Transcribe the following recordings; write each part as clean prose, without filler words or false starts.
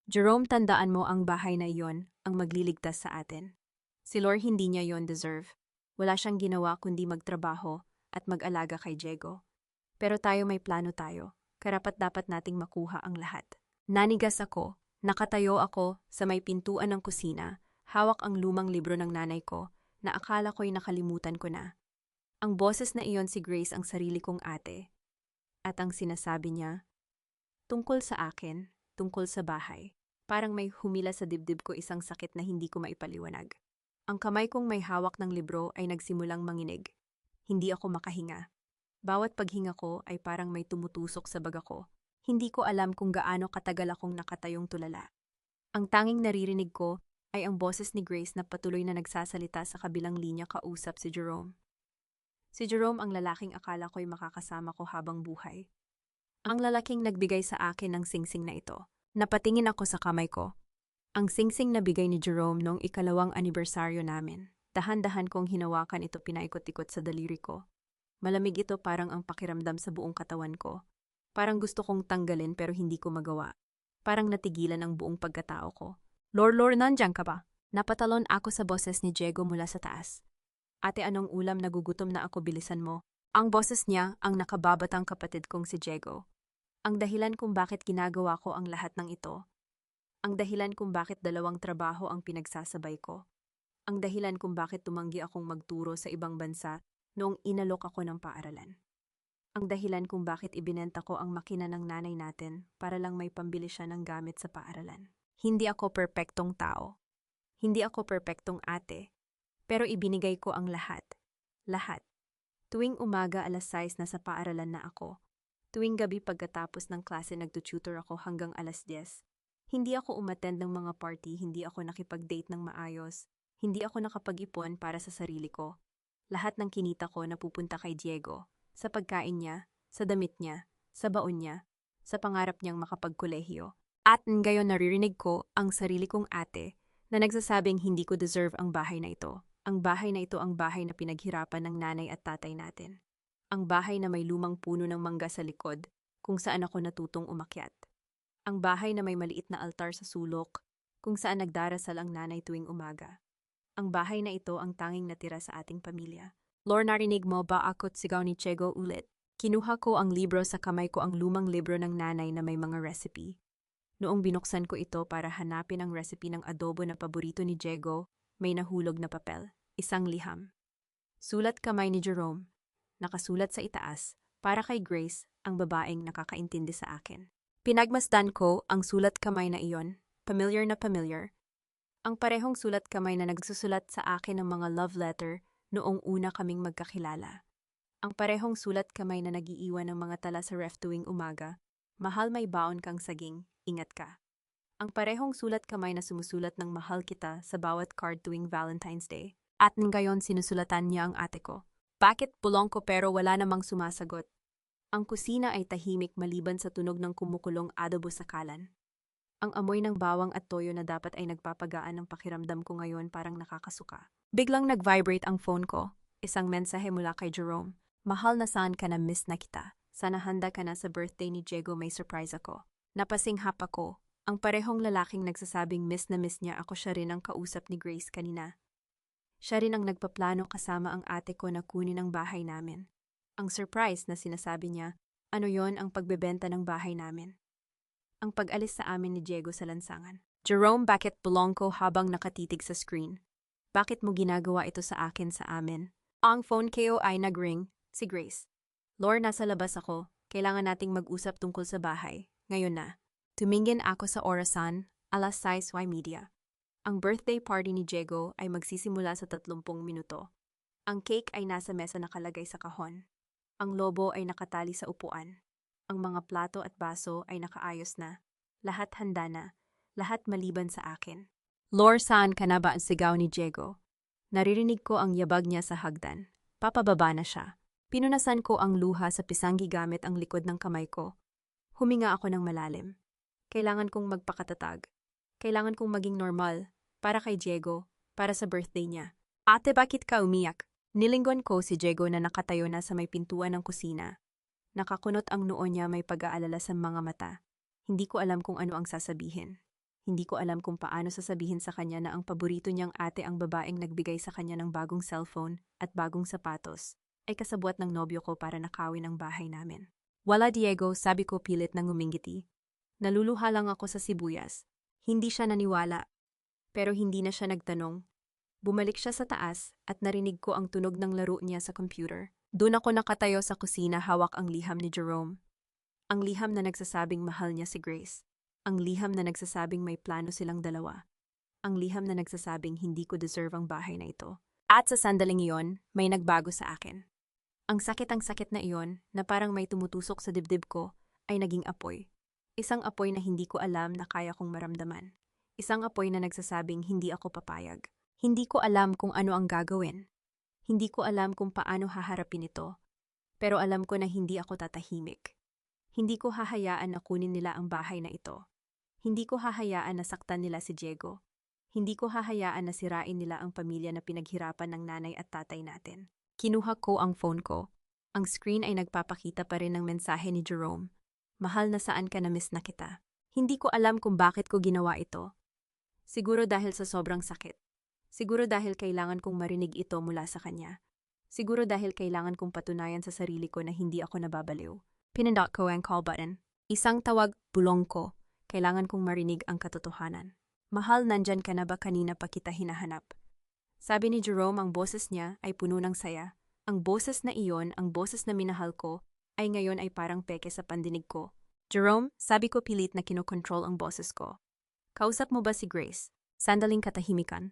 Jerome, tandaan mo ang bahay na iyon ang magliligtas sa atin. Si Lord hindi niya yon deserve. Wala siyang ginawa kundi magtrabaho at mag-alaga kay Diego. Pero tayo may plano tayo. Karapat-dapat nating makuha ang lahat. Nanigas ako, nakatayo ako sa may pintuan ng kusina, hawak ang lumang libro ng nanay ko na akala ko'y nakalimutan ko na. Ang boses na iyon si Grace ang sarili kong ate. At ang sinasabi niya, tungkol sa akin, tungkol sa bahay. Parang may humila sa dibdib ko isang sakit na hindi ko maipaliwanag. Ang kamay kong may hawak ng libro ay nagsimulang manginig. Hindi ako makahinga. Bawat paghinga ko ay parang may tumutusok sa baga ko. Hindi ko alam kung gaano katagal akong nakatayong tulala. Ang tanging naririnig ko ay ang boses ni Grace na patuloy na nagsasalita sa kabilang linya kausap si Jerome. Si Jerome ang lalaking akala ko'y makakasama ko habang buhay. Ang lalaking nagbigay sa akin ng singsing na ito. Napatingin ako sa kamay ko. Ang singsing na bigay ni Jerome noong ikalawang anibersaryo namin. Dahan-dahan kong hinawakan ito pinaikot-ikot sa daliri ko. Malamig ito parang ang pakiramdam sa buong katawan ko. Parang gusto kong tanggalin pero hindi ko magawa. Parang natigilan ang buong pagkatao ko. Lord, nandiyan ka ba? Napatalon ako sa boses ni Diego mula sa taas. Ate, anong ulam, nagugutom na ako, bilisan mo. Ang boses niya ang nakababatang kapatid kong si Diego. Ang dahilan kung bakit ginagawa ko ang lahat ng ito. Ang dahilan kung bakit dalawang trabaho ang pinagsasabay ko. Ang dahilan kung bakit tumanggi akong magturo sa ibang bansa noong inalok ako ng paaralan. Ang dahilan kung bakit ibinenta ko ang makina ng nanay natin para lang may pambili siya ng gamit sa paaralan. Hindi ako perpektong tao. Hindi ako perpektong ate. Pero ibinigay ko ang lahat. Lahat. Tuwing umaga 6:00 na sa paaralan na ako. Tuwing gabi pagkatapos ng klase nagtututor ako hanggang 10:00. Hindi ako umattend ng mga party, hindi ako nakipag-date ng maayos, hindi ako nakapag-ipon para sa sarili ko. Lahat ng kinita ko napupunta kay Diego, sa pagkain niya, sa damit niya, sa baon niya, sa pangarap niyang makapagkolehiyo. At ngayon naririnig ko ang sarili kong ate na nagsasabing hindi ko deserve ang bahay na ito. Ang bahay na ito ang bahay na pinaghirapan ng nanay at tatay natin. Ang bahay na may lumang puno ng mangga sa likod, kung saan ako natutong umakyat. Ang bahay na may maliit na altar sa sulok, kung saan nagdarasal ang nanay tuwing umaga. Ang bahay na ito ang tanging natira sa ating pamilya. Lord, narinig mo ba ako't sigaw ni Diego ulit? Kinuha ko ang libro, sa kamay ko ang lumang libro ng nanay na may mga recipe. Noong binuksan ko ito para hanapin ang recipe ng adobo na paborito ni Diego, may nahulog na papel, isang liham. Sulat kamay ni Jerome. Nakasulat sa itaas, para kay Grace, ang babaeng nakakaintindi sa akin. Pinagmasdan ko ang sulat kamay na iyon, familiar na familiar. Ang parehong sulat kamay na nagsusulat sa akin ng mga love letter noong una kaming magkakilala. Ang parehong sulat kamay na nagiiwan ng mga tala sa ref tuwing umaga, mahal, may baon kang saging, ingat ka. Ang parehong sulat kamay na sumusulat ng mahal kita sa bawat card tuwing Valentine's Day. At ngayon sinusulatan niya ang ate ko. Bakit bulong ko pero wala namang sumasagot? Ang kusina ay tahimik maliban sa tunog ng kumukulong adobo sa kalan. Ang amoy ng bawang at toyo na dapat ay nagpapagaan ng pakiramdam ko ngayon parang nakakasuka. Biglang nag-vibrate ang phone ko. Isang mensahe mula kay Jerome. Mahal, na saan ka na, miss na kita. Sana handa ka na sa birthday ni Diego, may surprise ako. Napasinghap ako. Ang parehong lalaking nagsasabing miss na miss niya ako, siya rin ang kausap ni Grace kanina. Siya rin ang nagpaplano kasama ang ate ko na kunin ang bahay namin. Ang surprise na sinasabi niya, ano yon, ang pagbebenta ng bahay namin. Ang pag-alis sa amin ni Diego sa lansangan. Jerome, bakit bulong ko habang nakatitig sa screen? Bakit mo ginagawa ito sa akin, sa amin? Ang phone ko ay nag-ring, si Grace. Lord, nasa labas ako. Kailangan nating mag-usap tungkol sa bahay. Ngayon na. Tumingin ako sa orasan, 6:00 media. Ang birthday party ni Diego ay magsisimula sa 30 minuto. Ang cake ay nasa mesa nakalagay sa kahon. Ang lobo ay nakatali sa upuan. Ang mga plato at baso ay nakaayos na. Lahat handa na. Lahat maliban sa akin. Lord, saan ka na ba, ang sigaw ni Diego? Naririnig ko ang yabag niya sa hagdan. Papababa na siya. Pinunasan ko ang luha sa pisanggi gamit ang likod ng kamay ko. Huminga ako ng malalim. Kailangan kong magpakatatag. Kailangan kong maging normal. Para kay Diego, para sa birthday niya. Ate, bakit ka umiyak? Nilinggon ko si Diego na nakatayo na sa may pintuan ng kusina. Nakakunot ang noo niya, may pag-aalala sa mga mata. Hindi ko alam kung ano ang sasabihin. Hindi ko alam kung paano sasabihin sa kanya na ang paborito niyang ate ang babaeng nagbigay sa kanya ng bagong cellphone at bagong sapatos, ay kasabwat ng nobyo ko para nakawin ang bahay namin. Wala Diego, sabi ko pilit ng ngumingiti. Naluluha lang ako sa sibuyas. Hindi siya naniwala. Pero hindi na siya nagtanong. Bumalik siya sa taas at narinig ko ang tunog ng laro niya sa computer. Doon ako nakatayo sa kusina hawak ang liham ni Jerome. Ang liham na nagsasabing mahal niya si Grace. Ang liham na nagsasabing may plano silang dalawa. Ang liham na nagsasabing hindi ko deserve ang bahay na ito. At sa sandaling iyon, may nagbago sa akin. Ang sakit na iyon, na parang may tumutusok sa dibdib ko, ay naging apoy. Isang apoy na hindi ko alam na kaya kong maramdaman. Isang apoy na nagsasabing hindi ako papayag. Hindi ko alam kung ano ang gagawin. Hindi ko alam kung paano haharapin ito. Pero alam ko na hindi ako tatahimik. Hindi ko hahayaan na kunin nila ang bahay na ito. Hindi ko hahayaan na saktan nila si Diego. Hindi ko hahayaan na sirain nila ang pamilya na pinaghirapan ng nanay at tatay natin. Kinuha ko ang phone ko. Ang screen ay nagpapakita pa rin ng mensahe ni Jerome. Mahal na saan ka, na-miss na kita. Hindi ko alam kung bakit ko ginawa ito. Siguro dahil sa sobrang sakit. Siguro dahil kailangan kong marinig ito mula sa kanya. Siguro dahil kailangan kong patunayan sa sarili ko na hindi ako nababaliw. Pinindot ko ang call button. Isang tawag, bulong ko. Kailangan kong marinig ang katotohanan. Mahal, nandyan ka na ba, kanina pa kita hinahanap? Sabi ni Jerome, ang boses niya ay puno ng saya. Ang boses na iyon, ang boses na minahal ko, ay ngayon ay parang peke sa pandinig ko. Jerome, sabi ko pilit na kinokontrol ang boses ko. Kausap mo ba si Grace? Sandaling katahimikan.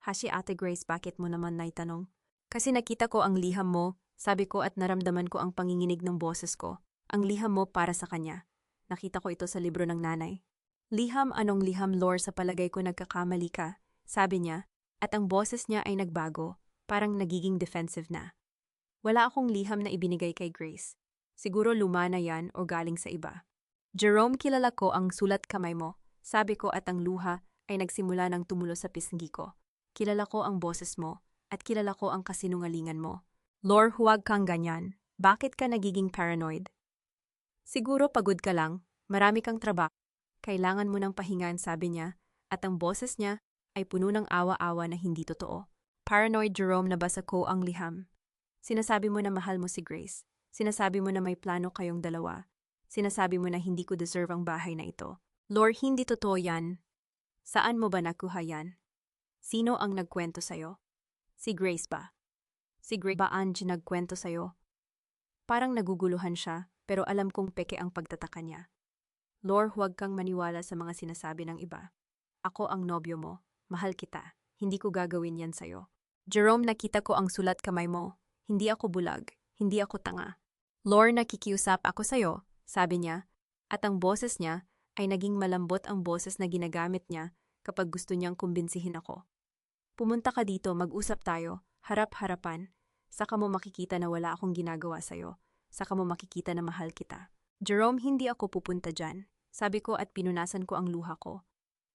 Hashi, Ate Grace, bakit mo naman naitanong? Kasi nakita ko ang liham mo, sabi ko, at naramdaman ko ang panginginig ng boses ko. Ang liham mo para sa kanya. Nakita ko ito sa libro ng nanay. Liham, anong liham, Lore? Sa palagay ko nagkakamali ka, sabi niya, at ang boses niya ay nagbago, parang nagiging defensive na. Wala akong liham na ibinigay kay Grace. Siguro luma na yan o galing sa iba. Jerome, kilala ko ang sulat kamay mo, sabi ko, at ang luha ay nagsimula ng tumulo sa pisngi ko. Kilala ko ang boses mo, at kilala ko ang kasinungalingan mo. Lore, huwag kang ganyan. Bakit ka nagiging paranoid? Siguro pagod ka lang, marami kang trabaho. Kailangan mo ng pahingan, sabi niya, at ang boses niya ay puno ng awa-awa na hindi totoo. Paranoid, Jerome, nabasa ko ang liham. Sinasabi mo na mahal mo si Grace. Sinasabi mo na may plano kayong dalawa. Sinasabi mo na hindi ko deserve ang bahay na ito. Lord, hindi totoo yan. Saan mo ba nakuha yan? Sino ang nagkwento sa'yo? Si Grace ba? Si Grace ba ang nagkwento sa'yo? Parang naguguluhan siya, pero alam kong peke ang pagtataka niya. Lord, huwag kang maniwala sa mga sinasabi ng iba. Ako ang nobyo mo. Mahal kita. Hindi ko gagawin yan sa'yo. Jerome, nakita ko ang sulat kamay mo. Hindi ako bulag. Hindi ako tanga. Lord, nakikiusap ako sa'yo, sabi niya, at ang boses niya ay naging malambot ang boses na ginagamit niya kapag gusto niyang kumbinsihin ako. Pumunta ka dito, mag-usap tayo, harap-harapan. Saka mo makikita na wala akong ginagawa sa'yo. Saka mo makikita na mahal kita. Jerome, hindi ako pupunta dyan, sabi ko, at pinunasan ko ang luha ko.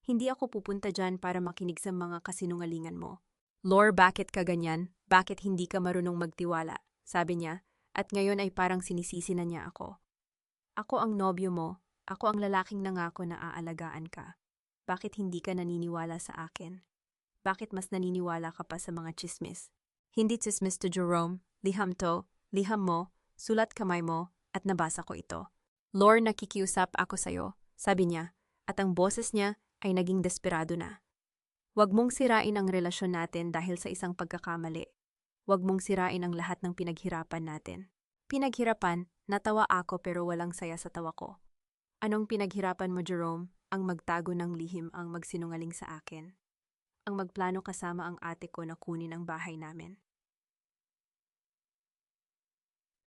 Hindi ako pupunta dyan para makinig sa mga kasinungalingan mo. Lord, bakit ka ganyan? Bakit hindi ka marunong magtiwala? Sabi niya, at ngayon ay parang sinisisi na niya ako. Ako ang nobyo mo. Ako ang lalaking nangako na aalagaan ka. Bakit hindi ka naniniwala sa akin? Bakit mas naniniwala ka pa sa mga chismis? Hindi chismis to, Jerome. Liham to, liham mo, sulat kamay mo, at nabasa ko ito. Lord, nakikiusap ako sa'yo, sabi niya, at ang boses niya ay naging desperado na. Huwag mong sirain ang relasyon natin dahil sa isang pagkakamali. Huwag mong sirain ang lahat ng pinaghirapan natin. Pinaghirapan, natawa ako pero walang saya sa tawa ko. Anong pinaghirapan mo, Jerome? Ang magtago ng lihim, ang magsinungaling sa akin. Ang magplano kasama ang ate ko na kunin ang bahay namin.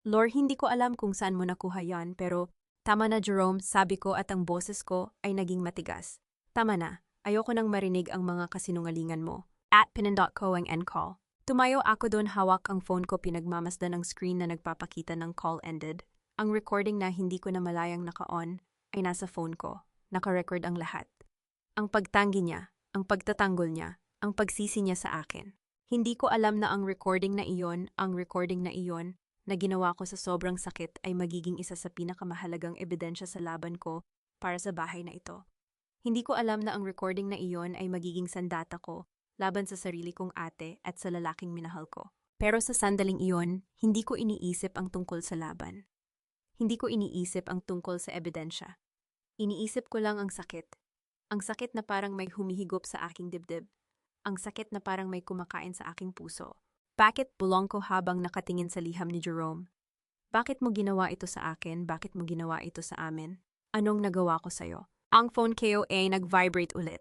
Lord, hindi ko alam kung saan mo nakuha yan, pero tama na, Jerome, sabi ko, at ang boses ko ay naging matigas. Tama na, ayoko nang marinig ang mga kasinungalingan mo. At pinindot ko ang end call. Tumayo ako doon, hawak ang phone ko, pinagmamasdan ang screen na nagpapakita ng call ended. Ang recording na hindi ko na malayang naka-on ay nasa phone ko. Naka-record ang lahat. Ang pagtanggi niya, ang pagtatanggol niya, ang pagsisi niya sa akin. Hindi ko alam na ang recording na iyon na ginawa ko sa sobrang sakit ay magiging isa sa pinakamahalagang ebidensya sa laban ko para sa bahay na ito. Hindi ko alam na ang recording na iyon ay magiging sandata ko laban sa sarili kong ate at sa lalaking minahal ko. Pero sa sandaling iyon, hindi ko iniisip ang tungkol sa laban. Hindi ko iniisip ang tungkol sa ebidensya. Iniisip ko lang ang sakit. Ang sakit na parang may humihigop sa aking dibdib. Ang sakit na parang may kumakain sa aking puso. Bakit bulong ko habang nakatingin sa liham ni Jerome? Bakit mo ginawa ito sa akin? Bakit mo ginawa ito sa amin? Anong nagawa ko sa'yo? Ang phone ko ay nag-vibrate ulit.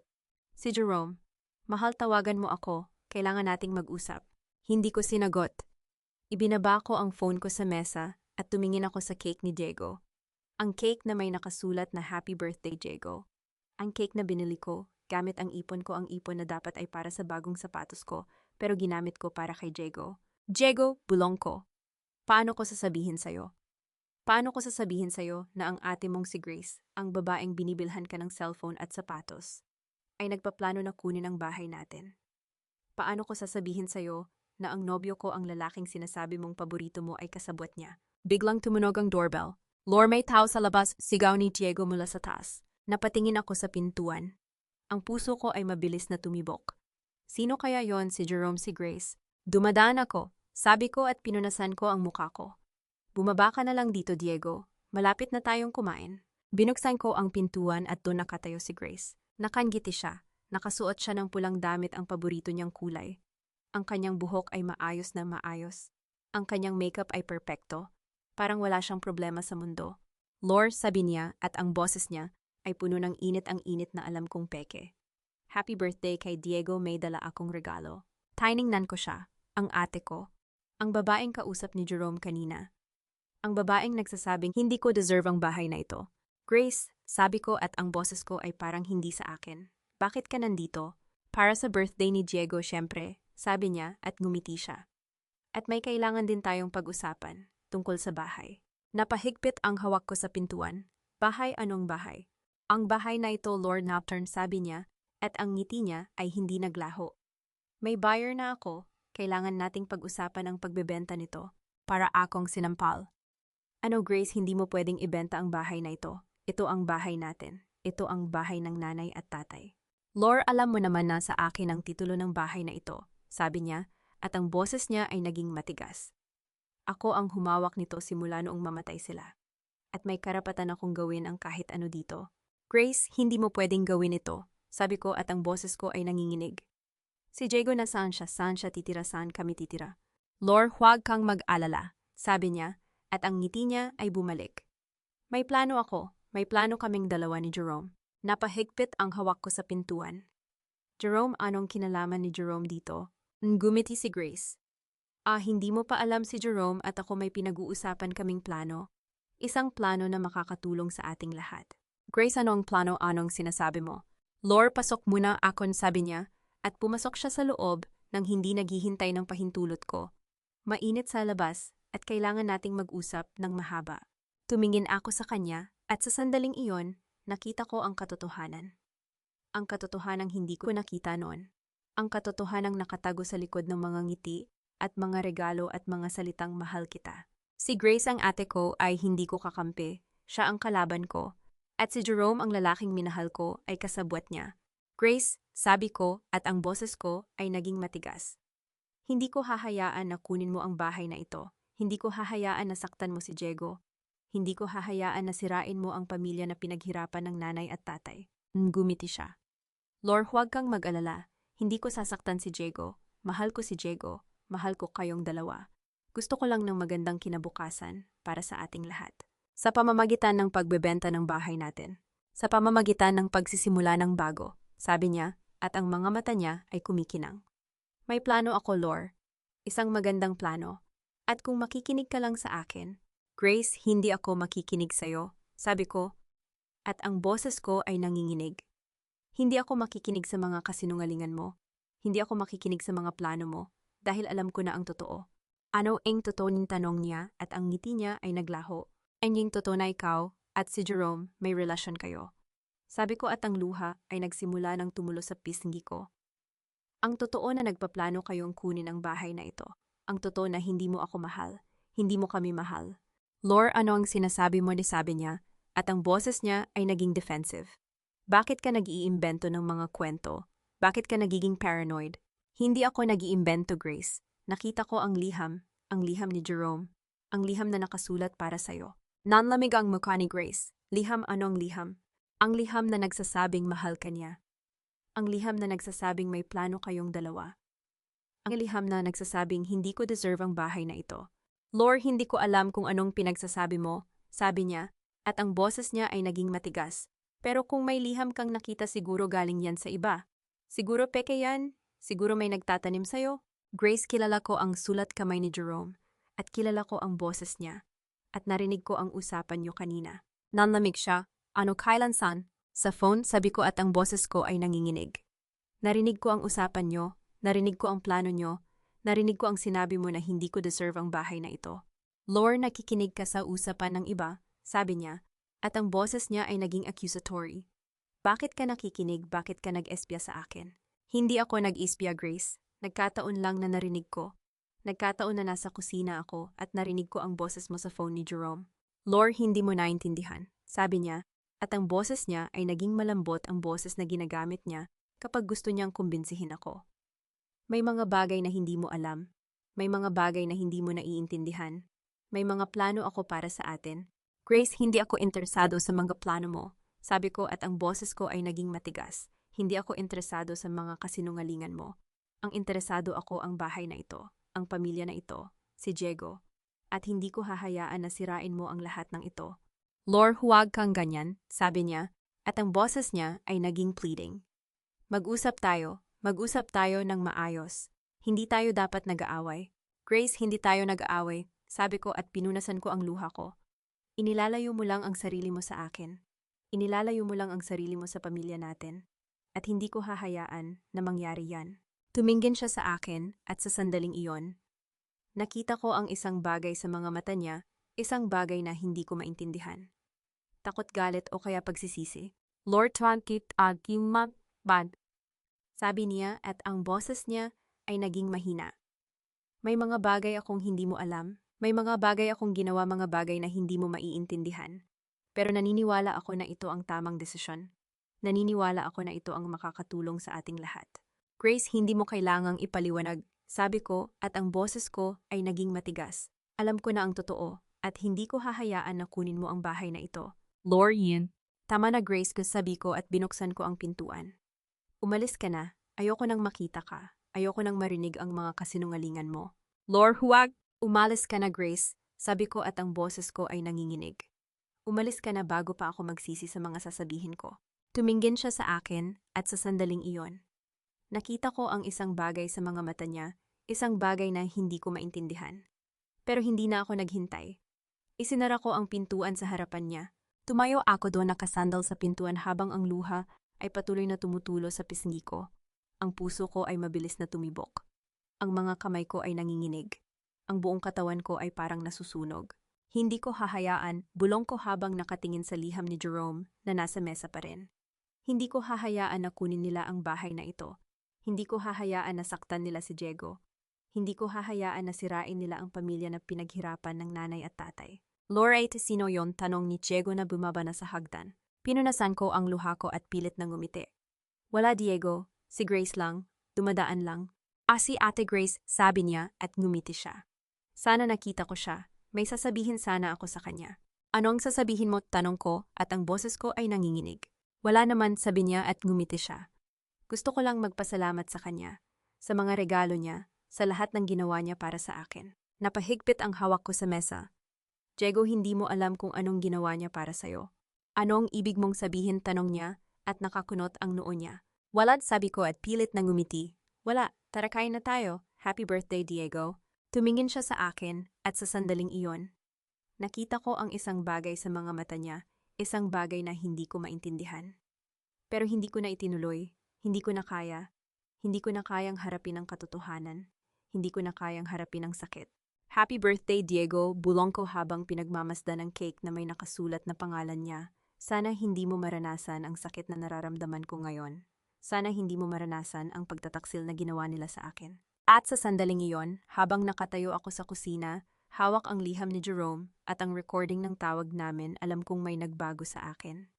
Si Jerome, mahal, tawagan mo ako. Kailangan nating mag-usap. Hindi ko sinagot. Ibinaba ko ang phone ko sa mesa at tumingin ako sa cake ni Diego. Ang cake na may nakasulat na Happy Birthday, Diego. Ang cake na binili ko, gamit ang ipon ko, ang ipon na dapat ay para sa bagong sapatos ko, pero ginamit ko para kay Diego. Diego, bulong ko. Paano ko sasabihin sa'yo? Paano ko sasabihin sa'yo na ang ate mong si Grace, ang babaeng binibilhan ka ng cellphone at sapatos, ay nagpaplano na kunin ang bahay natin? Paano ko sasabihin sa'yo na ang nobyo ko, ang lalaking sinasabi mong paborito mo, ay kasabwat niya? Biglang tumunog ang doorbell. Lore, may tao sa labas, sigaw ni Diego mula sa taas. Napatingin ako sa pintuan. Ang puso ko ay mabilis na tumibok. Sino kaya yon? Si Jerome, si Grace? Dumadaan ako, sabi ko at pinunasan ko ang muka ko. Bumaba ka na lang dito, Diego. Malapit na tayong kumain. Binuksan ko ang pintuan at doon nakatayo si Grace. Nakangiti siya. Nakasuot siya ng pulang damit, ang paborito niyang kulay. Ang kanyang buhok ay maayos na maayos. Ang kanyang makeup ay perpekto. Parang wala siyang problema sa mundo. Lore, sabi niya, at ang boses niya ay puno ng init, ang init na alam kong peke. Happy birthday kay Diego, may dala akong regalo. Tiningnan ko siya, ang ate ko. Ang babaeng kausap ni Jerome kanina. Ang babaeng nagsasabing hindi ko deserve ang bahay na ito. Grace, sabi ko at ang boses ko ay parang hindi sa akin. Bakit ka nandito? Para sa birthday ni Diego, syempre, sabi niya at ngumiti siya. At may kailangan din tayong pag-usapan tungkol sa bahay. Napahigpit ang hawak ko sa pintuan. Bahay, anong bahay? Ang bahay na ito, Lord Nocturne, sabi niya, at ang ngiti niya ay hindi naglaho. May buyer na ako, kailangan nating pag-usapan ang pagbebenta nito para akong sinampal. Ano, Grace, hindi mo pwedeng ibenta ang bahay na ito. Ito ang bahay natin. Ito ang bahay ng nanay at tatay. Lore, alam mo naman na sa akin ang titulo ng bahay na ito, sabi niya, at ang boses niya ay naging matigas. Ako ang humawak nito simula noong mamatay sila. At may karapatan akong gawin ang kahit ano dito. Grace, hindi mo pwedeng gawin ito, sabi ko at ang boses ko ay nanginginig. Si Diego, nasaan siya? Saan siya titira? Saan kami titira? Lore, huwag kang mag-alala, sabi niya, at ang ngiti niya ay bumalik. May plano ako. May plano kaming dalawa ni Jerome. Napahigpit ang hawak ko sa pintuan. Jerome, anong kinalaman ni Jerome dito? Ngumiti si Grace. Hindi mo pa alam si Jerome at ako may pinag-uusapan kaming plano. Isang plano na makakatulong sa ating lahat. Grace, anong plano? Anong sinasabi mo? Lore, pasok muna akon, sabi niya, at pumasok siya sa loob nang hindi naghihintay ng pahintulot ko. Mainit sa labas at kailangan nating mag-usap ng mahaba. Tumingin ako sa kanya at sa sandaling iyon, nakita ko ang katotohanan. Ang katotohanang hindi ko nakita noon. Ang katotohanang nakatago sa likod ng mga ngiti at mga regalo at mga salitang mahal kita. Si Grace, ang ate ko, ay hindi ko kakampi. Siya ang kalaban ko. At si Jerome, ang lalaking minahal ko, ay kasabwat niya. Grace, sabi ko at ang boses ko ay naging matigas. Hindi ko hahayaan na kunin mo ang bahay na ito. Hindi ko hahayaan na saktan mo si Diego. Hindi ko hahayaan na sirain mo ang pamilya na pinaghirapan ng nanay at tatay. Ngumiti siya. Lore, huwag kang mag-alala. Hindi ko sasaktan si Diego. Mahal ko si Diego. Mahal ko kayong dalawa. Gusto ko lang ng magandang kinabukasan para sa ating lahat. Sa pamamagitan ng pagbebenta ng bahay natin. Sa pamamagitan ng pagsisimula ng bago, sabi niya, at ang mga mata niya ay kumikinang. May plano ako, Lore. Isang magandang plano. At kung makikinig ka lang sa akin, Grace, hindi ako makikinig sa'yo, sabi ko, at ang boses ko ay nanginginig. Hindi ako makikinig sa mga kasinungalingan mo. Hindi ako makikinig sa mga plano mo, dahil alam ko na ang totoo. Ano ang totoo ng tanong niya at ang ngiti niya ay naglaho. Ang totoo na ikaw at si Jerome may relasyon kayo. Sabi ko at ang luha ay nagsimula ng tumulo sa pisngi ko. Ang totoo na nagpaplano kayong kunin ang bahay na ito. Ang totoo na hindi mo ako mahal. Hindi mo kami mahal. Lore, ano ang sinasabi mo? Sabi niya, at ang boses niya ay naging defensive. Bakit ka nag-iimbento ng mga kwento? Bakit ka nagiging paranoid? Hindi ako nag-iimbento, Grace. Nakita ko ang liham ni Jerome, ang liham na nakasulat para sa'yo. Nanlamig ang mukha ni Grace. Liham, anong liham? Ang liham na nagsasabing mahal ka niya. Ang liham na nagsasabing may plano kayong dalawa. Ang liham na nagsasabing hindi ko deserve ang bahay na ito. Lord, hindi ko alam kung anong pinagsasabi mo, sabi niya, at ang boses niya ay naging matigas. Pero kung may liham kang nakita, siguro galing yan sa iba. Siguro peke yan, siguro may nagtatanim sa'yo. Grace, kilala ko ang sulat kamay ni Jerome, at kilala ko ang boses niya, at narinig ko ang usapan niyo kanina. Nanlamig siya. Ano, kailan, san? Sa phone, sabi ko, at ang boses ko ay nanginginig. Narinig ko ang usapan niyo, narinig ko ang plano niyo, narinig ko ang sinabi mo na hindi ko deserve ang bahay na ito. Lord, nakikinig ka sa usapan ng iba, sabi niya, at ang boses niya ay naging accusatory. Bakit ka nakikinig? Bakit ka nag-espya sa akin? Hindi ako nag-espya, Grace. Nagkataon lang na narinig ko. Nagkataon na nasa kusina ako at narinig ko ang boses mo sa phone ni Jerome. Lord, hindi mo naintindihan, sabi niya, at ang boses niya ay naging malambot, ang boses na ginagamit niya kapag gusto niyang kumbinsihin ako. May mga bagay na hindi mo alam. May mga bagay na hindi mo naiintindihan. May mga plano ako para sa atin. Grace, hindi ako interesado sa mga plano mo, sabi ko, at ang boses ko ay naging matigas. Hindi ako interesado sa mga kasinungalingan mo. Ang interesado ako ang bahay na ito, ang pamilya na ito, si Diego. At hindi ko hahayaan na sirain mo ang lahat ng ito. Lord, huwag kang ganyan, sabi niya, at ang boses niya ay naging pleading. Mag-usap tayo ng maayos. Hindi tayo dapat nag-aaway. Grace, hindi tayo nag-aaway, sabi ko, at pinunasan ko ang luha ko. Inilalayo mo lang ang sarili mo sa akin. Inilalayo mo lang ang sarili mo sa pamilya natin. At hindi ko hahayaan na mangyari yan. Tumingin siya sa akin at sa sandaling iyon. Nakita ko ang isang bagay sa mga mata niya, isang bagay na hindi ko maintindihan. Takot, galit o kaya pagsisisi. Lord, twankit agimab bad. Sabi niya, at ang boses niya ay naging mahina. May mga bagay akong hindi mo alam. May mga bagay akong ginawa, mga bagay na hindi mo maiintindihan. Pero naniniwala ako na ito ang tamang desisyon. Naniniwala ako na ito ang makakatulong sa ating lahat. Grace, hindi mo kailangang ipaliwanag, sabi ko, at ang boses ko ay naging matigas. Alam ko na ang totoo, at hindi ko hahayaan na kunin mo ang bahay na ito. Lord, Yin. Tama na, Grace, sabi ko, at binuksan ko ang pintuan. Umalis ka na. Ayoko nang makita ka. Ayoko nang marinig ang mga kasinungalingan mo. Lord, huwag! Umalis ka na, Grace, sabi ko, at ang boses ko ay nanginginig. Umalis ka na bago pa ako magsisi sa mga sasabihin ko. Tumingin siya sa akin at sa sandaling iyon. Nakita ko ang isang bagay sa mga mata niya, isang bagay na hindi ko maintindihan. Pero hindi na ako naghintay. Isinara ko ang pintuan sa harapan niya. Tumayo ako doon, nakasandal sa pintuan habang ang luha ay patuloy na tumutulo sa pisngi ko. Ang puso ko ay mabilis na tumibok. Ang mga kamay ko ay nanginginig. Ang buong katawan ko ay parang nasusunog. Hindi ko hahayaan, bulong ko habang nakatingin sa liham ni Jerome na nasa mesa pa rin. Hindi ko hahayaan na kunin nila ang bahay na ito. Hindi ko hahayaan na saktan nila si Diego. Hindi ko hahayaan na sirain nila ang pamilya na pinaghirapan ng nanay at tatay. Lord, sino yon? Tanong ni Diego na bumaba na sa hagdan. Pinunasan ko ang luha ko at pilit na ngumiti. Wala, Diego. Si Grace lang. Dumadaan lang. Si Ate Grace, sabi niya at ngumiti siya. Sana nakita ko siya. May sasabihin sana ako sa kanya. Anong sasabihin mo? Tanong ko at ang boses ko ay nanginginig. Wala naman, sabi niya at ngumiti siya. Gusto ko lang magpasalamat sa kanya, sa mga regalo niya, sa lahat ng ginawa niya para sa akin. Napahigpit ang hawak ko sa mesa. Diego, hindi mo alam kung anong ginawa niya para sa'yo. Anong ibig mong sabihin? Tanong niya at nakakunot ang noo niya. Wala, sabi ko at pilit na ngumiti. Wala, tara kain na tayo. Happy birthday, Diego. Tumingin siya sa akin at sa sandaling iyon. Nakita ko ang isang bagay sa mga mata niya, isang bagay na hindi ko maintindihan. Pero hindi ko na itinuloy, hindi ko na kaya. Hindi ko na kayang harapin ang katotohanan. Hindi ko na kayang harapin ang sakit. Happy birthday, Diego, bulong ko habang pinagmamasdan ang cake na may nakasulat na pangalan niya. Sana hindi mo maranasan ang sakit na nararamdaman ko ngayon. Sana hindi mo maranasan ang pagtataksil na ginawa nila sa akin. At sa sandaling iyon, habang nakatayo ako sa kusina, hawak ang liham ni Jerome at ang recording ng tawag namin, alam kong may nagbago sa akin.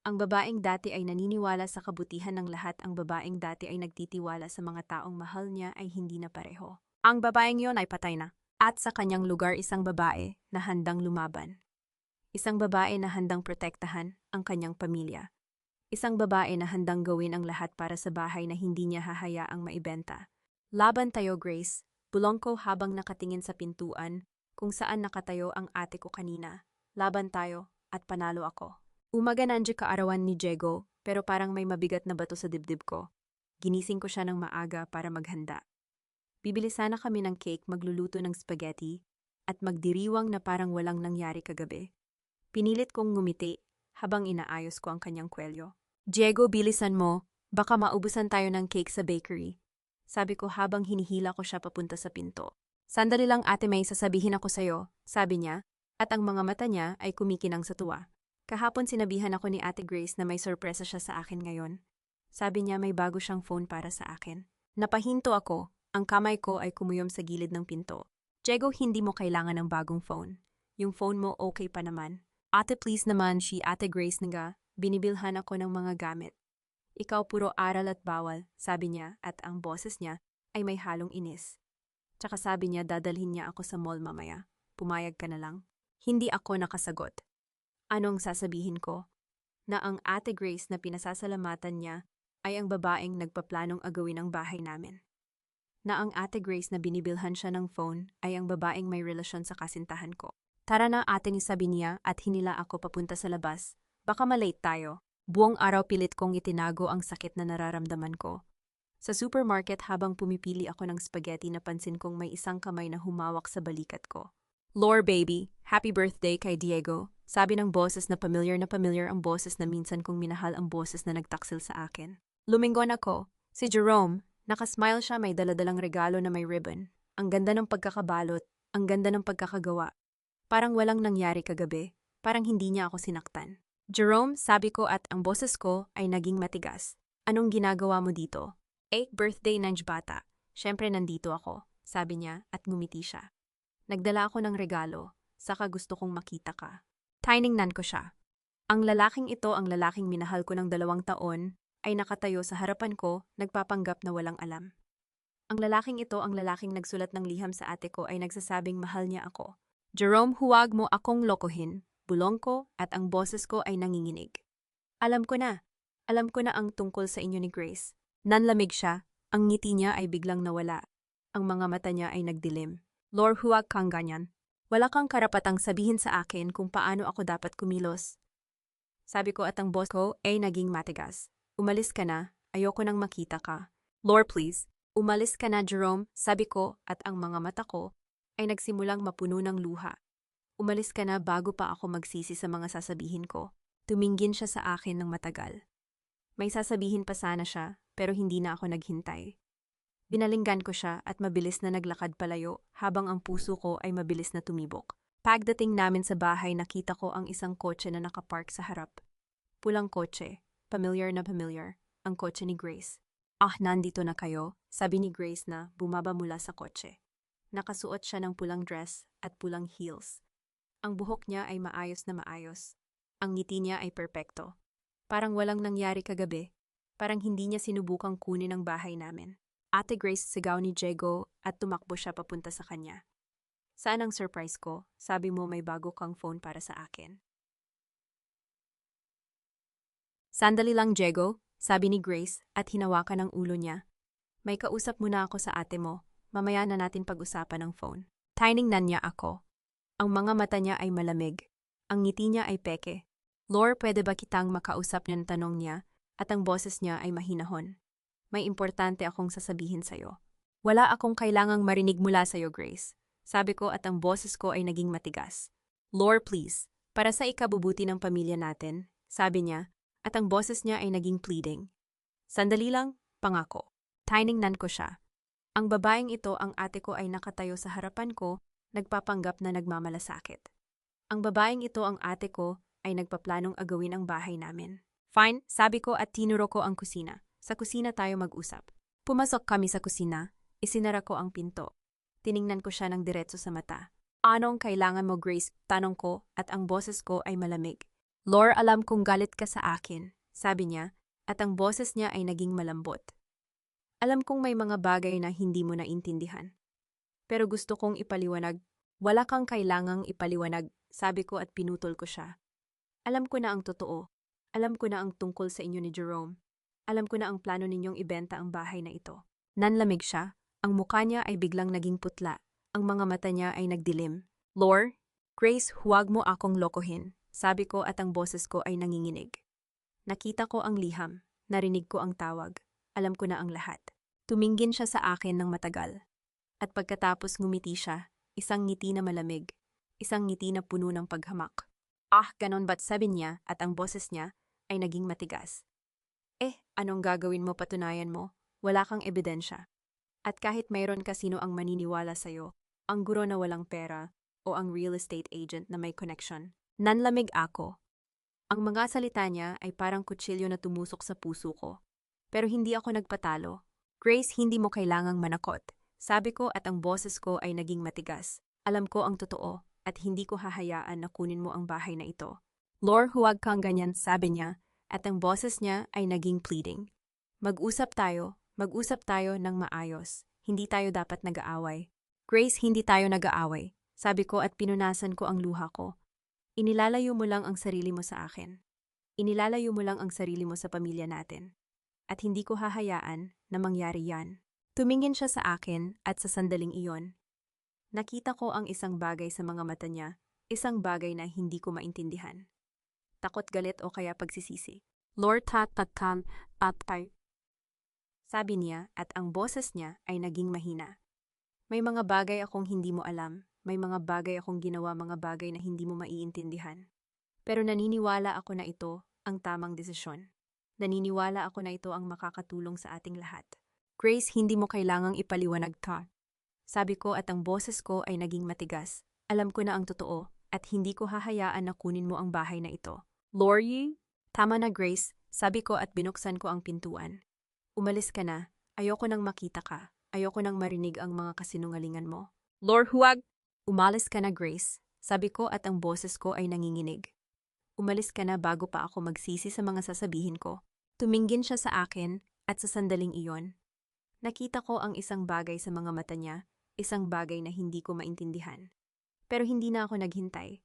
Ang babaeng dati ay naniniwala sa kabutihan ng lahat, ang babaeng dati ay nagtitiwala sa mga taong mahal niya ay hindi na pareho. Ang babaeng yon ay patay na. At sa kanyang lugar isang babae na handang lumaban. Isang babae na handang protektahan ang kanyang pamilya. Isang babae na handang gawin ang lahat para sa bahay na hindi niya hahayaang maibenta. Laban tayo, Grace. Bulong ko habang nakatingin sa pintuan kung saan nakatayo ang ate ko kanina. Laban tayo at panalo ako. Umaga nandiyo kaarawan ni Diego pero parang may mabigat na bato sa dibdib ko. Ginising ko siya ng maaga para maghanda. Bibili sana kami ng cake, magluluto ng spaghetti, at magdiriwang na parang walang nangyari kagabi. Pinilit kong ngumiti habang inaayos ko ang kanyang kwelyo. Diego, bilisan mo, baka maubusan tayo ng cake sa bakery. Sabi ko habang hinihila ko siya papunta sa pinto. Sandali lang ate, may sasabihin ako sa'yo, sabi niya, at ang mga mata niya ay kumikinang sa tuwa. Kahapon sinabihan ako ni Ate Grace na may sorpresa siya sa akin ngayon. Sabi niya may bago siyang phone para sa akin. Napahinto ako. Ang kamay ko ay kumuyom sa gilid ng pinto. Diego, hindi mo kailangan ng bagong phone. Yung phone mo okay pa naman. Ate, please naman, Ate Grace nga, binibilhan ako ng mga gamit. Ikaw puro aral at bawal, sabi niya, at ang boses niya ay may halong inis. Tsaka sabi niya dadalhin niya ako sa mall mamaya. Pumayag ka na lang. Hindi ako nakasagot. Anong sasabihin ko? Na ang Ate Grace na pinasasalamatan niya ay ang babaeng nagpaplanong agawin ang bahay namin. Na ang Ate Grace na binibilhan siya ng phone ay ang babaeng may relasyon sa kasintahan ko. Tara na ating, sabi niya at hinila ako papunta sa labas. Baka malate tayo. Buong araw pilit kong itinago ang sakit na nararamdaman ko. Sa supermarket habang pumipili ako ng spaghetti napansin kong may isang kamay na humawak sa balikat ko. Lore baby, happy birthday kay Diego. Sabi ng boses na familiar ang boses na minsan kong minahal, ang boses na nagtaksil sa akin. Lumingon ako. Si Jerome. Nakasmile siya, may daladalang regalo na may ribbon. Ang ganda ng pagkakabalot, ang ganda ng pagkakagawa. Parang walang nangyari kagabi, parang hindi niya ako sinaktan. Jerome, sabi ko at ang boses ko ay naging matigas. Anong ginagawa mo dito? Birthday ng bata. Siyempre nandito ako, sabi niya at ngumiti siya. Nagdala ako ng regalo, saka gusto kong makita ka. Tiningnan ko siya. Ang lalaking ito, ang lalaking minahal ko ng 2 taon, ay nakatayo sa harapan ko, nagpapanggap na walang alam. Ang lalaking ito, ang lalaking nagsulat ng liham sa ate ko ay nagsasabing mahal niya ako. Jerome, huwag mo akong lokohin, bulong ko at ang boses ko ay nanginginig. Alam ko na ang tungkol sa inyo ni Grace. Nanlamig siya, ang ngiti niya ay biglang nawala. Ang mga mata niya ay nagdilim. Lord, huwag kang ganyan. Wala kang karapatang sabihin sa akin kung paano ako dapat kumilos. Sabi ko at ang boss ko ay naging matigas. Umalis ka na, ayoko nang makita ka. Lord, please. Umalis ka na, Jerome, sabi ko at ang mga mata ko ay nagsimulang mapuno ng luha. Umalis ka na bago pa ako magsisi sa mga sasabihin ko. Tumingin siya sa akin ng matagal. May sasabihin pa sana siya, pero hindi na ako naghintay. Binalinggan ko siya at mabilis na naglakad palayo habang ang puso ko ay mabilis na tumibok. Pagdating namin sa bahay, nakita ko ang isang kotse na nakapark sa harap. Pulang kotse. Familiar na familiar, ang kotse ni Grace. Nandito na kayo, sabi ni Grace na bumaba mula sa kotse. Nakasuot siya ng pulang dress at pulang heels. Ang buhok niya ay maayos na maayos. Ang ngiti niya ay perpekto. Parang walang nangyari kagabi. Parang hindi niya sinubukang kunin ang bahay namin. Ate Grace, sigaw ni Diego at tumakbo siya papunta sa kanya. Saan ang surprise ko? Sabi mo may bago kang phone para sa akin. Sandali lang, Diego, sabi ni Grace at hinawakan ang ulo niya. May kausap muna ako sa ate mo, mamaya na natin pag-usapan ng phone. Tiningnan niya ako. Ang mga mata niya ay malamig. Ang ngiti niya ay peke. Lore, pwede ba kitang makausap niya, tanong niya, at ang boses niya ay mahinahon. May importante akong sasabihin sa'yo. Wala akong kailangang marinig mula sa'yo, Grace. Sabi ko at ang boses ko ay naging matigas. Lore, please, para sa ikabubuti ng pamilya natin, sabi niya, at ang boses niya ay naging pleading. Sandali lang, pangako. Tiningnan ko siya. Ang babaeng ito, ang ate ko, ay nakatayo sa harapan ko, nagpapanggap na nagmamalasakit. Ang babaeng ito, ang ate ko, ay nagpaplanong agawin ang bahay namin. Fine, sabi ko at tinuro ko ang kusina. Sa kusina tayo mag-usap. Pumasok kami sa kusina, isinara ko ang pinto. Tiningnan ko siya ng diretso sa mata. Anong kailangan mo, Grace? Tanong ko at ang boses ko ay malamig. Lore, alam kong galit ka sa akin, sabi niya, at ang boses niya ay naging malambot. Alam kong may mga bagay na hindi mo naintindihan. Pero gusto kong ipaliwanag. Wala kang kailangang ipaliwanag, sabi ko at pinutol ko siya. Alam ko na ang totoo. Alam ko na ang tungkol sa inyo ni Jerome. Alam ko na ang plano ninyong ibenta ang bahay na ito. Nanlamig siya. Ang mukha niya ay biglang naging putla. Ang mga mata niya ay nagdilim. Lore, Grace, huwag mo akong lokohin, sabi ko at ang boses ko ay nanginginig. Nakita ko ang liham. Narinig ko ang tawag. Alam ko na ang lahat. Tumingin siya sa akin ng matagal. At pagkatapos ngumiti siya, isang ngiti na malamig. Isang ngiti na puno ng paghamak. Ah, ganon ba't sabi niya at ang boses niya ay naging matigas. Anong gagawin mo patunayan mo? Wala kang ebidensya. At kahit mayroon ka sino ang maniniwala sa'yo, ang guro na walang pera o ang real estate agent na may connection. Nanlamig ako. Ang mga salita niya ay parang kutsilyo na tumusok sa puso ko. Pero hindi ako nagpatalo. Grace, hindi mo kailangang manakot. Sabi ko at ang boses ko ay naging matigas. Alam ko ang totoo at hindi ko hahayaan na kunin mo ang bahay na ito. Lore, huwag kang ganyan, sabi niya at ang boses niya ay naging pleading. Mag-usap tayo ng maayos. Hindi tayo dapat nag-aaway. Grace, hindi tayo nag-aaway, sabi ko at pinunasan ko ang luha ko. Inilalayo mo lang ang sarili mo sa akin. Inilalayo mo lang ang sarili mo sa pamilya natin. At hindi ko hahayaan na mangyari yan. Tumingin siya sa akin at sa sandaling iyon. Nakita ko ang isang bagay sa mga mata niya, isang bagay na hindi ko maintindihan. Takot, galit o kaya pagsisisi. Lord tatay. Sabi niya at ang boses niya ay naging mahina. May mga bagay akong hindi mo alam. May mga bagay akong ginawa, mga bagay na hindi mo maiintindihan. Pero naniniwala ako na ito ang tamang desisyon. Naniniwala ako na ito ang makakatulong sa ating lahat. Grace, hindi mo kailangang ipaliwanag ka. Sabi ko at ang boses ko ay naging matigas. Alam ko na ang totoo at hindi ko hahayaan na kunin mo ang bahay na ito. Lori? Tama na, Grace, sabi ko at binuksan ko ang pintuan. Umalis ka na. Ayoko nang makita ka. Ayoko nang marinig ang mga kasinungalingan mo. Lord, huwag! Umalis ka na, Grace, sabi ko at ang boses ko ay nanginginig. Umalis ka na bago pa ako magsisi sa mga sasabihin ko. Tumingin siya sa akin at sa sandaling iyon. Nakita ko ang isang bagay sa mga mata niya, isang bagay na hindi ko maintindihan. Pero hindi na ako naghintay.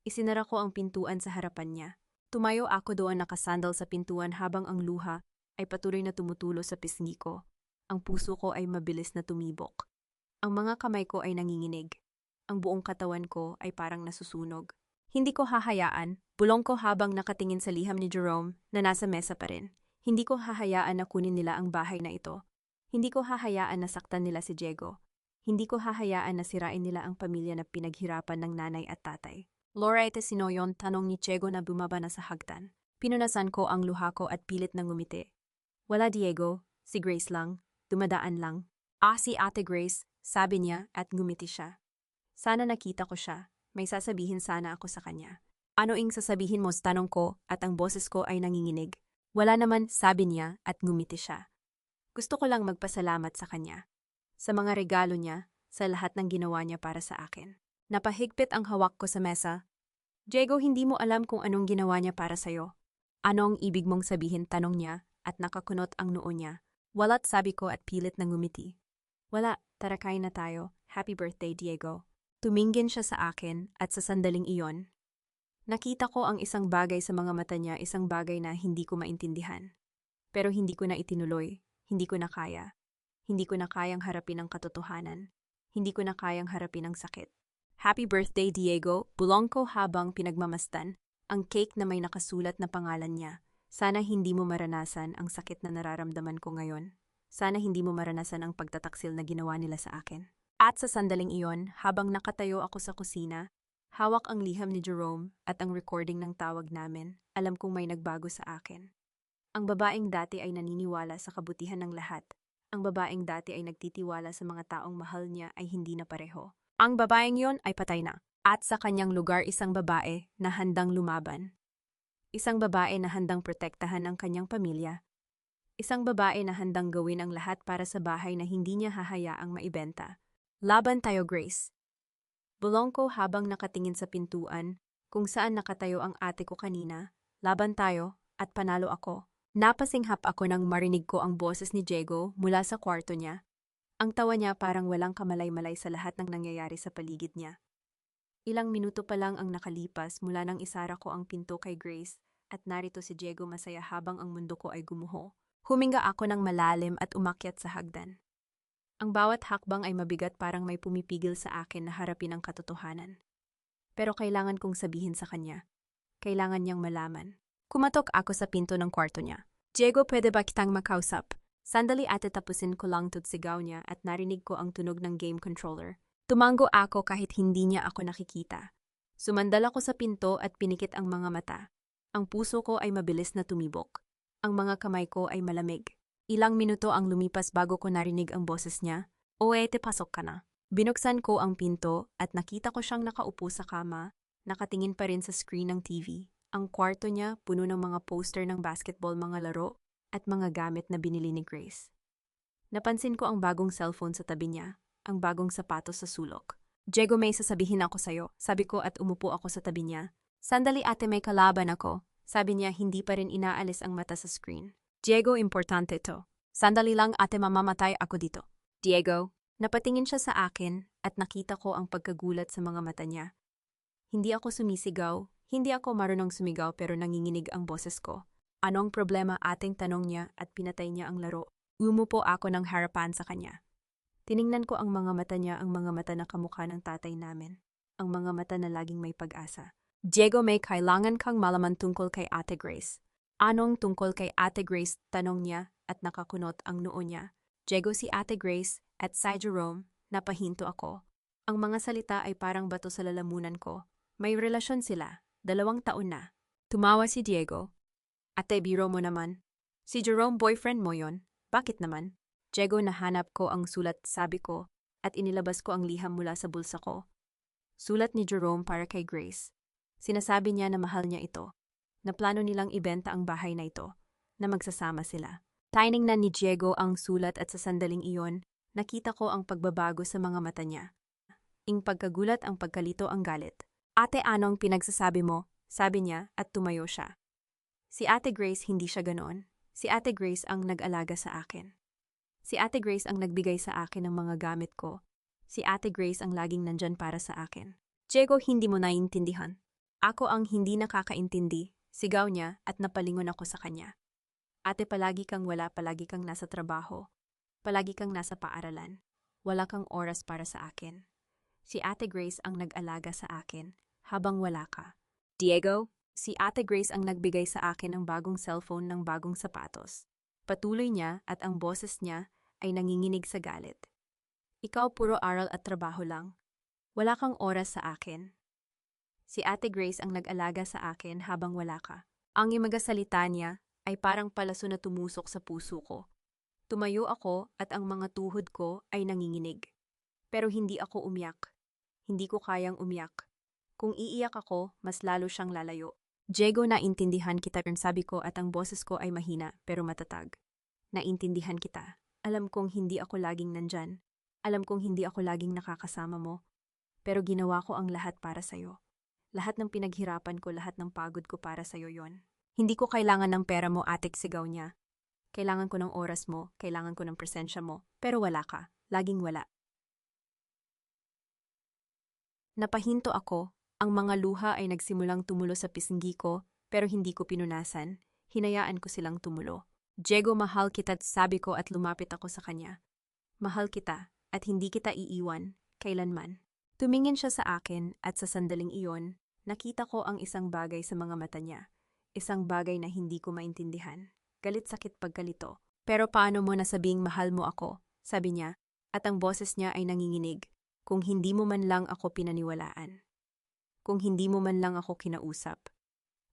Isinara ko ang pintuan sa harapan niya. Tumayo ako doon nakasandal sa pintuan habang ang luha ay patuloy na tumutulo sa pisngi ko. Ang puso ko ay mabilis na tumibok. Ang mga kamay ko ay nanginginig. Ang buong katawan ko ay parang nasusunog. Hindi ko hahayaan, bulong ko habang nakatingin sa liham ni Jerome na nasa mesa pa rin. Hindi ko hahayaan na kunin nila ang bahay na ito. Hindi ko hahayaan na saktan nila si Diego. Hindi ko hahayaan na sirain nila ang pamilya na pinaghirapan ng nanay at tatay. Laura, ito sino yon? Tanong ni Diego na bumaba na sa hagdan. Pinunasan ko ang luha ko at pilit na ngumiti. Wala, Diego. Si Grace lang. Dumadaan lang. Si Ate Grace, sabi niya at ngumiti siya. Sana nakita ko siya. May sasabihin sana ako sa kanya. Ano ing sasabihin mo? Tanong ko at ang boses ko ay nanginginig. Wala naman, sabi niya at ngumiti siya. Gusto ko lang magpasalamat sa kanya. Sa mga regalo niya, sa lahat ng ginawa niya para sa akin. Napahigpit ang hawak ko sa mesa. Diego, hindi mo alam kung anong ginawa niya para sa'yo. Ano ang ibig mong sabihin? Tanong niya at nakakunot ang noo niya. Wala't, sabi ko at pilit na ngumiti. Wala, tara kain na tayo. Happy birthday, Diego. Tumingin siya sa akin at sa sandaling iyon. Nakita ko ang isang bagay sa mga mata niya, isang bagay na hindi ko maintindihan. Pero hindi ko na itinuloy, hindi ko na kaya. Hindi ko na kayang harapin ang katotohanan. Hindi ko na kayang harapin ang sakit. Happy birthday, Diego, bulong ko habang pinagmamasdan ang cake na may nakasulat na pangalan niya. Sana hindi mo maranasan ang sakit na nararamdaman ko ngayon. Sana hindi mo maranasan ang pagtataksil na ginawa nila sa akin. At sa sandaling iyon, habang nakatayo ako sa kusina, hawak ang liham ni Jerome at ang recording ng tawag namin, alam kong may nagbago sa akin. Ang babaeng dati ay naniniwala sa kabutihan ng lahat. Ang babaeng dati ay nagtitiwala sa mga taong mahal niya ay hindi na pareho. Ang babaeng yon ay patay na. At sa kanyang lugar isang babae na handang lumaban. Isang babae na handang protektahan ang kanyang pamilya. Isang babae na handang gawin ang lahat para sa bahay na hindi niya hahayaang maibenta. Laban tayo, Grace. Bulong ko habang nakatingin sa pintuan kung saan nakatayo ang ate ko kanina. Laban tayo, at panalo ako. Napasinghap ako nang marinig ko ang boses ni Diego mula sa kwarto niya. Ang tawa niya parang walang kamalay-malay sa lahat ng nangyayari sa paligid niya. Ilang minuto pa lang ang nakalipas mula nang isara ko ang pinto kay Grace at narito si Diego masaya habang ang mundo ko ay gumuho. Huminga ako ng malalim at umakyat sa hagdan. Ang bawat hakbang ay mabigat, parang may pumipigil sa akin na harapin ang katotohanan. Pero kailangan kong sabihin sa kanya. Kailangan niyang malaman. Kumatok ako sa pinto ng kwarto niya. Diego, pwede ba kitang makausap? Sandali ate, tapusin ko lang sigaw niya at narinig ko ang tunog ng game controller. Tumango ako kahit hindi niya ako nakikita. Sumandal ako sa pinto at pinikit ang mga mata. Ang puso ko ay mabilis na tumibok. Ang mga kamay ko ay malamig. Ilang minuto ang lumipas bago ko narinig ang boses niya. O ete, pasok ka na. Binuksan ko ang pinto at nakita ko siyang nakaupo sa kama, nakatingin pa rin sa screen ng TV. Ang kwarto niya puno ng mga poster ng basketball, mga laro, at mga gamit na binili ni Grace. Napansin ko ang bagong cellphone sa tabi niya, ang bagong sapatos sa sulok. Diego, may sasabihin ako sa'yo, sabi ko at umupo ako sa tabi niya. Sandali ate, may kalaban ako. Sabi niya, hindi pa rin inaalis ang mata sa screen. Diego, importante to. Sandali lang ate, mamamatay ako dito. Diego. Napatingin siya sa akin at nakita ko ang pagkagulat sa mga mata niya. Hindi ako sumisigaw, hindi ako marunong sumigaw, pero nanginginig ang boses ko. Anong problema ating, tanong niya at pinatay niya ang laro. Umupo ako ng harapan sa kanya. Tiningnan ko ang mga mata niya, ang mga mata na kamukha ng tatay namin. Ang mga mata na laging may pag-asa. Diego, may kailangan kang malaman tungkol kay Ate Grace. Anong tungkol kay Ate Grace? Tanong niya at nakakunot ang noo niya. Diego, si Ate Grace at si Jerome, napahinto ako. Ang mga salita ay parang bato sa lalamunan ko. May relasyon sila, 2 taon na. Tumawa si Diego. Ate, biro mo naman. Si Jerome, boyfriend mo yon? Bakit naman? Diego, nahanap ko ang sulat, sabi ko, at inilabas ko ang liham mula sa bulsa ko. Sulat ni Jerome para kay Grace. Sinasabi niya na mahal niya ito, na plano nilang ibenta ang bahay na ito, na magsasama sila. Tiningnan ni Diego ang sulat at sa sandaling iyon, nakita ko ang pagbabago sa mga mata niya. Ing pagkagulat, ang pagkalito, ang galit. Ate, anong pinagsasabi mo? Sabi niya at tumayo siya. Si Ate Grace, hindi siya ganoon. Si Ate Grace ang nag-alaga sa akin. Si Ate Grace ang nagbigay sa akin ng mga gamit ko. Si Ate Grace ang laging nandyan para sa akin. Diego, hindi mo naiintindihan. Ako ang hindi nakakaintindi, sigaw niya at napalingon ako sa kanya. Ate, palagi kang wala, palagi kang nasa trabaho. Palagi kang nasa paaralan. Wala kang oras para sa akin. Si Ate Grace ang nag-alaga sa akin habang wala ka. Diego, si Ate Grace ang nagbigay sa akin ng bagong cellphone, ng bagong sapatos. Patuloy niya at ang boses niya ay nanginginig sa galit. Ikaw puro aral at trabaho lang. Wala kang oras sa akin. Si Ate Grace ang nag-alaga sa akin habang wala ka. Ang imaga salita niya ay parang palaso na tumusok sa puso ko. Tumayo ako at ang mga tuhod ko ay nanginginig. Pero hindi ako umiyak. Hindi ko kayang umiyak. Kung iiyak ako, mas lalo siyang lalayo. Diego, naintindihan kita, sabi ko at ang boses ko ay mahina pero matatag. Naintindihan kita. Alam kong hindi ako laging nandyan. Alam kong hindi ako laging nakakasama mo. Pero ginawa ko ang lahat para sa'yo. Lahat ng pinaghirapan ko, lahat ng pagod ko para sa'yo yon. Hindi ko kailangan ng pera mo, atik, sigaw niya. Kailangan ko ng oras mo, kailangan ko ng presensya mo, pero wala ka, laging wala. Napahinto ako, ang mga luha ay nagsimulang tumulo sa pisngi ko, pero hindi ko pinunasan, hinayaan ko silang tumulo. Diego, mahal kita, sabi ko at lumapit ako sa kanya. Mahal kita, at hindi kita iiwan, kailanman. Tumingin siya sa akin at sa sandaling iyon, nakita ko ang isang bagay sa mga mata niya, isang bagay na hindi ko maintindihan. Galit, sakit, pagkalito. Pero paano mo nasabing mahal mo ako? Sabi niya, at ang boses niya ay nanginginig. Kung hindi mo man lang ako pinaniwalaan. Kung hindi mo man lang ako kinausap.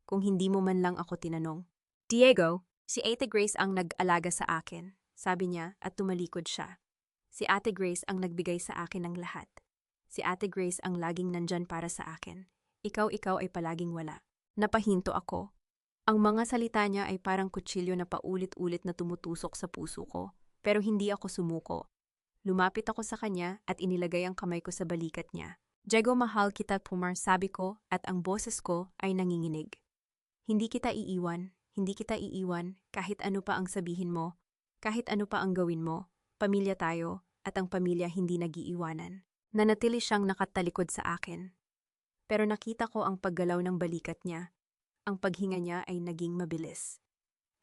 Kung hindi mo man lang ako tinanong. Diego, si Ate Grace ang nag-alaga sa akin, sabi niya at tumalikod siya. Si Ate Grace ang nagbigay sa akin ng lahat. Si Ate Grace ang laging nandyan para sa akin. Ikaw ay palaging wala. Napahinto ako. Ang mga salita niya ay parang kutsilyo na paulit-ulit na tumutusok sa puso ko, pero hindi ako sumuko. Lumapit ako sa kanya at inilagay ang kamay ko sa balikat niya. Diego, mahal kita, Pumar, sabi ko at ang boses ko ay nanginginig. Hindi kita iiwan, hindi kita iiwan, kahit ano pa ang sabihin mo, kahit ano pa ang gawin mo, pamilya tayo, at ang pamilya hindi nag-iiwanan. Nanatili siyang nakatalikod sa akin. Pero nakita ko ang paggalaw ng balikat niya. Ang paghinga niya ay naging mabilis.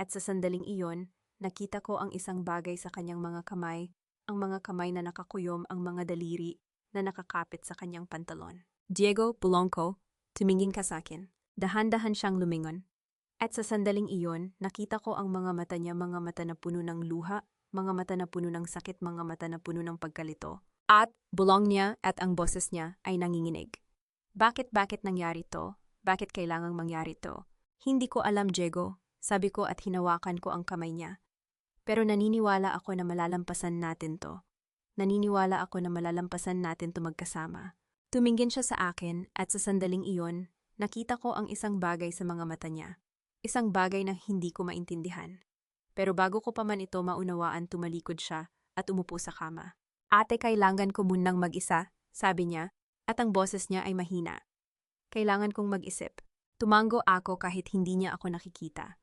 At sa sandaling iyon, nakita ko ang isang bagay sa kanyang mga kamay, ang mga kamay na nakakuyom, ang mga daliri na nakakapit sa kanyang pantalon. Diego, Polanco, tumingin ka sa akin. Dahan-dahan siyang lumingon. At sa sandaling iyon, nakita ko ang mga mata niya, mga mata na puno ng luha, mga mata na puno ng sakit, mga mata na puno ng pagkalito. At bulong niya at ang boses niya ay nanginginig. Bakit nangyari to? Bakit kailangang mangyari to? Hindi ko alam, Diego, sabi ko at hinawakan ko ang kamay niya. Pero naniniwala ako na malalampasan natin to. Naniniwala ako na malalampasan natin to magkasama. Tumingin siya sa akin at sa sandaling iyon, nakita ko ang isang bagay sa mga mata niya. Isang bagay na hindi ko maintindihan. Pero bago ko pa man ito maunawaan, tumalikod siya at umupo sa kama. Ate, kailangan ko munang mag-isa, sabi niya, at ang boses niya ay mahina. Kailangan kong mag-isip. Tumango ako kahit hindi niya ako nakikita.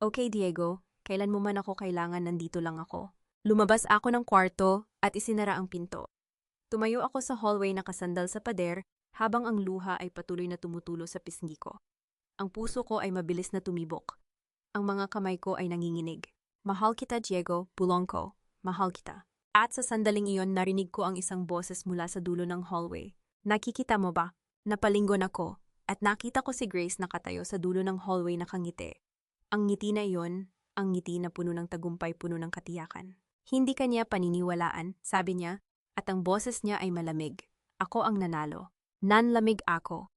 Okay, Diego, kailan mo man ako kailangan, nandito lang ako. Lumabas ako ng kwarto at isinara ang pinto. Tumayo ako sa hallway nakasandal sa pader habang ang luha ay patuloy na tumutulo sa pisngi ko. Ang puso ko ay mabilis na tumibok. Ang mga kamay ko ay nanginginig. Mahal kita, Diego, Polanco. Mahal kita. At sa sandaling iyon, narinig ko ang isang boses mula sa dulo ng hallway. Nakikita mo ba? Napalingon ako at nakita ko si Grace nakatayo sa dulo ng hallway nakangiti. Ang ngiti na iyon, ang ngiti na puno ng tagumpay, puno ng katiyakan. Hindi kanya paniniwalaan, sabi niya, at ang boses niya ay malamig. Ako ang nanalo. Nanlamig ako.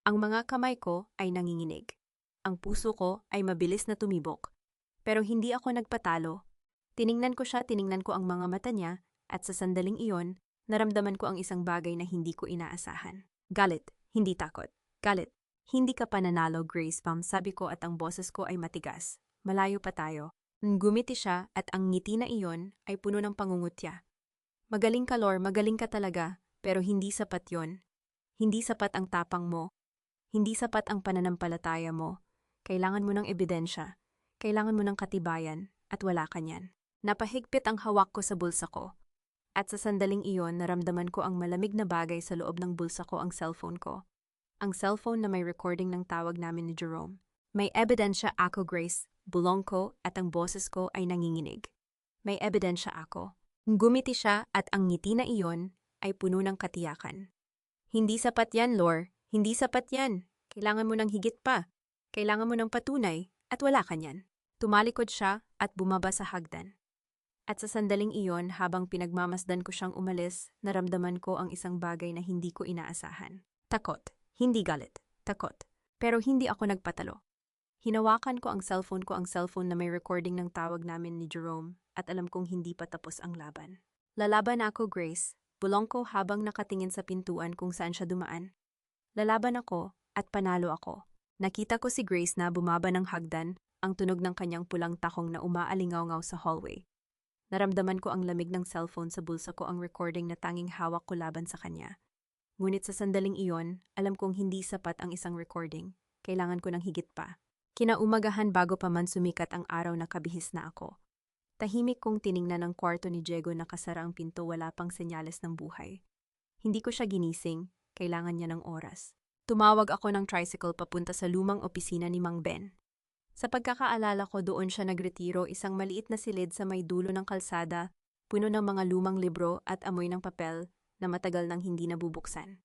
Ang mga kamay ko ay nanginginig. Ang puso ko ay mabilis na tumibok. Pero hindi ako nagpatalo. Tiningnan ko siya, tiningnan ko ang mga mata niya, at sa sandaling iyon, naramdaman ko ang isang bagay na hindi ko inaasahan. Galit, hindi takot. Galit. Hindi ka pa nanalo, Grace, Pam, sabi ko at ang boses ko ay matigas. Malayo pa tayo. Gumiti siya at ang ngiti na iyon ay puno ng pangungutya. Magaling ka, Lor, magaling ka talaga, pero hindi sapat yon. Hindi sapat ang tapang mo. Hindi sapat ang pananampalataya mo. Kailangan mo ng ebidensya. Kailangan mo ng katibayan, at wala ka niyan. Napahigpit ang hawak ko sa bulsa ko. At sa sandaling iyon, naramdaman ko ang malamig na bagay sa loob ng bulsa ko, ang cellphone ko. Ang cellphone na may recording ng tawag namin ni Jerome. May ebidensya ako, Grace, bulong ko, at ang boses ko ay nanginginig. May ebidensya ako. Gumiti siya at ang ngiti na iyon ay puno ng katiyakan. Hindi sapat yan, Lor. Hindi sapat yan. Kailangan mo ng higit pa. Kailangan mo ng patunay at wala ka niyan. Tumalikod siya at bumaba sa hagdan. At sa sandaling iyon, habang pinagmamasdan ko siyang umalis, naramdaman ko ang isang bagay na hindi ko inaasahan. Takot. Hindi galit. Takot. Pero hindi ako nagpatalo. Hinawakan ko ang cellphone na may recording ng tawag namin ni Jerome, at alam kong hindi pa tapos ang laban. Lalaban ako, Grace. Bulong ko habang nakatingin sa pintuan kung saan siya dumaan. Lalaban ako at panalo ako. Nakita ko si Grace na bumaba ng hagdan, ang tunog ng kanyang pulang takong na umaalingaw-ngaw sa hallway. Naramdaman ko ang lamig ng cellphone sa bulsa ko, ang recording na tanging hawak ko laban sa kanya. Ngunit sa sandaling iyon, alam kong hindi sapat ang isang recording. Kailangan ko ng higit pa. Kinaumagahan bago pa man sumikat ang araw na kabihis na ako. Tahimik kong tiningnan ang kwarto ni Diego, nakasara ang pinto, wala pang senyales ng buhay. Hindi ko siya ginising, kailangan niya ng oras. Tumawag ako ng tricycle papunta sa lumang opisina ni Mang Ben. Sa pagkakaalala ko, doon siya nagretiro, isang maliit na silid sa may dulo ng kalsada, puno ng mga lumang libro at amoy ng papel na matagal nang hindi nabubuksan.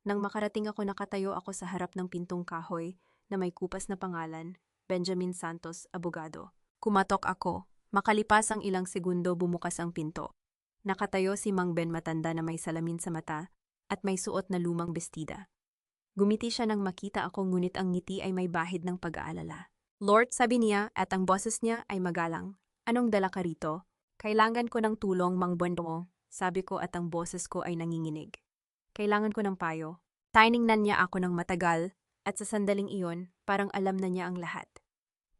Nang makarating ako, nakatayo ako sa harap ng pintong kahoy na may kupas na pangalan, Benjamin Santos, abogado. Kumatok ako. Makalipas ang ilang segundo, bumukas ang pinto. Nakatayo si Mang Ben, matanda na may salamin sa mata at may suot na lumang bestida. Gumiti siya nang makita ako, ngunit ang ngiti ay may bahid ng pag-aalala. Lord, sabi niya, at ang boses niya ay magalang. Anong dala ka rito? Kailangan ko ng tulong, Mang Buendo, sabi ko at ang boses ko ay nanginginig. Kailangan ko ng payo. Tiningnan niya ako ng matagal at sa sandaling iyon, parang alam na niya ang lahat.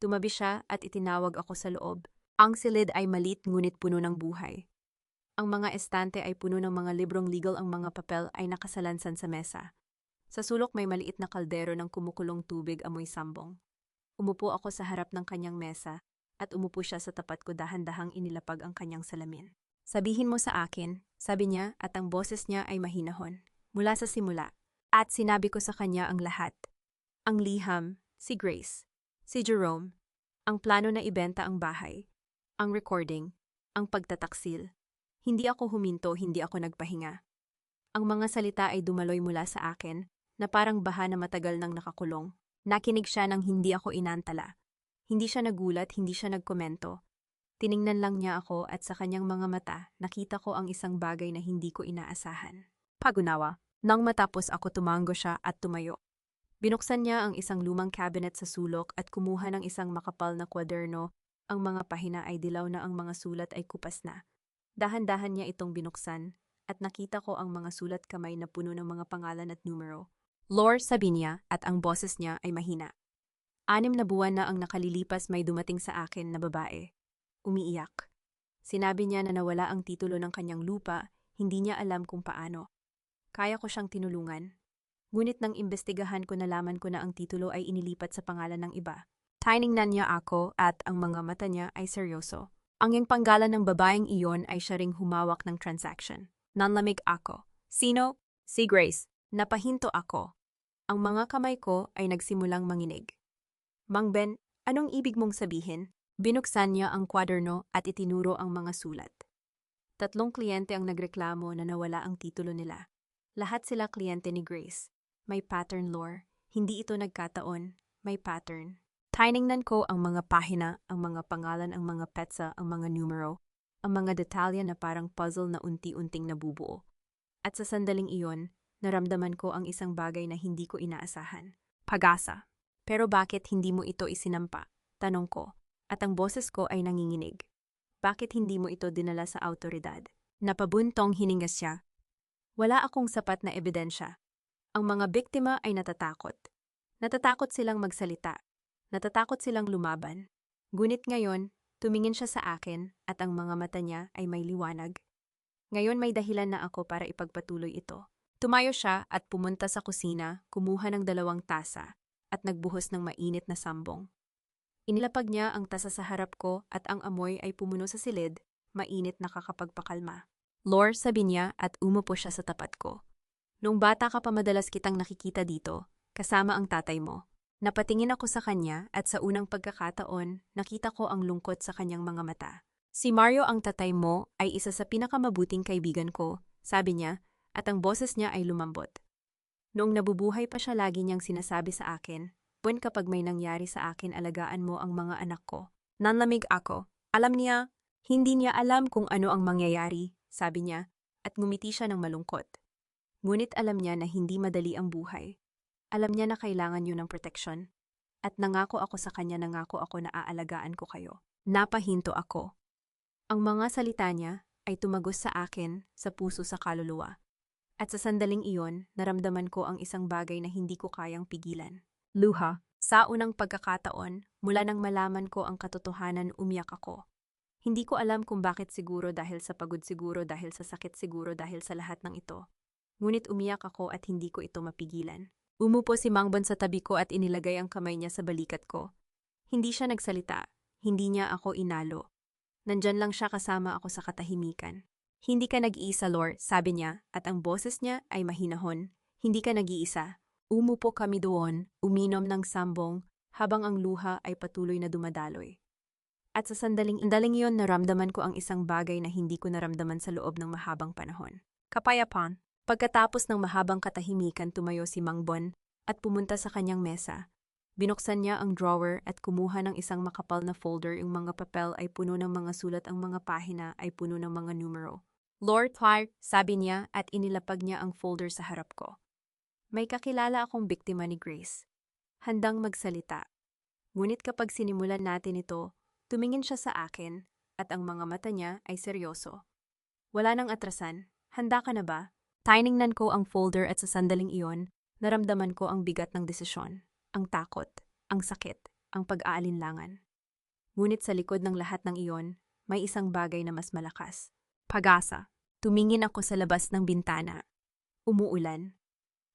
Tumabi siya at itinawag ako sa loob. Ang silid ay malit ngunit puno ng buhay. Ang mga estante ay puno ng mga librong legal, ang mga papel ay nakasalansan sa mesa. Sa sulok may maliit na kaldero ng kumukulong tubig amoy sambong. Umupo ako sa harap ng kanyang mesa at umupo siya sa tapat ko, dahan-dahang inilapag ang kanyang salamin. Sabihin mo sa akin, sabi niya, at ang boses niya ay mahinahon. Mula sa simula. At sinabi ko sa kanya ang lahat. Ang liham, si Grace, si Jerome, ang plano na ibenta ang bahay, ang recording, ang pagtataksil. Hindi ako huminto, hindi ako nagpahinga. Ang mga salita ay dumaloy mula sa akin na parang baha na matagal nang nakakulong. Nakinig siya nang hindi ako inantala. Hindi siya nagulat, hindi siya nagkomento. Tiningnan lang niya ako at sa kanyang mga mata nakita ko ang isang bagay na hindi ko inaasahan. Pagunawa. Nang matapos ako, tumango siya at tumayo. Binuksan niya ang isang lumang cabinet sa sulok at kumuha ng isang makapal na kwaderno. Ang mga pahina ay dilaw na, ang mga sulat ay kupas na. Dahan-dahan niya itong binuksan at nakita ko ang mga sulat kamay na puno ng mga pangalan at numero. Lore, sabi niya, at ang boses niya ay mahina. 6 na buwan na ang nakalilipas, may dumating sa akin na babae. Umiiyak. Sinabi niya na nawala ang titulo ng kanyang lupa, hindi niya alam kung paano. Kaya ko siyang tinulungan. Ngunit nang imbestigahan ko, nalaman ko na ang titulo ay inilipat sa pangalan ng iba. Tiningnan niya ako at ang mga mata niya ay seryoso. Ang yung panggalan ng babaeng iyon ay siya ring humawak ng transaction. Nanlamig ako. Sino? Si Grace. Napahinto ako. Ang mga kamay ko ay nagsimulang manginig. Mang Ben, anong ibig mong sabihin? Binuksan niya ang kwaderno at itinuro ang mga sulat. 3 kliyente ang nagreklamo na nawala ang titulo nila. Lahat sila kliyente ni Grace. May pattern, Lore. Hindi ito nagkataon. May pattern. Tiningnan ko ang mga pahina, ang mga pangalan, ang mga petsa, ang mga numero, ang mga detalye na parang puzzle na unti-unting nabubuo. At sa sandaling iyon, naramdaman ko ang isang bagay na hindi ko inaasahan. Pag-asa. Pero bakit hindi mo ito isinampa? Tanong ko. At ang boses ko ay nanginginig. Bakit hindi mo ito dinala sa awtoridad? Napabuntong hininga siya. Wala akong sapat na ebidensya. Ang mga biktima ay natatakot. Natatakot silang magsalita. Natatakot silang lumaban. Ngunit ngayon, tumingin siya sa akin at ang mga mata niya ay may liwanag. Ngayon may dahilan na ako para ipagpatuloy ito. Tumayo siya at pumunta sa kusina, kumuha ng 2 tasa at nagbuhos ng mainit na sambong. Inilapag niya ang tasa sa harap ko at ang amoy ay pumuno sa silid, mainit na kakapagpakalma. Lore, sabi niya at umupo siya sa tapat ko. Noong bata ka pa, madalas kitang nakikita dito, kasama ang tatay mo. Napatingin ako sa kanya at sa unang pagkakataon, nakita ko ang lungkot sa kanyang mga mata. Si Mario, ang tatay mo, ay isa sa pinakamabuting kaibigan ko, sabi niya, at ang boses niya ay lumambot. Noong nabubuhay pa siya, lagi niyang sinasabi sa akin, "Buwan, kapag may nangyari sa akin, alagaan mo ang mga anak ko." Nanlamig ako. Alam niya, hindi niya alam kung ano ang mangyayari, sabi niya, at ngumiti siya ng malungkot. Ngunit alam niya na hindi madali ang buhay. Alam niya na kailangan niyo ng proteksyon. At nangako ako sa kanya, nangako ako na aalagaan ko kayo. Napahinto ako. Ang mga salita niya ay tumagos sa akin, sa puso, sa kaluluwa. At sa sandaling iyon, naramdaman ko ang isang bagay na hindi ko kayang pigilan. Luha. Sa unang pagkakataon, mula nang malaman ko ang katotohanan, umiyak ako. Hindi ko alam kung bakit, siguro dahil sa pagod, siguro dahil sa sakit, siguro dahil sa lahat ng ito. Ngunit umiyak ako at hindi ko ito mapigilan. Umupo si Mang Ben sa tabi ko at inilagay ang kamay niya sa balikat ko. Hindi siya nagsalita. Hindi niya ako inalo. Nandyan lang siya kasama ako sa katahimikan. Hindi ka nag-iisa, Lore, sabi niya, at ang boses niya ay mahinahon. Hindi ka nag-iisa. Umupo kami doon, uminom ng sambong, habang ang luha ay patuloy na dumadaloy. At sa sandaling iyon, naramdaman ko ang isang bagay na hindi ko naramdaman sa loob ng mahabang panahon. Kapayapaan. Pagkatapos ng mahabang katahimikan, tumayo si Mang Ben at pumunta sa kanyang mesa. Binuksan niya ang drawer at kumuha ng isang makapal na folder. Yung mga papel ay puno ng mga sulat, ang mga pahina ay puno ng mga numero. "Lord Clark," sabi niya at inilapag niya ang folder sa harap ko. May kakilala akong biktima ni Grace. Handang magsalita. Ngunit kapag sinimulan natin ito, tumingin siya sa akin at ang mga mata niya ay seryoso. Wala nang atrasan. Handa ka na ba? Tiningnan ko ang folder at sa sandaling iyon, naramdaman ko ang bigat ng desisyon, ang takot, ang sakit, ang pag-aalinlangan. Ngunit sa likod ng lahat ng iyon, may isang bagay na mas malakas. Pag-asa. Tumingin ako sa labas ng bintana. Umuulan.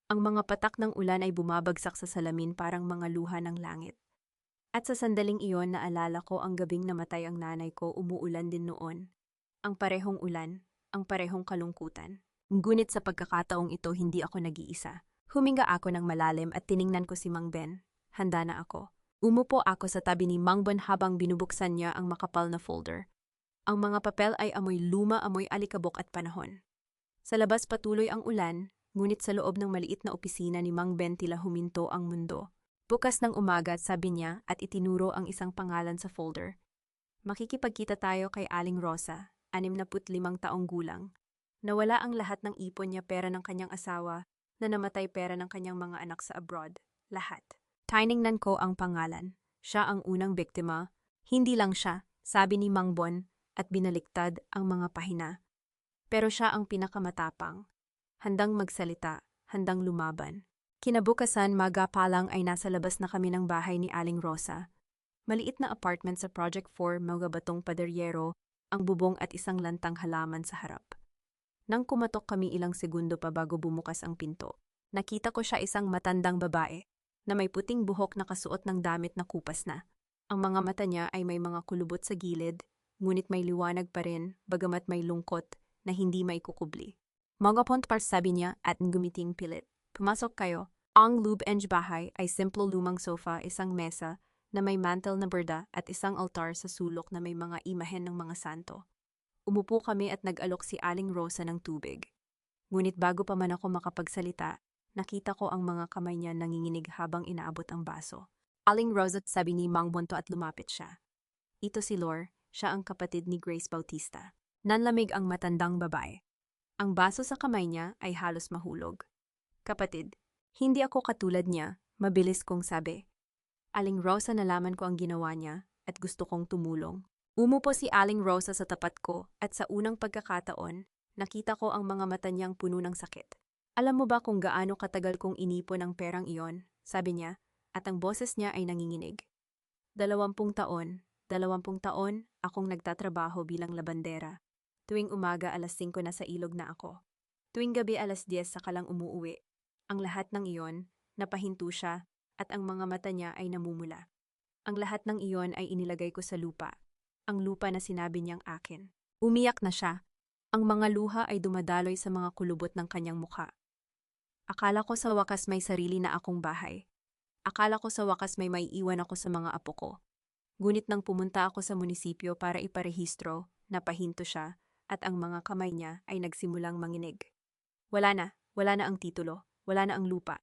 Ang mga patak ng ulan ay bumabagsak sa salamin parang mga luha ng langit. At sa sandaling iyon naalala ko ang gabing namatay ang nanay ko, umuulan din noon. Ang parehong ulan, ang parehong kalungkutan. Ngunit sa pagkakataong ito hindi ako nag-iisa. Huminga ako ng malalim at tiningnan ko si Mang Ben. Handa na ako. Umupo ako sa tabi ni Mang Ben habang binubuksan niya ang makapal na folder. Ang mga papel ay amoy luma, amoy alikabok at panahon. Sa labas patuloy ang ulan, ngunit sa loob ng maliit na opisina ni Mang Ben tila huminto ang mundo. Bukas ng umaga, sabi niya at itinuro ang isang pangalan sa folder. Makikipagkita tayo kay Aling Rosa, 65 taong gulang. Nawala ang lahat ng ipon niya, pera ng kanyang asawa, na namatay, pera ng kanyang mga anak sa abroad. Lahat. Tiningnan ko ang pangalan. Siya ang unang biktima. Hindi lang siya, sabi ni Mang Bon, at binaliktad ang mga pahina. Pero siya ang pinakamatapang. Handang magsalita, handang lumaban. Kinabukasan, maga pa lang ay nasa labas na kami ng bahay ni Aling Rosa. Maliit na apartment sa Project 4, mga batong paderyero, ang bubong at isang lantang halaman sa harap. Nang kumatok kami ilang segundo pa bago bumukas ang pinto, nakita ko siya, isang matandang babae na may puting buhok, nakasuot ng damit na kupas na. Ang mga mata niya ay may mga kulubot sa gilid, ngunit may liwanag pa rin, bagamat may lungkot na hindi maikukubli. Magapont par, sabi niya at gumiting pilit. Pumasok kayo. Ang loob ng bahay ay simple, lumang sofa, isang mesa na may mantel na berda at isang altar sa sulok na may mga imahen ng mga santo. Umupo kami at nag-alok si Aling Rosa ng tubig. Ngunit bago pa man ako makapagsalita, nakita ko ang mga kamay niya nanginginig habang inaabot ang baso. Aling Rosa, sabi ni Mang Bonto at lumapit siya. Ito si Lor, siya ang kapatid ni Grace Bautista. Nanlamig ang matandang babae. Ang baso sa kamay niya ay halos mahulog. Kapatid, hindi ako katulad niya, mabilis kong sabi. Aling Rosa, nalaman ko ang ginawa niya at gusto kong tumulong. Umupo si Aling Rosa sa tapat ko at sa unang pagkakataon, nakita ko ang mga mata niyang puno ng sakit. Alam mo ba kung gaano katagal kong inipon ang perang iyon? Sabi niya, at ang boses niya ay nanginginig. 20 taon, 20 taon, akong nagtatrabaho bilang labandera. Tuwing umaga 5:00 na sa ilog na ako. Tuwing gabi 10:00 saka lang umuuwi. Ang lahat ng iyon, napahinto siya at ang mga mata niya ay namumula. Ang lahat ng iyon ay inilagay ko sa lupa. Ang lupa na sinabi niyang akin. Umiyak na siya. Ang mga luha ay dumadaloy sa mga kulubot ng kanyang mukha. Akala ko sa wakas may sarili na akong bahay. Akala ko sa wakas may maiiwan ako sa mga apo ko. Ngunit nang pumunta ako sa munisipyo para iparehistro, napahinto siya at ang mga kamay niya ay nagsimulang manginig. Wala na ang titulo, wala na ang lupa.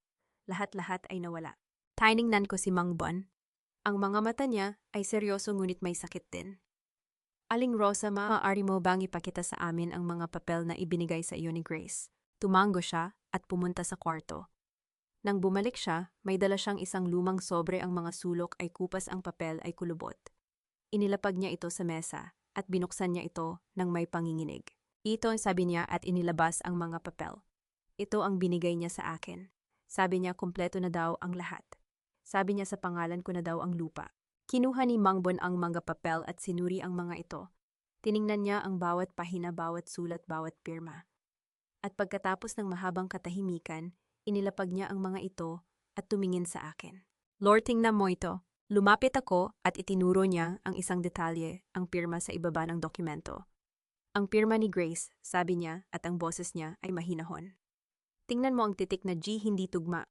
Lahat-lahat ay nawala. Tiningnan ko si Mang Bon. Ang mga mata niya ay seryoso ngunit may sakit din. Aling Rosa, maaari mo bang ipakita sa amin ang mga papel na ibinigay sa iyo ni Grace? Tumango siya at pumunta sa kwarto. Nang bumalik siya, may dala siyang isang lumang sobre, ang mga sulok ay kupas, ang papel ay kulubot. Inilapag niya ito sa mesa at binuksan niya ito nang may panginginig. Ito, sabi niya at inilabas ang mga papel. Ito ang binigay niya sa akin. Sabi niya kumpleto na daw ang lahat. Sabi niya sa pangalan ko na daw ang lupa. Kinuha ni Mang Bon ang mga papel at sinuri ang mga ito. Tiningnan niya ang bawat pahina, bawat sulat, bawat pirma. At pagkatapos ng mahabang katahimikan, inilapag niya ang mga ito at tumingin sa akin. Lord, tingnan mo ito. Lumapit ako at itinuro niya ang isang detalye, ang pirma sa ibaba ng dokumento. Ang pirma ni Grace, sabi niya, at ang boses niya ay mahinahon. Tingnan mo ang titik na G, hindi tugma.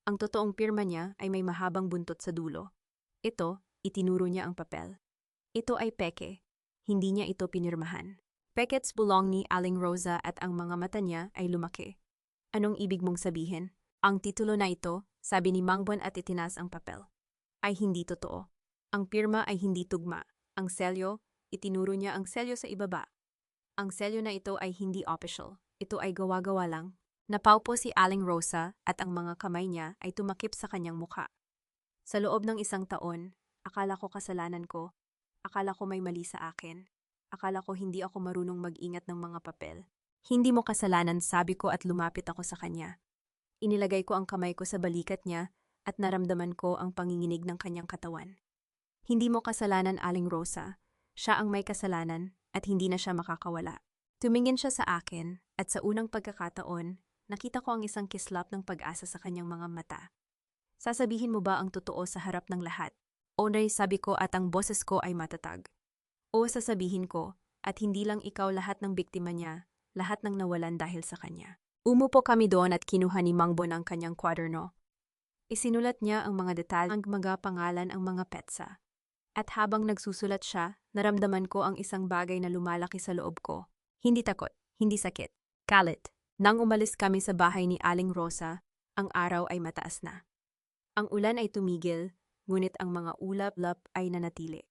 Ang totoong pirma niya ay may mahabang buntot sa dulo. Ito, itinuro niya ang papel. Ito ay peke. Hindi niya ito pinirmahan. Pekets bulong ni Aling Rosa at ang mga mata niya ay lumaki. Anong ibig mong sabihin? Ang titulo na ito, sabi ni Mang Bon at itinaas ang papel, ay hindi totoo. Ang pirma ay hindi tugma. Ang selyo, itinuro niya ang selyo sa ibaba. Ang selyo na ito ay hindi official. Ito ay gawa-gawa lang. Napaupo si Aling Rosa at ang mga kamay niya ay tumakip sa kanyang mukha. Sa loob ng 1 taon, akala ko kasalanan ko. Akala ko may mali sa akin. Akala ko hindi ako marunong mag-ingat ng mga papel. Hindi mo kasalanan, sabi ko at lumapit ako sa kanya. Inilagay ko ang kamay ko sa balikat niya at naramdaman ko ang panginginig ng kanyang katawan. Hindi mo kasalanan, Aling Rosa. Siya ang may kasalanan at hindi na siya makakawala. Tumingin siya sa akin at sa unang pagkakataon, nakita ko ang isang kislap ng pag-asa sa kanyang mga mata. Sasabihin mo ba ang totoo sa harap ng lahat? O nay sabi ko at ang boses ko ay matatag. O sasabihin ko at hindi lang ikaw lahat ng biktima niya, lahat ng nawalan dahil sa kanya. Umupo kami doon at kinuha ni Mangbon ang kanyang kwaderno. Isinulat niya ang mga detalye, ang mga pangalan, ang mga petsa. At habang nagsusulat siya, naramdaman ko ang isang bagay na lumalaki sa loob ko. Hindi takot, hindi sakit, kalit. Nang umalis kami sa bahay ni Aling Rosa, ang araw ay mataas na. Ang ulan ay tumigil, ngunit ang mga ulap-lap ay nanatili.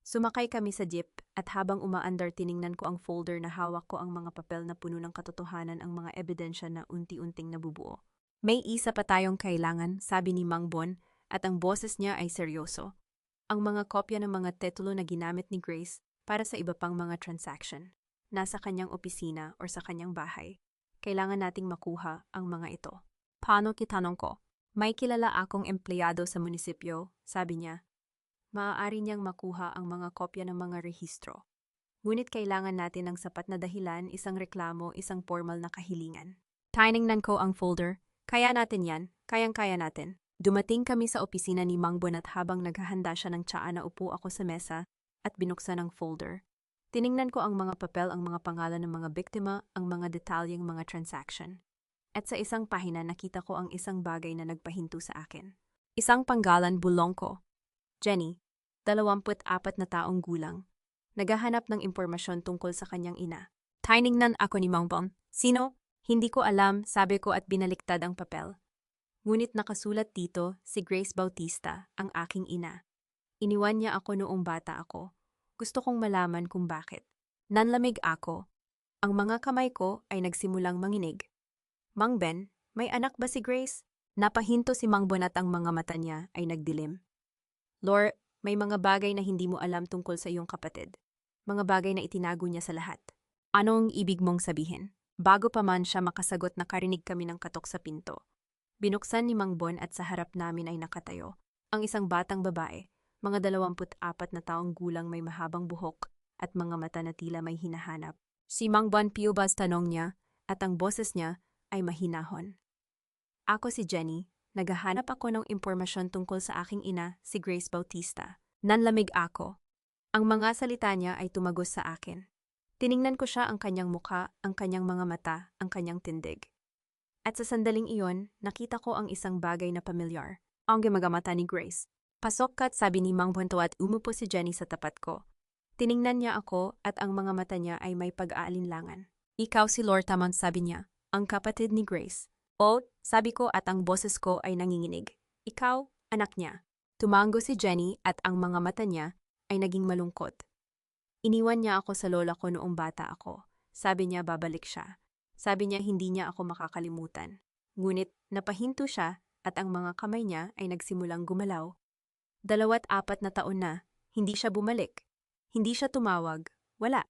Sumakay kami sa jeep at habang umaandar tiningnan ko ang folder na hawak ko ang mga papel na puno ng katotohanan, ang mga ebidensya na unti-unting nabubuo. May isa pa tayong kailangan, sabi ni Mangbon, at ang boses niya ay seryoso. Ang mga kopya ng mga titulo na ginamit ni Grace para sa iba pang mga transaction. Nasa kanyang opisina o sa kanyang bahay. Kailangan nating makuha ang mga ito. Paano, kitanong ko? May kilala akong empleyado sa munisipyo, sabi niya. Maaari niyang makuha ang mga kopya ng mga rehistro. Ngunit kailangan natin ng sapat na dahilan, isang reklamo, isang formal na kahilingan. Tiningnan ko ang folder. Kaya natin yan, kayang-kaya natin. Dumating kami sa opisina ni Mangbon at habang naghahanda siya ng tsaa naupo ako sa mesa at binuksan ang folder. Tiningnan ko ang mga papel, ang mga pangalan ng mga biktima, ang mga detalyeng mga transaction. At sa isang pahina nakita ko ang isang bagay na nagpahinto sa akin. Isang panggalan bulong ko. Jenny, 24 na taong gulang. Naghahanap ng impormasyon tungkol sa kanyang ina. Tiningnan ako ni Mangbon. Sino? Hindi ko alam, sabi ko at binaliktad ang papel. Ngunit nakasulat dito si Grace Bautista, ang aking ina. Iniwan niya ako noong bata ako. Gusto kong malaman kung bakit. Nanlamig ako. Ang mga kamay ko ay nagsimulang manginig. Mang Ben, may anak ba si Grace? Napahinto si Mangbon at ang mga mata niya ay nagdilim. Lord, may mga bagay na hindi mo alam tungkol sa iyong kapatid. Mga bagay na itinago niya sa lahat. Anong ibig mong sabihin? Bago pa man siya makasagot nakarinig kami ng katok sa pinto. Binuksan ni Mangbon at sa harap namin ay nakatayo. Ang isang batang babae, mga 24 na taong gulang, may mahabang buhok at mga mata na tila may hinahanap. Si Mangbon piubas tanong niya at ang boses niya ay mahinahon. Ako si Jenny, naghahanap ako ng impormasyon tungkol sa aking ina, si Grace Bautista. Nanlamig ako. Ang mga salita niya ay tumagos sa akin. Tiningnan ko siya, ang kanyang mukha, ang kanyang mga mata, ang kanyang tindig. At sa sandaling iyon, nakita ko ang isang bagay na pamilyar, ang gumagmata ni Grace. Pasok ka't, sabi ni Mangbon at umupo si Jenny sa tapat ko. Tiningnan niya ako at ang mga mata niya ay may pag-aalinlangan. Ikaw si Lord Tamon, sabi niya, ang kapatid ni Grace. O, sabi ko at ang boses ko ay nanginginig. Ikaw, anak niya. Tumango si Jenny at ang mga mata niya ay naging malungkot. Iniwan niya ako sa lola ko noong bata ako. Sabi niya babalik siya. Sabi niya hindi niya ako makakalimutan. Ngunit napahinto siya at ang mga kamay niya ay nagsimulang gumalaw. 24 na taon na, hindi siya bumalik. Hindi siya tumawag. Wala.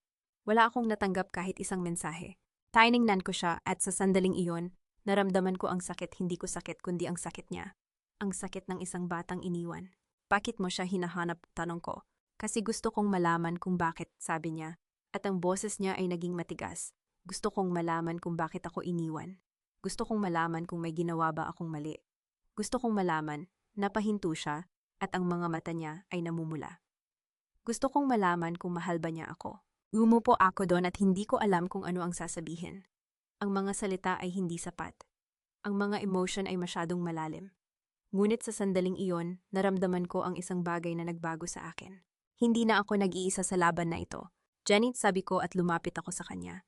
Wala akong natanggap kahit isang mensahe. Tiningnan ko siya at sa sandaling iyon, naramdaman ko ang sakit, hindi ko sakit kundi ang sakit niya. Ang sakit ng isang batang iniwan. Bakit mo siya hinahanap? Tanong ko. Kasi gusto kong malaman kung bakit, sabi niya. At ang boses niya ay naging matigas. Gusto kong malaman kung bakit ako iniwan. Gusto kong malaman kung may ginawa ba akong mali. Gusto kong malaman, napahinto siya, at ang mga mata niya ay namumula. Gusto kong malaman kung mahal ba niya ako. Umupo ako doon at hindi ko alam kung ano ang sasabihin. Ang mga salita ay hindi sapat. Ang mga emotion ay masyadong malalim. Ngunit sa sandaling iyon, naramdaman ko ang isang bagay na nagbago sa akin. Hindi na ako nag-iisa sa laban na ito. Jenny, sabi ko at lumapit ako sa kanya.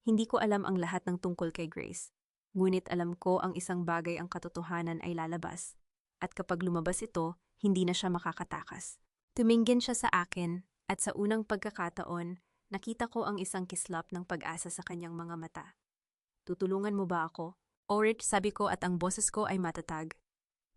Hindi ko alam ang lahat ng tungkol kay Grace. Ngunit alam ko ang isang bagay, ang katotohanan ay lalabas. At kapag lumabas ito, hindi na siya makakatakas. Tumingin siya sa akin at sa unang pagkakataon, nakita ko ang isang kislap ng pag-asa sa kanyang mga mata. Tutulungan mo ba ako? O Rich, sabi ko at ang boses ko ay matatag.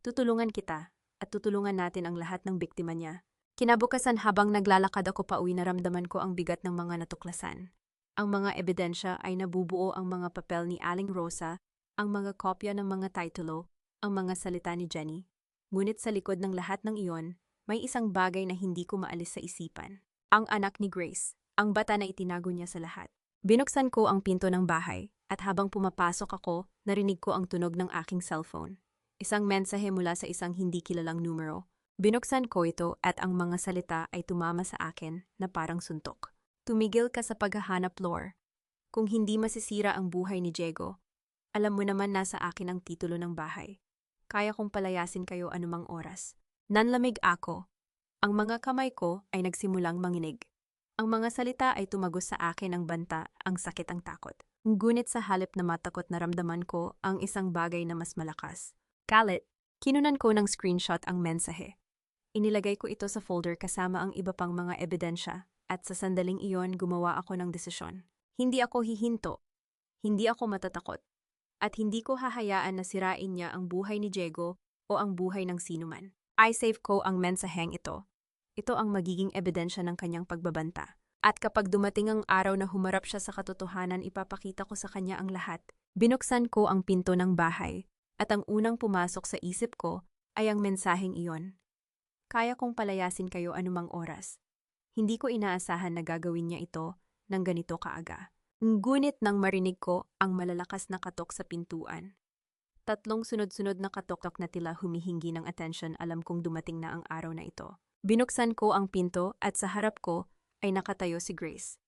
Tutulungan kita at tutulungan natin ang lahat ng biktima niya. Kinabukasan habang naglalakad ako pauwi, naramdaman ko ang bigat ng mga natuklasan. Ang mga ebidensya ay nabubuo, ang mga papel ni Aling Rosa, ang mga kopya ng mga titulo, ang mga salita ni Jenny. Ngunit sa likod ng lahat ng iyon, may isang bagay na hindi ko maalis sa isipan. Ang anak ni Grace, ang bata na itinago niya sa lahat. Binuksan ko ang pinto ng bahay at habang pumapasok ako, narinig ko ang tunog ng aking cellphone. Isang mensahe mula sa isang hindi kilalang numero. Binuksan ko ito at ang mga salita ay tumama sa akin na parang suntok. Tumigil ka sa paghahanap, Lore. Kung hindi masisira ang buhay ni Diego, alam mo naman nasa akin ang titulo ng bahay. Kaya kong palayasin kayo anumang oras. Nanlamig ako. Ang mga kamay ko ay nagsimulang manginig. Ang mga salita ay tumagos sa akin ang banta, ang sakit, ang takot. Ngunit sa halip na matakot, naramdaman ko ang isang bagay na mas malakas. Kalit, kinunan ko ng screenshot ang mensahe. Inilagay ko ito sa folder kasama ang iba pang mga ebidensya at sa sandaling iyon gumawa ako ng desisyon. Hindi ako hihinto. Hindi ako matatakot. At hindi ko hahayaan na sirain niya ang buhay ni Diego o ang buhay ng sinuman. I-save ko ang mensaheng ito. Ito ang magiging ebidensya ng kanyang pagbabanta. At kapag dumating ang araw na humarap siya sa katotohanan, ipapakita ko sa kanya ang lahat. Binuksan ko ang pinto ng bahay at ang unang pumasok sa isip ko ay ang mensaheng iyon. Kaya kong palayasin kayo anumang oras. Hindi ko inaasahan na gagawin niya ito ng ganito kaaga. Ngunit nang marinig ko ang malalakas na katok sa pintuan. 3 sunod-sunod na katok na tila humihingi ng atensyon, alam kong dumating na ang araw na ito. Binuksan ko ang pinto at sa harap ko ay nakatayo si Grace.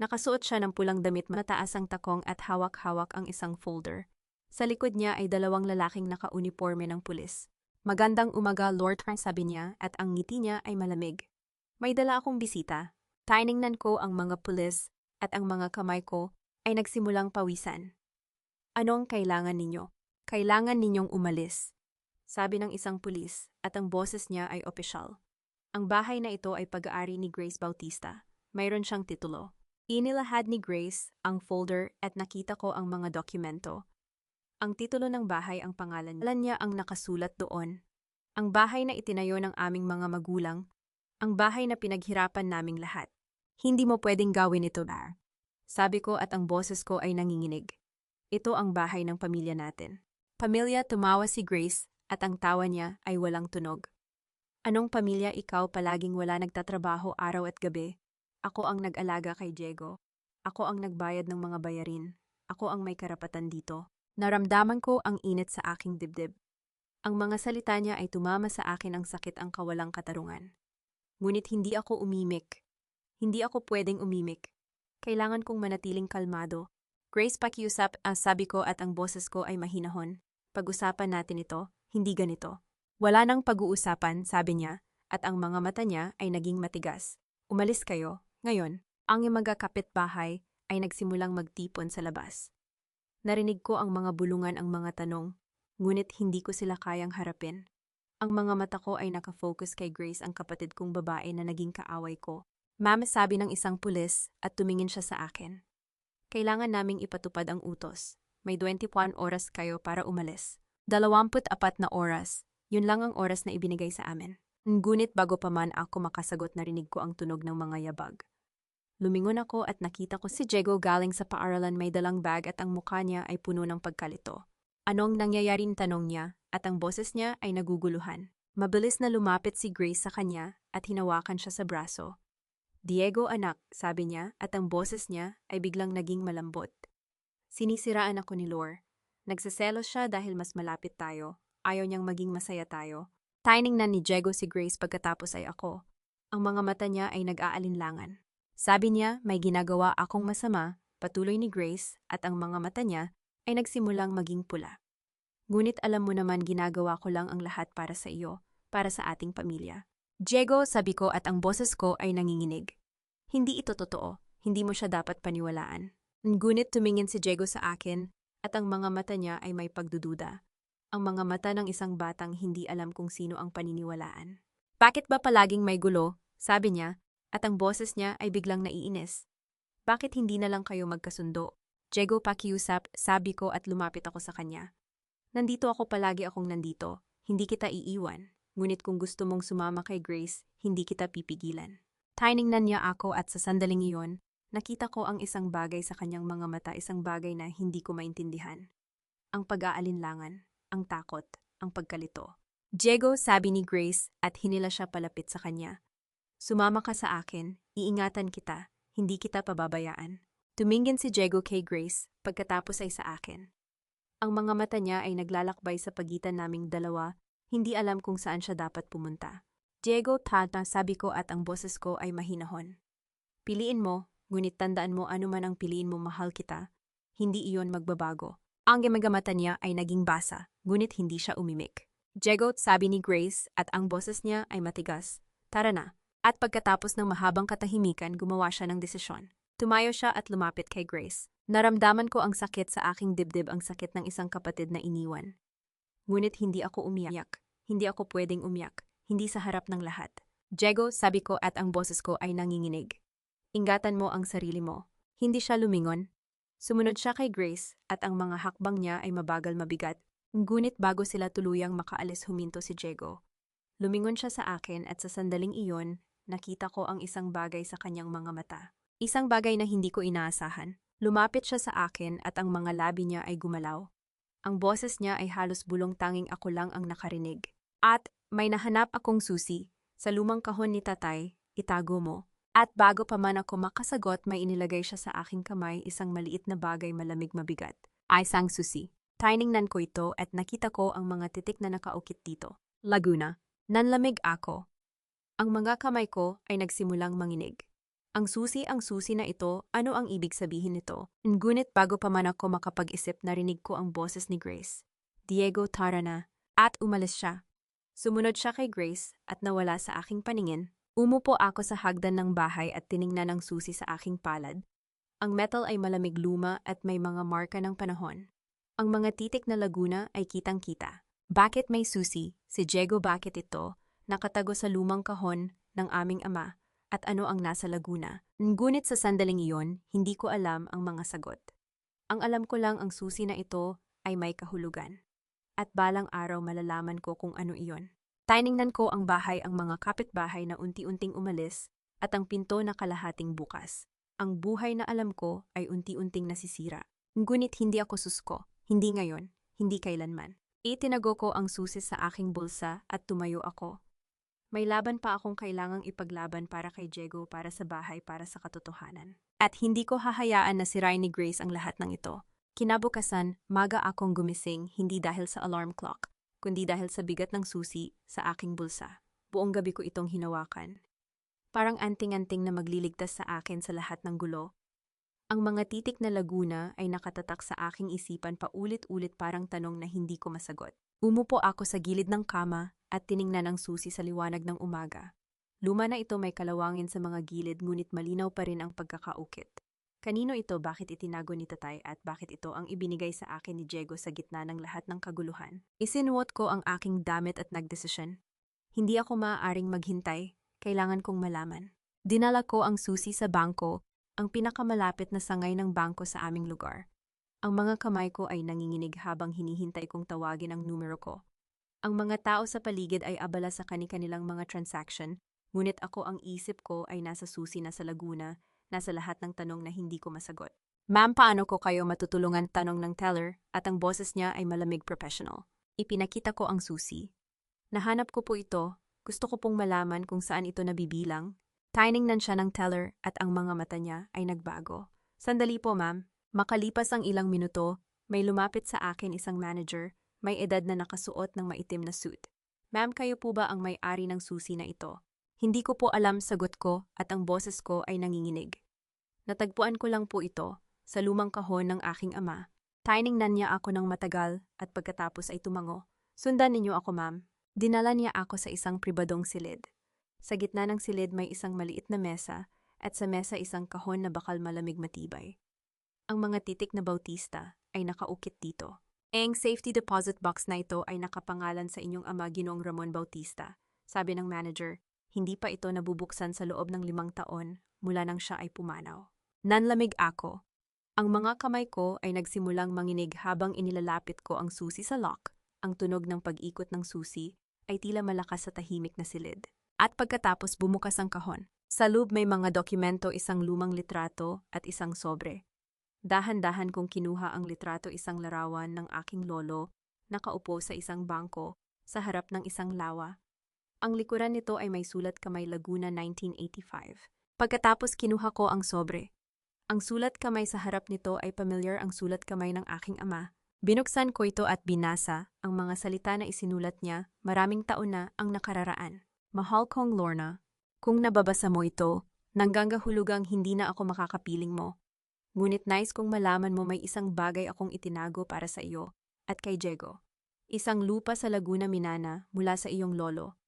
Nakasuot siya ng pulang damit, mataas ang takong at hawak-hawak ang isang folder. Sa likod niya ay 2 lalaking naka-uniforme ng pulis. Magandang umaga, Lord Frank, sabi niya at ang ngiti niya ay malamig. May dala akong bisita. Tiningnan ko ang mga pulis at ang mga kamay ko ay nagsimulang pawisan. Anong kailangan ninyo? Kailangan ninyong umalis, sabi ng isang pulis at ang boses niya ay opisyal. Ang bahay na ito ay pag-aari ni Grace Bautista. Mayroon siyang titulo. Inilahad ni Grace ang folder at nakita ko ang mga dokumento. Ang titulo ng bahay, ang pangalan niya ang nakasulat doon. Ang bahay na itinayo ng aming mga magulang, ang bahay na pinaghirapan naming lahat. Hindi mo pwedeng gawin ito, Bar. Sabi ko at ang boses ko ay nanginginig. Ito ang bahay ng pamilya natin. Pamilya, tumawa si Grace at ang tawa niya ay walang tunog. Anong pamilya? Ikaw palaging wala, nagtatrabaho araw at gabi. Ako ang nag-alaga kay Diego. Ako ang nagbayad ng mga bayarin. Ako ang may karapatan dito. Naramdaman ko ang init sa aking dibdib. Ang mga salita niya ay tumama sa akin, ang sakit, ang kawalang katarungan. Ngunit hindi ako umimik. Hindi ako pwedeng umimik. Kailangan kong manatiling kalmado. Grace, pakiusap, sabi ko at ang boses ko ay mahinahon. Pag-usapan natin ito, hindi ganito. Wala nang pag-uusapan, sabi niya, at ang mga mata niya ay naging matigas. Umalis kayo. Ngayon, ang mga kapitbahay ay nagsimulang magtipon sa labas. Narinig ko ang mga bulungan, ang mga tanong, ngunit hindi ko sila kayang harapin. Ang mga mata ko ay nakafocus kay Grace, ang kapatid kong babae na naging kaaway ko. Ma'am, sabi ng isang pulis at tumingin siya sa akin. Kailangan naming ipatupad ang utos. May 21 oras kayo para umalis. 24 na oras. Yun lang ang oras na ibinigay sa amin. Ngunit bago pa man ako makasagot, narinig ko ang tunog ng mga yabag. Lumingon ako at nakita ko si Diego galing sa paaralan, may dalang bag at ang mukha niya ay puno ng pagkalito. Anong nangyayaring, tanong niya at ang boses niya ay naguguluhan. Mabilis na lumapit si Grace sa kanya at hinawakan siya sa braso. Diego, anak, sabi niya at ang boses niya ay biglang naging malambot. Sinisiraan ako ni Lore. Nagseselos siya dahil mas malapit tayo. Ayaw niyang maging masaya tayo. Tiningnan ni Diego si Grace pagkatapos ay ako. Ang mga mata niya ay nag-aalinlangan. Sabi niya, may ginagawa akong masama, patuloy ni Grace at ang mga mata niya ay nagsimulang maging pula. Ngunit alam mo naman, ginagawa ko lang ang lahat para sa iyo, para sa ating pamilya. Diego, sabi ko at ang boses ko ay nanginginig. Hindi ito totoo, hindi mo siya dapat paniwalaan. Ngunit tumingin si Diego sa akin at ang mga mata niya ay may pagdududa. Ang mga mata ng isang batang hindi alam kung sino ang paniniwalaan. Bakit ba palaging may gulo? Sabi niya at ang boses niya ay biglang naiinis. Bakit hindi na lang kayo magkasundo? Diego, pakiusap, sabi ko at lumapit ako sa kanya. Nandito ako, palagi akong nandito. Hindi kita iiwan. Ngunit kung gusto mong sumama kay Grace, hindi kita pipigilan. Tiningnan niya ako at sa sandaling iyon, nakita ko ang isang bagay sa kanyang mga mata, isang bagay na hindi ko maintindihan. Ang pag-aalinlangan, ang takot, ang pagkalito. Diego, sabi ni Grace at hinila siya palapit sa kanya. Sumama ka sa akin, iingatan kita, hindi kita pababayaan. Tumingin si Diego kay Grace, pagkatapos ay sa akin. Ang mga mata niya ay naglalakbay sa pagitan naming dalawa, hindi alam kung saan siya dapat pumunta. Diego, tata, sabi ko at ang boses ko ay mahinahon. Piliin mo, ngunit tandaan mo ano man ang piliin mo, mahal kita. Hindi iyon magbabago. Ang gamagamata niya ay naging basa, ngunit hindi siya umimik. Diego, sabi ni Grace at ang boses niya ay matigas. Tara na. At pagkatapos ng mahabang katahimikan, gumawa siya ng desisyon. Tumayo siya at lumapit kay Grace. Naramdaman ko ang sakit sa aking dibdib, ang sakit ng isang kapatid na iniwan. Ngunit hindi ako umiyak. Hindi ako pwedeng umiyak. Hindi sa harap ng lahat. Diego, sabi ko at ang boses ko ay nanginginig. Ingatan mo ang sarili mo. Hindi siya lumingon. Sumunod siya kay Grace at ang mga hakbang niya ay mabagal mabigat. Ngunit bago sila tuluyang makaalis, huminto si Diego. Lumingon siya sa akin at sa sandaling iyon, nakita ko ang isang bagay sa kanyang mga mata. Isang bagay na hindi ko inaasahan. Lumapit siya sa akin at ang mga labi niya ay gumalaw. Ang boses niya ay halos bulong, tanging ako lang ang nakarinig. At may nahanap akong susi. Sa lumang kahon ni tatay, itago mo. At bago pa man ako makasagot, may inilagay siya sa aking kamay, isang maliit na bagay, malamig mabigat. Ay sang susi. Tiningnan ko ito at nakita ko ang mga titik na nakaukit dito. Laguna. Nanlamig ako. Ang mga kamay ko ay nagsimulang manginig. Ang susi na ito, ano ang ibig sabihin nito? Ngunit bago pa man ako makapag-isip, narinig ko ang boses ni Grace. Diego, tara na. At umalis siya. Sumunod siya kay Grace at nawala sa aking paningin. Umupo ako sa hagdan ng bahay at tiningnan ang susi sa aking palad. Ang metal ay malamig, luma at may mga marka ng panahon. Ang mga titik na Laguna ay kitang-kita. Bakit may susi? Si Diego, bakit ito? Nakatago sa lumang kahon ng aming ama. At ano ang nasa Laguna? Ngunit sa sandaling iyon, hindi ko alam ang mga sagot. Ang alam ko lang, ang susi na ito ay may kahulugan. At balang araw malalaman ko kung ano iyon. Tiningnan ko ang bahay, ang mga kapitbahay na unti-unting umalis, at ang pinto na kalahating bukas. Ang buhay na alam ko ay unti-unting nasisira. Ngunit hindi ako susko. Hindi ngayon, hindi kailanman. Itinago ko ang susi sa aking bulsa at tumayo ako. May laban pa akong kailangang ipaglaban para kay Diego, para sa bahay, para sa katotohanan. At hindi ko hahayaan na sirain ni Grace ang lahat ng ito. Kinabukasan, maga akong gumising, hindi dahil sa alarm clock, kundi dahil sa bigat ng susi sa aking bulsa. Buong gabi ko itong hinawakan. Parang anting-anting na magliligtas sa akin sa lahat ng gulo. Ang mga titik na Laguna ay nakatatak sa aking isipan paulit-ulit, parang tanong na hindi ko masagot. Umupo ako sa gilid ng kama at tiningnan ang susi sa liwanag ng umaga. Luma na ito, may kalawangin sa mga gilid, ngunit malinaw pa rin ang pagkakaukit. Kanino ito, bakit itinago ni tatay, at bakit ito ang ibinigay sa akin ni Diego sa gitna ng lahat ng kaguluhan? Isinuot ko ang aking damit at nagdesisyon. Hindi ako maaaring maghintay, kailangan kong malaman. Dinala ko ang susi sa bangko, ang pinakamalapit na sangay ng bangko sa aming lugar. Ang mga kamay ko ay nanginginig habang hinihintay kong tawagin ang numero ko. Ang mga tao sa paligid ay abala sa kani-kanilang mga transaction, ngunit ako, ang isip ko ay nasa susi na sa Laguna, nasa lahat ng tanong na hindi ko masagot. Ma'am, paano ko kayo matutulungan? Tanong ng teller, at ang boses niya ay malamig, professional. Ipinakita ko ang susi. Nahanap ko po ito, gusto ko pong malaman kung saan ito nabibilang. Tiningnan siya ng teller at ang mga mata niya ay nagbago. Sandali po, ma'am. Makalipas ang ilang minuto, may lumapit sa akin, isang manager, may edad na nakasuot ng maitim na suit. Ma'am, kayo po ba ang may-ari ng susi na ito? Hindi ko po alam, sagot ko, at ang boses ko ay nanginginig. Natagpuan ko lang po ito sa lumang kahon ng aking ama. Tiningnan niya ako ng matagal at pagkatapos ay tumango. Sundan ninyo ako, ma'am. Dinala niya ako sa isang pribadong silid. Sa gitna ng silid may isang maliit na mesa at sa mesa isang kahon na bakal, malamig, matibay. Ang mga titik na Bautista ay nakaukit dito. Ang safety deposit box na ito ay nakapangalan sa inyong ama, Ginoong Ramon Bautista. Sabi ng manager, hindi pa ito nabubuksan sa loob ng 5 taon mula nang siya ay pumanaw. Nanlamig ako. Ang mga kamay ko ay nagsimulang manginig habang inilalapit ko ang susi sa lock. Ang tunog ng pag-ikot ng susi ay tila malakas sa tahimik na silid. At pagkatapos bumukas ang kahon. Sa loob may mga dokumento, isang lumang litrato at isang sobre. Dahan-dahan kong kinuha ang litrato, isang larawan ng aking lolo, nakaupo sa isang bangko, sa harap ng isang lawa. Ang likuran nito ay may sulat, Kamay Laguna 1985. Pagkatapos kinuha ko ang sobre. Ang sulat kamay sa harap nito ay pamilyar ang sulat kamay ng aking ama. Binuksan ko ito at binasa ang mga salita na isinulat niya, maraming taon na ang nakararaan. Mahal kong Lorna, kung nababasa mo ito, nanggangahulugang hindi na ako makakapiling mo. Ngunit nais kong malaman mo may isang bagay akong itinago para sa iyo at kay Diego. Isang lupa sa Laguna Minana mula sa iyong lolo.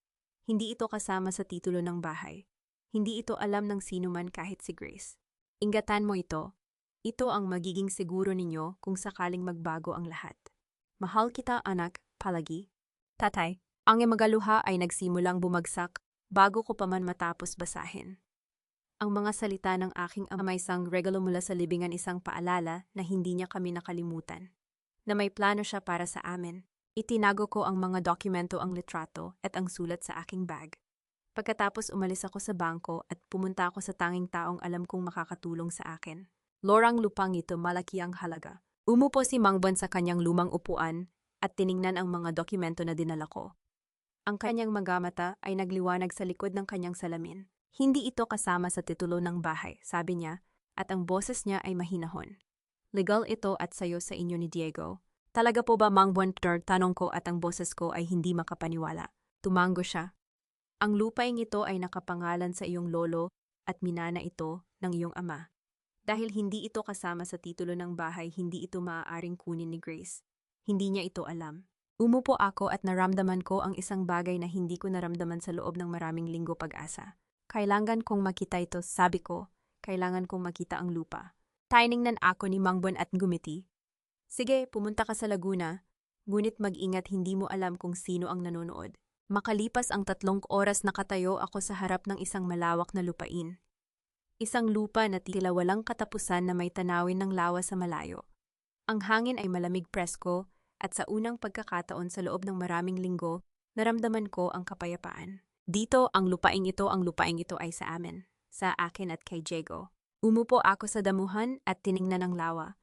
Hindi ito kasama sa titulo ng bahay. Hindi ito alam ng sinuman kahit si Grace. Ingatan mo ito. Ito ang magiging siguro ninyo kung sakaling magbago ang lahat. Mahal kita, anak, palagi. Tatay, ang magaluha ay nagsimulang bumagsak bago ko pa man matapos basahin. Ang mga salita ng aking ama ay isang regalo mula sa libingan, isang paalala na hindi niya kami nakalimutan. Na may plano siya para sa amin. Itinago ko ang mga dokumento, ang litrato at ang sulat sa aking bag. Pagkatapos umalis ako sa bangko at pumunta ako sa tanging taong alam kong makakatulong sa akin. Lorang lupang ito, malaki ang halaga. Umupo si Mangban sa kanyang lumang upuan at tiningnan ang mga dokumento na dinala ko. Ang kanyang mga mata ay nagliwanag sa likod ng kanyang salamin. Hindi ito kasama sa titulo ng bahay, sabi niya, at ang boses niya ay mahinahon. Legal ito at sayo sa inyo ni Diego. Talaga po ba, Mangban? Tanong ko at ang boses ko ay hindi makapaniwala. Tumango siya. Ang lupaing ito ay nakapangalan sa iyong lolo at minana ito ng iyong ama. Dahil hindi ito kasama sa titulo ng bahay, hindi ito maaaring kunin ni Grace. Hindi niya ito alam. Umupo ako at naramdaman ko ang isang bagay na hindi ko naramdaman sa loob ng maraming linggo, pag-asa. Kailangan kong makita ito, sabi ko. Kailangan kong makita ang lupa. Tiningnan ako ni Mangban at gumiti. Sige, pumunta ka sa Laguna. Ngunit mag-ingat, hindi mo alam kung sino ang nanonood. Makalipas ang 3 oras nakatayo ako sa harap ng isang malawak na lupain. Isang lupa na tila walang katapusan na may tanawin ng lawa sa malayo. Ang hangin ay malamig, presko, at sa unang pagkakataon sa loob ng maraming linggo, naramdaman ko ang kapayapaan. Dito, ang lupaing ito ay sa amin, sa akin at kay Diego. Umupo ako sa damuhan at tiningnan ang lawa.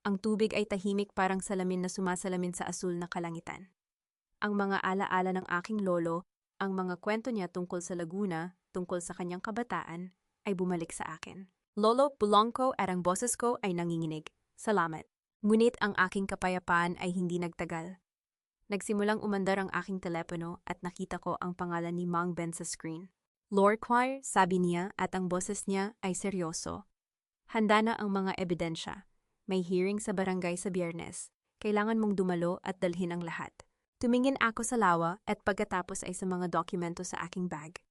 Ang tubig ay tahimik, parang salamin na sumasalamin sa asul na kalangitan. Ang mga alaala ng aking lolo, ang mga kwento niya tungkol sa Laguna, tungkol sa kanyang kabataan, ay bumalik sa akin. Lolo, bulong ko at ang boses ko ay nanginginig. Salamat. Ngunit ang aking kapayapaan ay hindi nagtagal. Nagsimulang umandar ang aking telepono at nakita ko ang pangalan ni Mangban sa screen. Lord Choir, sabi niya, at ang boses niya ay seryoso. Handa na ang mga ebidensya. May hearing sa barangay sa Biyernes. Kailangan mong dumalo at dalhin ang lahat. Tumingin ako sa lawa at pagkatapos ay sa mga dokumento sa aking bag.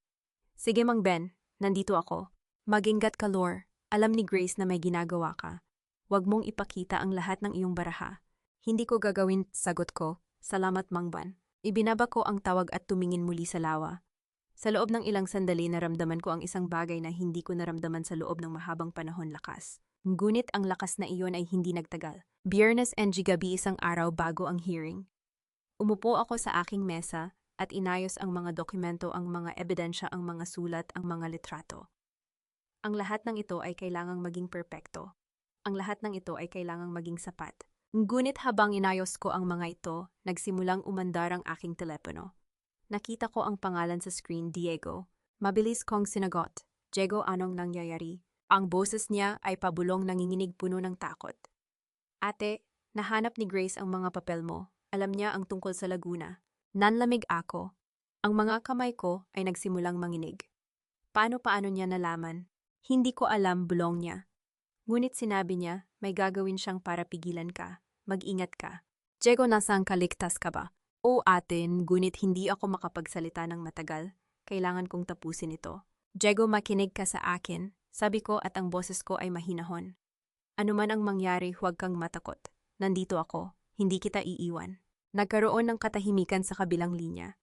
Sige, Mangban, nandito ako. Mag-ingat ka, Lor. Alam ni Grace na may ginagawa ka. Huwag mong ipakita ang lahat ng iyong baraha. Hindi ko gagawin, sagot ko. Salamat, Mangban. Ibinaba ko ang tawag at tumingin muli sa lawa. Sa loob ng ilang sandali naramdaman ko ang isang bagay na hindi ko naramdaman sa loob ng mahabang panahon, lakas. Ngunit ang lakas na iyon ay hindi nagtagal. Biyernes and gabi, isang araw bago ang hearing. Umupo ako sa aking mesa at inayos ang mga dokumento, ang mga ebidensya, ang mga sulat, ang mga litrato. Ang lahat ng ito ay kailangang maging perpekto. Ang lahat ng ito ay kailangang maging sapat. Ngunit habang inayos ko ang mga ito, nagsimulang umandar ang aking telepono. Nakita ko ang pangalan sa screen, Diego. Mabilis kong sinagot. Diego, anong nangyayari? Ang boses niya ay pabulong, nanginginig, puno ng takot. Ate, nahanap ni Grace ang mga papel mo. Alam niya ang tungkol sa Laguna. Nanlamig ako. Ang mga kamay ko ay nagsimulang manginig. Paano niya nalaman? Hindi ko alam, bulong niya. Ngunit sinabi niya, may gagawin siyang para pigilan ka. Mag-ingat ka. Diego, nasaan ka? Ligtas ka ba? O atin, ngunit hindi ako makapagsalita ng matagal. Kailangan kong tapusin ito. Diego, makinig ka sa akin, sabi ko at ang boses ko ay mahinahon. Ano man ang mangyari, huwag kang matakot. Nandito ako, hindi kita iiwan. Nagkaroon ng katahimikan sa kabilang linya.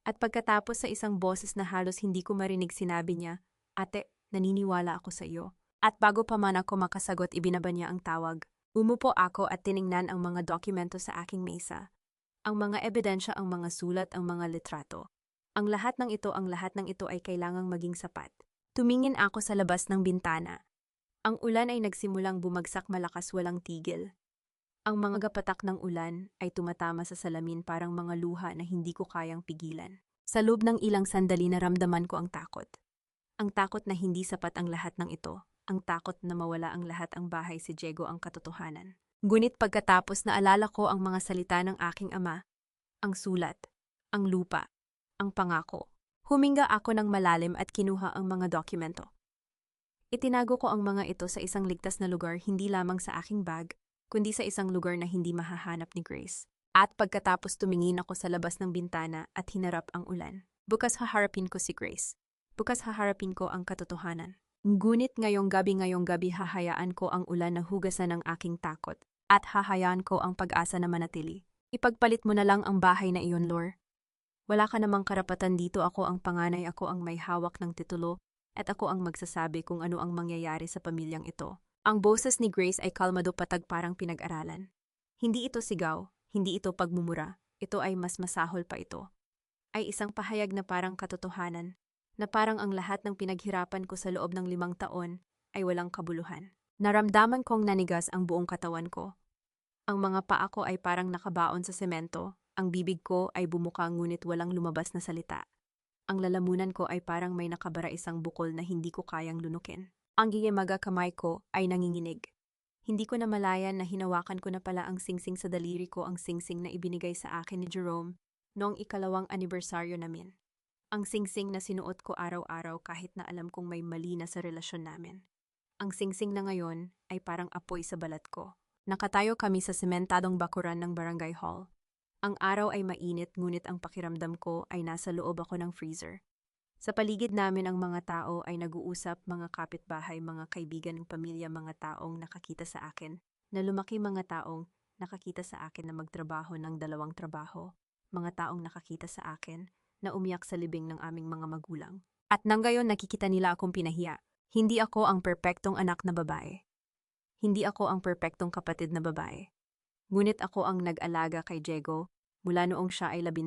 At pagkatapos sa isang boses na halos hindi ko marinig, sinabi niya, Ate, naniniwala ako sa iyo. At bago pa man ako makasagot, ibinaba niya ang tawag. Umupo ako at tiningnan ang mga dokumento sa aking mesa. Ang mga ebidensya, ang mga sulat, ang mga litrato. Ang lahat ng ito ay kailangang maging sapat. Tumingin ako sa labas ng bintana. Ang ulan ay nagsimulang bumagsak, malakas, walang tigil. Ang mga gapatak ng ulan ay tumatama sa salamin, parang mga luha na hindi ko kayang pigilan. Sa loob ng ilang sandali naramdaman ko ang takot. Ang takot na hindi sapat ang lahat ng ito. ang takot na mawala ang lahat ang bahay si Diego ang katotohanan. Ngunit pagkatapos naalala ko ang mga salita ng aking ama, ang sulat, ang lupa, ang pangako. Huminga ako ng malalim at kinuha ang mga dokumento. Itinago ko ang mga ito sa isang ligtas na lugar hindi lamang sa aking bag, kundi sa isang lugar na hindi mahahanap ni Grace. At pagkatapos tumingin ako sa labas ng bintana at hinarap ang ulan. Bukas haharapin ko si Grace. Bukas haharapin ko ang katotohanan. Ngunit ngayong gabi hahayaan ko ang ulan na hugasan ng aking takot. At hahayaan ko ang pag-asa na manatili. Ipagpalit mo na lang ang bahay na iyon, Lore. Wala ka namang karapatan dito, ako ang panganay, ako ang may hawak ng titulo, at ako ang magsasabi kung ano ang mangyayari sa pamilyang ito. Ang boses ni Grace ay kalmado patag parang pinag-aralan. Hindi ito sigaw, hindi ito pagmumura, ito ay mas masahol pa ito. Ay isang pahayag na parang katotohanan, na parang ang lahat ng pinaghirapan ko sa loob ng 5 taon ay walang kabuluhan. Naramdaman kong nanigas ang buong katawan ko. Ang mga paa ko ay parang nakabaon sa semento, ang bibig ko ay bumuka ngunit walang lumabas na salita. Ang lalamunan ko ay parang may nakabara isang bukol na hindi ko kayang lunukin. Ang gigimaga kamay ko ay nanginginig. Hindi ko na malayan na hinawakan ko na pala ang singsing sa daliri ko, ang singsing na ibinigay sa akin ni Jerome noong 2nd anibersaryo namin. Ang singsing na sinuot ko araw-araw kahit na alam kong may mali na sa relasyon namin. Ang singsing na ngayon ay parang apoy sa balat ko. Nakatayo kami sa sementadong bakuran ng barangay hall. Ang araw ay mainit ngunit ang pakiramdam ko ay nasa loob ako ng freezer. Sa paligid namin ang mga tao ay nag-uusap, mga kapitbahay, mga kaibigan ng pamilya, mga taong nakakita sa akin, na lumaki, mga taong nakakita sa akin na magtrabaho ng 2 trabaho, mga taong nakakita sa akin na umiyak sa libing ng aming mga magulang. At nang gayon nakikita nila akong pinahiya. Hindi ako ang perpektong anak na babae. Hindi ako ang perpektong kapatid na babae. Ngunit ako ang nag-alaga kay Diego mula noong siya ay 12.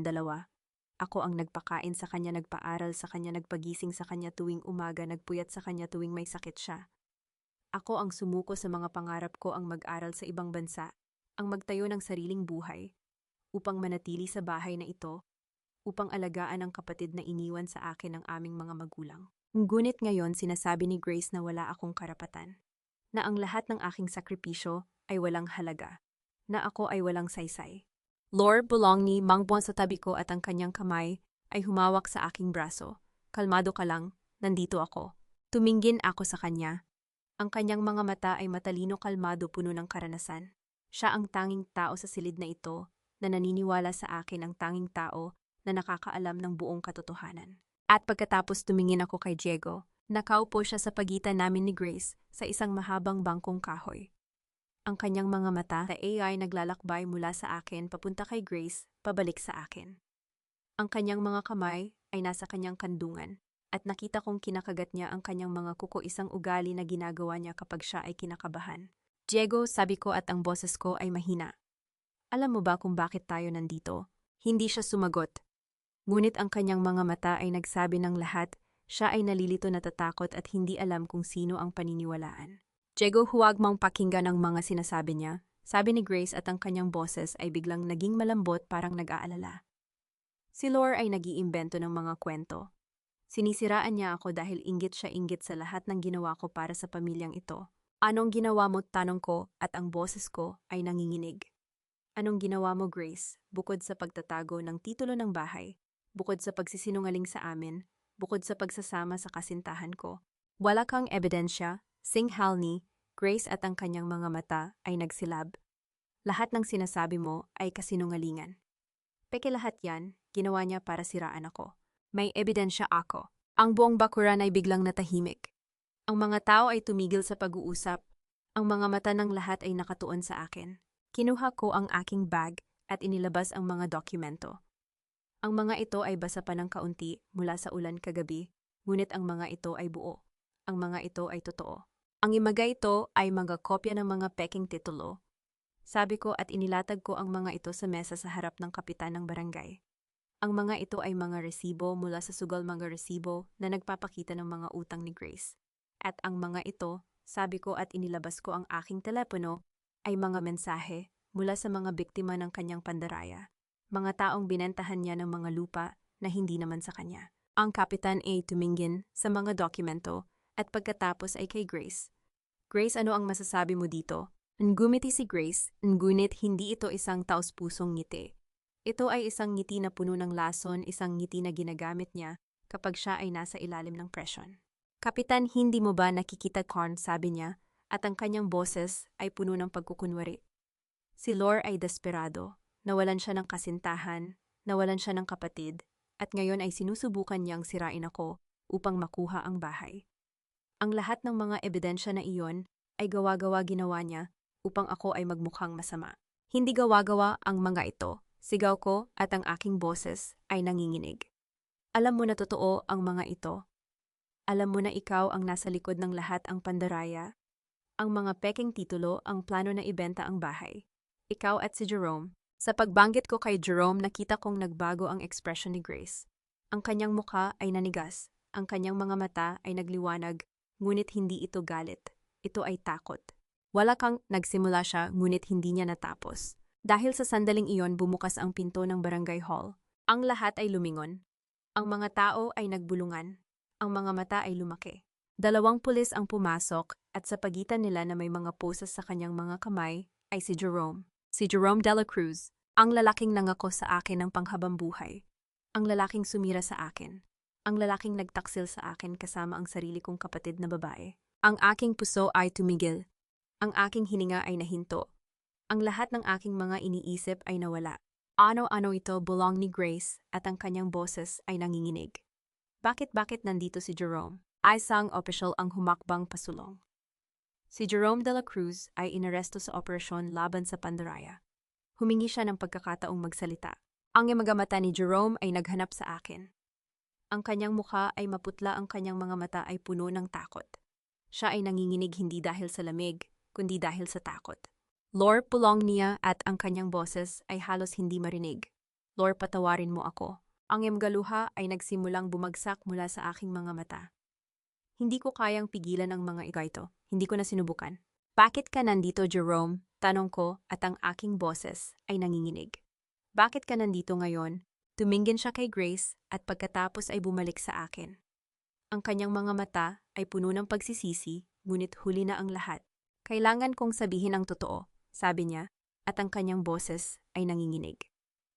Ako ang nagpakain sa kanya, nagpaaral sa kanya, nagpagising sa kanya tuwing umaga, nagpuyat sa kanya tuwing may sakit siya. Ako ang sumuko sa mga pangarap ko, ang mag-aral sa ibang bansa, ang magtayo ng sariling buhay, upang manatili sa bahay na ito, upang alagaan ang kapatid na iniwan sa akin ng aming mga magulang. Ngunit ngayon sinasabi ni Grace na wala akong karapatan, na ang lahat ng aking sakripisyo ay walang halaga, na ako ay walang saysay. Lord Bologni mangbuan sa tabi ko at ang kanyang kamay ay humawak sa aking braso. Kalmado ka lang, nandito ako. Tumingin ako sa kanya. Ang kanyang mga mata ay matalino, kalmado, puno ng karanasan. Siya ang tanging tao sa silid na ito na naniniwala sa akin, ang tanging tao na nakakaalam ng buong katotohanan. At pagkatapos tumingin ako kay Diego, nakaupo siya sa pagitan namin ni Grace sa isang mahabang bangkong kahoy. Ang kanyang mga mata sa AI naglalakbay mula sa akin papunta kay Grace, pabalik sa akin. Ang kanyang mga kamay ay nasa kanyang kandungan at nakita kong kinakagat niya ang kanyang mga kuko, isang ugali na ginagawa niya kapag siya ay kinakabahan. Diego, sabi ko at ang boses ko ay mahina. Alam mo ba kung bakit tayo nandito? Hindi siya sumagot. Ngunit ang kanyang mga mata ay nagsabi ng lahat. Siya ay nalilito, natatakot at hindi alam kung sino ang paniniwalaan. Diego, huwag mong pakinggan ang mga sinasabi niya, sabi ni Grace at ang kanyang boses ay biglang naging malambot, parang nag-aalala. Si Lore ay nag-iimbento ng mga kwento. Sinisiraan niya ako dahil inggit sa lahat ng ginawa ko para sa pamilyang ito. Anong ginawa mo? Tanong ko at ang boses ko ay nanginginig. Anong ginawa mo, Grace, bukod sa pagtatago ng titulo ng bahay, bukod sa pagsisinungaling sa amin, bukod sa pagsasama sa kasintahan ko? Wala kang ebidensya, singhal ni Grace at ang kanyang mga mata ay nagsilab. Lahat ng sinasabi mo ay kasinungalingan. Peke lahat yan, ginawa niya para siraan ako. May ebidensya ako. Ang buong bakuran ay biglang natahimik. Ang mga tao ay tumigil sa pag-uusap. Ang mga mata ng lahat ay nakatuon sa akin. Kinuha ko ang aking bag at inilabas ang mga dokumento. Ang mga ito ay basa pa ng kaunti mula sa ulan kagabi, ngunit ang mga ito ay buo. Ang mga ito ay totoo. Ang imaga ito ay mga kopya ng mga peking titulo. Sabi ko at inilatag ko ang mga ito sa mesa sa harap ng kapitan ng barangay. Ang mga ito ay mga resibo mula sa sugal, mga resibo na nagpapakita ng mga utang ni Grace. At ang mga ito, sabi ko at inilabas ko ang aking telepono, ay mga mensahe mula sa mga biktima ng kanyang pandaraya. Mga taong binentahan niya ng mga lupa na hindi naman sa kanya. Ang kapitan ay tumingin sa mga dokumento at pagkatapos ay kay Grace. Grace, ano ang masasabi mo dito? Ngumiti si Grace, ngunit hindi ito isang taos-pusong ngiti. Ito ay isang ngiti na puno ng lason, isang ngiti na ginagamit niya kapag siya ay nasa ilalim ng presyon. Kapitan, hindi mo ba nakikita, Karn, sabi niya, at ang kanyang boses ay puno ng pagkukunwari. Si Lore ay desperado, nawalan siya ng kasintahan, nawalan siya ng kapatid, at ngayon ay sinusubukan niyang sirain ako upang makuha ang bahay. Ang lahat ng mga ebidensya na iyon ay gawa-gawa ginawa niya upang ako ay magmukhang masama. Hindi gawa-gawa ang mga ito, sigaw ko at ang aking boses ay nanginginig. Alam mo na totoo ang mga ito. Alam mo na ikaw ang nasa likod ng lahat ang pandaraya. Ang mga peking titulo ang plano na ibenta ang bahay. Ikaw at si Jerome. Sa pagbanggit ko kay Jerome, nakita kong nagbago ang ekspresyon ni Grace. Ang kanyang mukha ay nanigas, ang kanyang mga mata ay nagliwanag, ngunit hindi ito galit. Ito ay takot. Wala kang nagsimula siya, ngunit hindi niya natapos. Dahil sa sandaling iyon, bumukas ang pinto ng barangay hall. Ang lahat ay lumingon. Ang mga tao ay nagbulungan. Ang mga mata ay lumaki. 2 pulis ang pumasok at sa pagitan nila na may mga poses sa kanyang mga kamay ay si Jerome. Si Jerome Dela Cruz, ang lalaking nangako sa akin ng panghabang buhay. Ang lalaking sumira sa akin. Ang lalaking nagtaksil sa akin kasama ang sarili kong kapatid na babae. Ang aking puso ay tumigil. Ang aking hininga ay nahinto. Ang lahat ng aking mga iniisip ay nawala. Ano-ano ito bulong ni Grace at ang kanyang boses ay nanginginig. Bakit nandito si Jerome? Isang opisyal ang humakbang pasulong. Si Jerome Dela Cruz ay inaresto sa operasyon laban sa pandaraya. Humingi siya ng pagkakataong magsalita. Ang mga mata ni Jerome ay naghanap sa akin. Ang kanyang mukha ay maputla, ang kanyang mga mata ay puno ng takot. Siya ay nanginginig hindi dahil sa lamig, kundi dahil sa takot. Lore, pulong niya at ang kanyang boses ay halos hindi marinig. Lore, patawarin mo ako. Ang emgaluha ay nagsimulang bumagsak mula sa aking mga mata. Hindi ko kayang pigilan ang mga ito. Hindi ko na sinubukan. Bakit ka nandito, Jerome? Tanong ko at ang aking boses ay nanginginig. Bakit ka nandito ngayon? Tumingin siya kay Grace at pagkatapos ay bumalik sa akin. Ang kanyang mga mata ay puno ng pagsisisi, ngunit huli na ang lahat. Kailangan kong sabihin ang totoo, sabi niya, at ang kanyang boses ay nanginginig.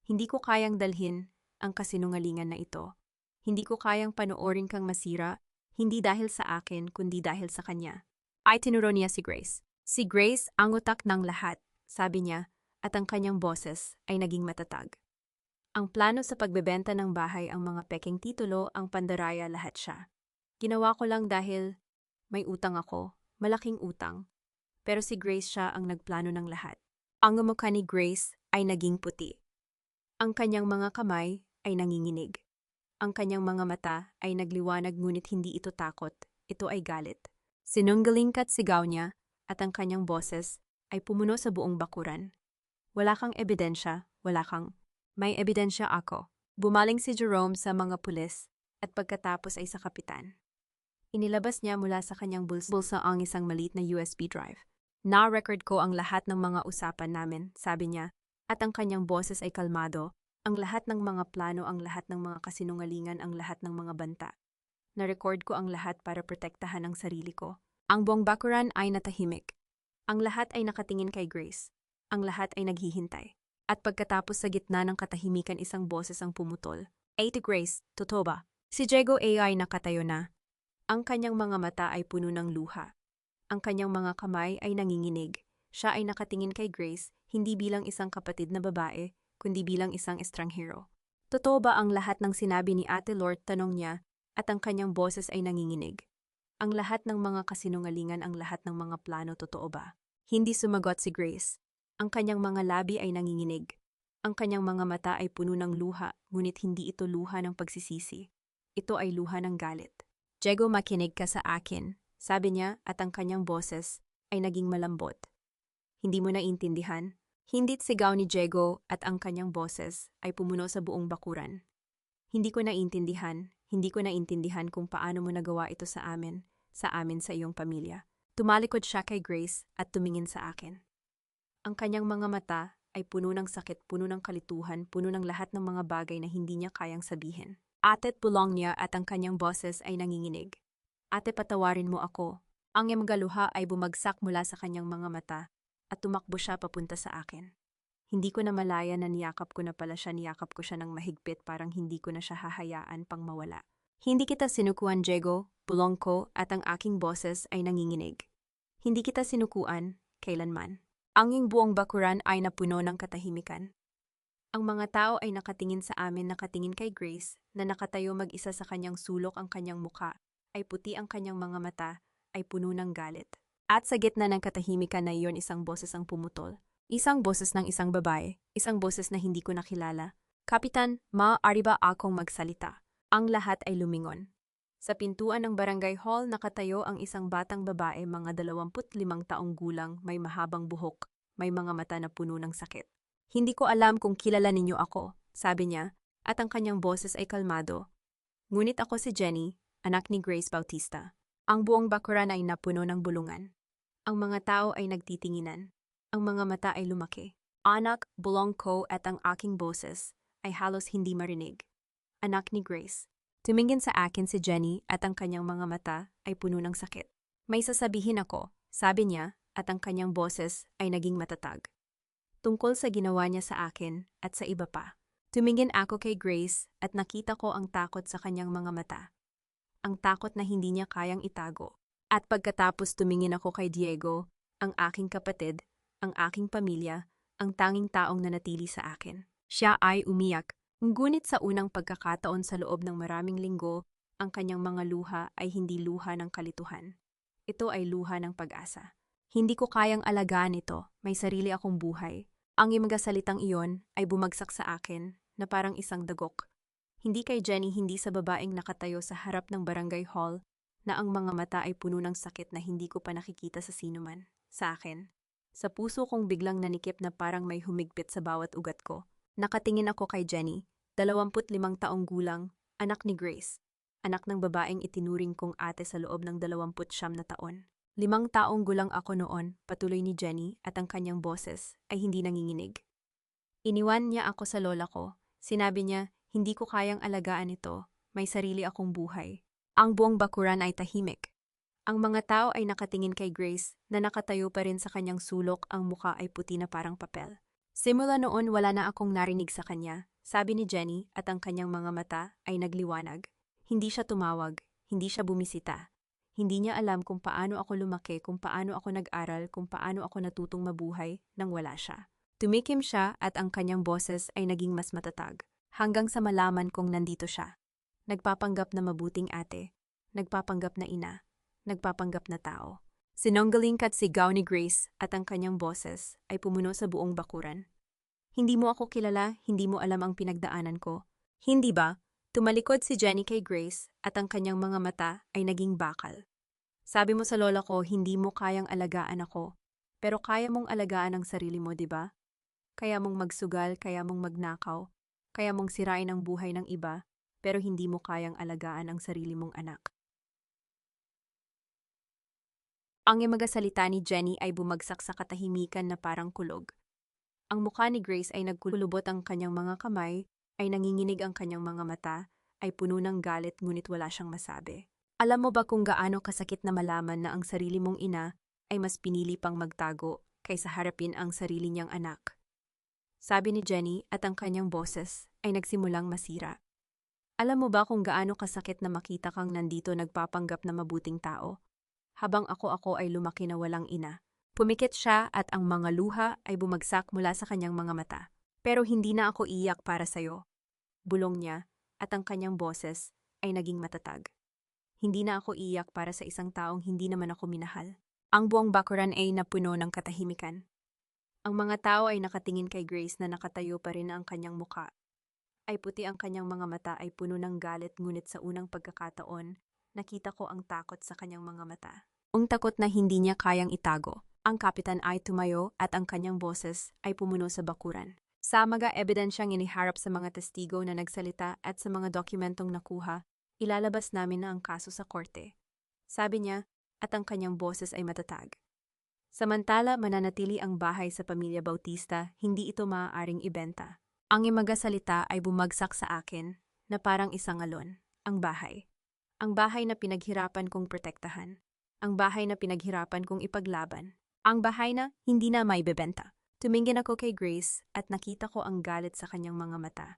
Hindi ko kayang dalhin ang kasinungalingan na ito. Hindi ko kayang panoorin kang masira, hindi dahil sa akin, kundi dahil sa kanya. Ay tinuro niya si Grace. Si Grace ang utak ng lahat, sabi niya, at ang kanyang boses ay naging matatag. Ang plano sa pagbebenta ng bahay, ang mga peking titulo, ang pandaraya, lahat siya. Ginawa ko lang dahil may utang ako, malaking utang. Pero si Grace siya ang nagplano ng lahat. Ang mukha ni Grace ay naging puti. Ang kanyang mga kamay ay nanginginig. Ang kanyang mga mata ay nagliwanag, ngunit hindi ito takot, ito ay galit. Sinunggaling ka't sigaw niya at ang kanyang boses ay pumuno sa buong bakuran. Wala kang ebidensya, wala kang. May ebidensya ako. Bumaling si Jerome sa mga pulis at pagkatapos ay sa kapitan. Inilabas niya mula sa kanyang bulsa ang isang maliit na USB drive. Na-record ko ang lahat ng mga usapan namin, sabi niya, at ang kanyang boses ay kalmado. Ang lahat ng mga plano, ang lahat ng mga kasinungalingan, ang lahat ng mga banta. Na-record ko ang lahat para protektahan ang sarili ko. Ang buong bakuran ay natahimik. Ang lahat ay nakatingin kay Grace. Ang lahat ay naghihintay. At pagkatapos sa gitna ng katahimikan, isang boses ang pumutol. Ay, to Grace, totoo ba? Si Diego ay nakatayo na. Ang kanyang mga mata ay puno ng luha. Ang kanyang mga kamay ay nanginginig. Siya ay nakatingin kay Grace, hindi bilang isang kapatid na babae, kundi bilang isang estranghero. Totoo ba ang lahat ng sinabi ni Ate Lord? Tanong niya, at ang kanyang boses ay nanginginig. Ang lahat ng mga kasinungalingan, ang lahat ng mga plano, totoo ba? Hindi sumagot si Grace. Ang kanyang mga labi ay nanginginig. Ang kanyang mga mata ay puno ng luha, ngunit hindi ito luha ng pagsisisi. Ito ay luha ng galit. Diego, makinig ka sa akin, sabi niya, at ang kanyang boses ay naging malambot. Hindi mo naiintindihan? Hindit, sigaw ni Diego at ang kanyang boses ay pumuno sa buong bakuran. Hindi ko naintindihan kung paano mo nagawa ito sa amin sa iyong pamilya. Tumalikod siya kay Grace at tumingin sa akin. Ang kanyang mga mata ay puno ng sakit, puno ng kalituhan, puno ng lahat ng mga bagay na hindi niya kayang sabihin. Atet bulong niya at ang kanyang boses ay nanginginig. Ate, patawarin mo ako. Ang iyong galuha ay bumagsak mula sa kanyang mga mata at tumakbo siya papunta sa akin. Hindi ko na malaya na niyakap ko na pala siya, niyakap ko siya ng mahigpit, parang hindi ko na siya hahayaan pang mawala. Hindi kita sinukuan, Diego, bulong ko, at ang aking boses ay nanginginig. Hindi kita sinukuan, kailanman. Ang iyong buong bakuran ay napuno ng katahimikan. Ang mga tao ay nakatingin sa amin, nakatingin kay Grace, na nakatayo mag-isa sa kanyang sulok, ang kanyang muka ay puti, ang kanyang mga mata ay puno ng galit. At sa gitna ng katahimikan na iyon, isang boses ang pumutol. Isang boses ng isang babae, isang boses na hindi ko nakilala. Kapitan, maaari ba akong magsalita? Ang lahat ay lumingon. Sa pintuan ng barangay hall nakatayo ang isang batang babae, mga 25 taong gulang, may mahabang buhok, may mga mata na puno ng sakit. Hindi ko alam kung kilala ninyo ako, sabi niya, at ang kanyang boses ay kalmado. Ngunit ako si Jenny, anak ni Grace Bautista. Ang buong bakuran ay napuno ng bulungan. Ang mga tao ay nagtitinginan. Ang mga mata ay lumaki. Anak, bulong ko, at ang aking boses ay halos hindi marinig. Anak ni Grace. Tumingin sa akin si Jenny at ang kanyang mga mata ay puno ng sakit. May sasabihin ako, sabi niya, at ang kanyang boses ay naging matatag. Tungkol sa ginawa niya sa akin at sa iba pa. Tumingin ako kay Grace at nakita ko ang takot sa kanyang mga mata. Ang takot na hindi niya kayang itago. At pagkatapos tumingin ako kay Diego, ang aking kapatid, ang aking pamilya, ang tanging taong nanatili sa akin. Siya ay umiyak. Ngunit sa unang pagkakataon sa loob ng maraming linggo, ang kanyang mga luha ay hindi luha ng kalituhan. Ito ay luha ng pag-asa. Hindi ko kayang alagaan ito, may sarili akong buhay. Ang mga salitang iyon ay bumagsak sa akin na parang isang dagok. Hindi kay Jenny, hindi sa babaeng nakatayo sa harap ng barangay hall na ang mga mata ay puno ng sakit na hindi ko pa nakikita sa sinuman. Sa akin. Sa puso kong biglang nanikip na parang may humigpit sa bawat ugat ko. Nakatingin ako kay Jenny, 25 taong gulang, anak ni Grace. Anak ng babaeng itinuring kong ate sa loob ng 29 na taon. 5 taong gulang ako noon, patuloy ni Jenny, at ang kanyang boses ay hindi nanginginig. Iniwan niya ako sa lola ko. Sinabi niya, hindi ko kayang alagaan ito, may sarili akong buhay. Ang buong bakuran ay tahimik. Ang mga tao ay nakatingin kay Grace na nakatayo pa rin sa kanyang sulok, ang muka ay puti na parang papel. Simula noon wala na akong narinig sa kanya, sabi ni Jenny, at ang kanyang mga mata ay nagliwanag. Hindi siya tumawag, hindi siya bumisita. Hindi niya alam kung paano ako lumaki, kung paano ako nag-aral, kung paano ako natutong mabuhay nang wala siya. Tumikim siya at ang kanyang boses ay naging mas matatag. Hanggang sa malaman kong nandito siya. Nagpapanggap na mabuting ate, nagpapanggap na ina, nagpapanggap na tao. Sinonggaling kat sigaw ni Grace at ang kanyang boses ay pumuno sa buong bakuran. Hindi mo ako kilala, hindi mo alam ang pinagdaanan ko. Hindi ba? Tumalikod si Jenny kay Grace at ang kanyang mga mata ay naging bakal. Sabi mo sa lola ko, hindi mo kayang alagaan ako. Pero kaya mong alagaan ang sarili mo, di ba? Kaya mong magsugal, kaya mong magnakaw, kaya mong sirain ang buhay ng iba, pero hindi mo kayang alagaan ang sarili mong anak. Ang mga salita ni Jenny ay bumagsak sa katahimikan na parang kulog. Ang mukha ni Grace ay nagkulubot, ang kanyang mga kamay ay nanginginig, ang kanyang mga mata ay puno ng galit, ngunit wala siyang masabi. Alam mo ba kung gaano kasakit na malaman na ang sarili mong ina ay mas pinili pang magtago kaysa harapin ang sarili niyang anak? Sabi ni Jenny at ang kanyang boses ay nagsimulang masira. Alam mo ba kung gaano kasakit na makita kang nandito nagpapanggap na mabuting tao? Habang ako ay lumaki na walang ina. Pumikit siya at ang mga luha ay bumagsak mula sa kanyang mga mata. Pero hindi na ako iyak para sa'yo. Bulong niya at ang kanyang boses ay naging matatag. Hindi na ako iyak para sa isang taong hindi naman ako minahal. Ang buong bakuran ay napuno ng katahimikan. Ang mga tao ay nakatingin kay Grace na nakatayo pa rin ang kanyang muka. Ay puti, ang kanyang mga mata ay puno ng galit, ngunit sa unang pagkakataon, nakita ko ang takot sa kanyang mga mata. Ang takot na hindi niya kayang itago. Ang kapitan ay tumayo at ang kanyang boses ay pumuno sa bakuran. Sa mga ebidensyang iniharap sa mga testigo na nagsalita at sa mga dokumentong nakuha, ilalabas namin na ang kaso sa korte. Sabi niya, at ang kanyang boses ay matatag. Samantala, mananatili ang bahay sa pamilya Bautista, hindi ito maaaring ibenta. Ang mga salita ay bumagsak sa akin na parang isang alon, ang bahay. Ang bahay na pinaghirapan kong protektahan. Ang bahay na pinaghirapan kong ipaglaban. Ang bahay na hindi na maibebenta. Tumingin ako kay Grace at nakita ko ang galit sa kanyang mga mata.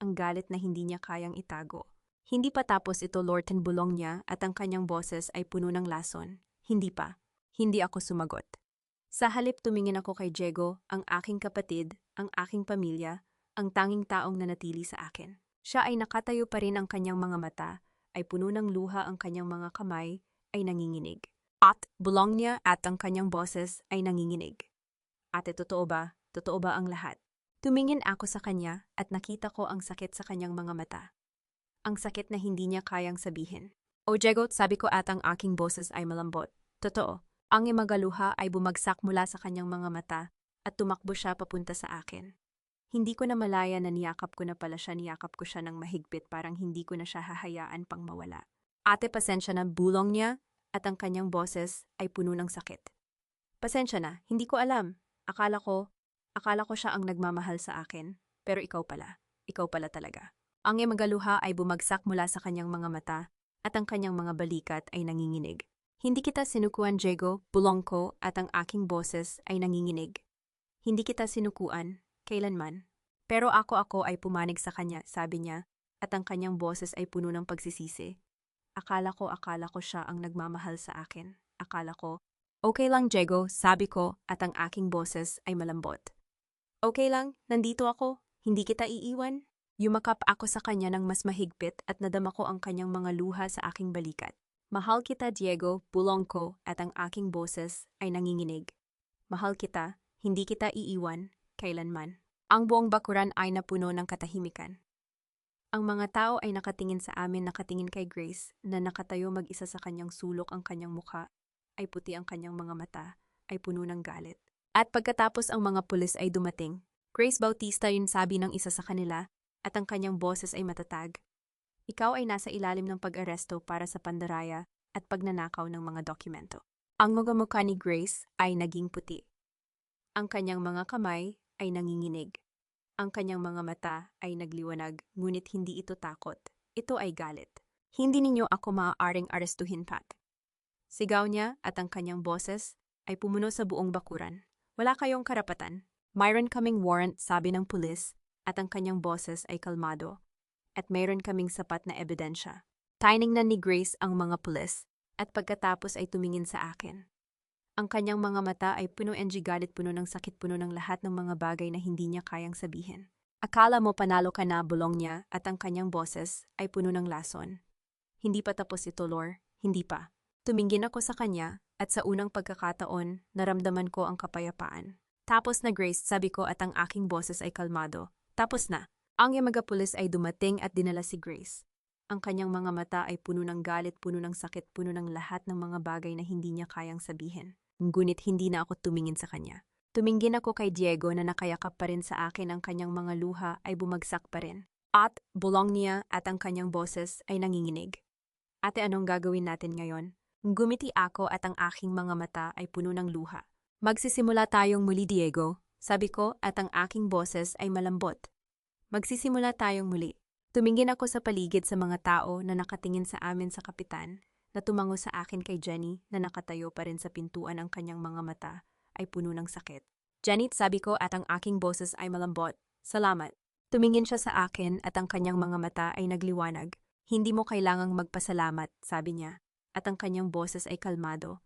Ang galit na hindi niya kayang itago. Hindi pa tapos ito, Lorten, bulong niya, at ang kanyang boses ay puno ng lason. Hindi pa. Hindi ako sumagot. Sa halip tumingin ako kay Diego, ang aking kapatid, ang aking pamilya, ang tanging taong nanatili sa akin. Siya ay nakatayo pa rin, ang kanyang mga mata ay puno ng luha, ang kanyang mga kamay ay nanginginig. At bulong niya at ang kanyang boses ay nanginginig. Ate, totoo ba? Totoo ba ang lahat? Tumingin ako sa kanya at nakita ko ang sakit sa kanyang mga mata. Ang sakit na hindi niya kayang sabihin. O Diego, sabi ko at ang aking boses ay malambot. Totoo. Ang imagaluha ay bumagsak mula sa kanyang mga mata at tumakbo siya papunta sa akin. Hindi ko na malaya na niyakap ko na pala siya, niyakap ko siya ng mahigpit, parang hindi ko na siya hahayaan pang mawala. Ate, pasensya na, bulong niya at ang kanyang boses ay puno ng sakit. Pasensya na, hindi ko alam. Akala ko siya ang nagmamahal sa akin, pero ikaw pala talaga. Ang imagaluha ay bumagsak mula sa kanyang mga mata at ang kanyang mga balikat ay nanginginig. Hindi kita sinukuan, Diego, bulong ko at ang aking boses ay nanginginig. Hindi kita sinukuan, kailanman. Pero ako ay pumanig sa kanya, sabi niya, at ang kanyang boses ay puno ng pagsisisi. Akala ko siya ang nagmamahal sa akin. Akala ko, okay lang, Diego, sabi ko at ang aking boses ay malambot. Okay lang, nandito ako, hindi kita iiwan. Yumakap ako sa kanya ng mas mahigpit at nadama ko ang kanyang mga luha sa aking balikat. Mahal kita, Diego, bulong ko at ang aking boses ay nanginginig. Mahal kita, hindi kita iiwan, kailanman. Ang buong bakuran ay napuno ng katahimikan. Ang mga tao ay nakatingin sa amin, nakatingin kay Grace na nakatayo mag-isa sa kanyang sulok, ang kanyang mukha ay puti, ang kanyang mga mata ay puno ng galit. At pagkatapos ang mga pulis ay dumating, Grace Bautista, yun sabi ng isa sa kanila, at ang kanyang boses ay matatag. Ikaw ay nasa ilalim ng pag-aresto para sa pandaraya at pagnanakaw ng mga dokumento. Ang mga mukha ni Grace ay naging puti. Ang kanyang mga kamay ay nanginginig. Ang kanyang mga mata ay nagliwanag, ngunit hindi ito takot. Ito ay galit. Hindi ninyo ako maaaring arestuhin, Pat. Sigaw niya at ang kanyang boses ay pumuno sa buong bakuran. Wala kayong karapatan. Mayroon kaming warrant, sabi ng pulis, at ang kanyang boses ay kalmado. At mayroon kaming sapat na ebidensya. Tiningnan ni Grace ang mga pulis at pagkatapos ay tumingin sa akin. Ang kanyang mga mata ay puno ng galit, puno ng sakit, puno ng lahat ng mga bagay na hindi niya kayang sabihin. Akala mo panalo ka na, bulong niya at ang kanyang boses ay puno ng lason. Hindi pa tapos ito, Lor. Hindi pa. Tumingin ako sa kanya at sa unang pagkakataon, naramdaman ko ang kapayapaan. Tapos na, Grace, sabi ko at ang aking boses ay kalmado. Tapos na. Ang mga pulis ay dumating at dinala si Grace. Ang kanyang mga mata ay puno ng galit, puno ng sakit, puno ng lahat ng mga bagay na hindi niya kayang sabihin. Ngunit hindi na ako tumingin sa kanya. Tumingin ako kay Diego na nakayakap pa rin sa akin, ang kanyang mga luha ay bumagsak pa rin. At bulong niya at ang kanyang boses ay nanginginig. Ate, anong gagawin natin ngayon? Gumiti ako at ang aking mga mata ay puno ng luha. Magsisimula tayong muli, Diego, sabi ko at ang aking boses ay malambot. Magsisimula tayong muli. Tumingin ako sa paligid sa mga tao na nakatingin sa amin, sa kapitan, na tumango sa akin kay Jenny na nakatayo pa rin sa pintuan, ang kanyang mga mata ay puno ng sakit. Jenny, sabi ko at ang aking boses ay malambot. Salamat. Tumingin siya sa akin at ang kanyang mga mata ay nagliwanag. Hindi mo kailangang magpasalamat, sabi niya, at ang kanyang boses ay kalmado.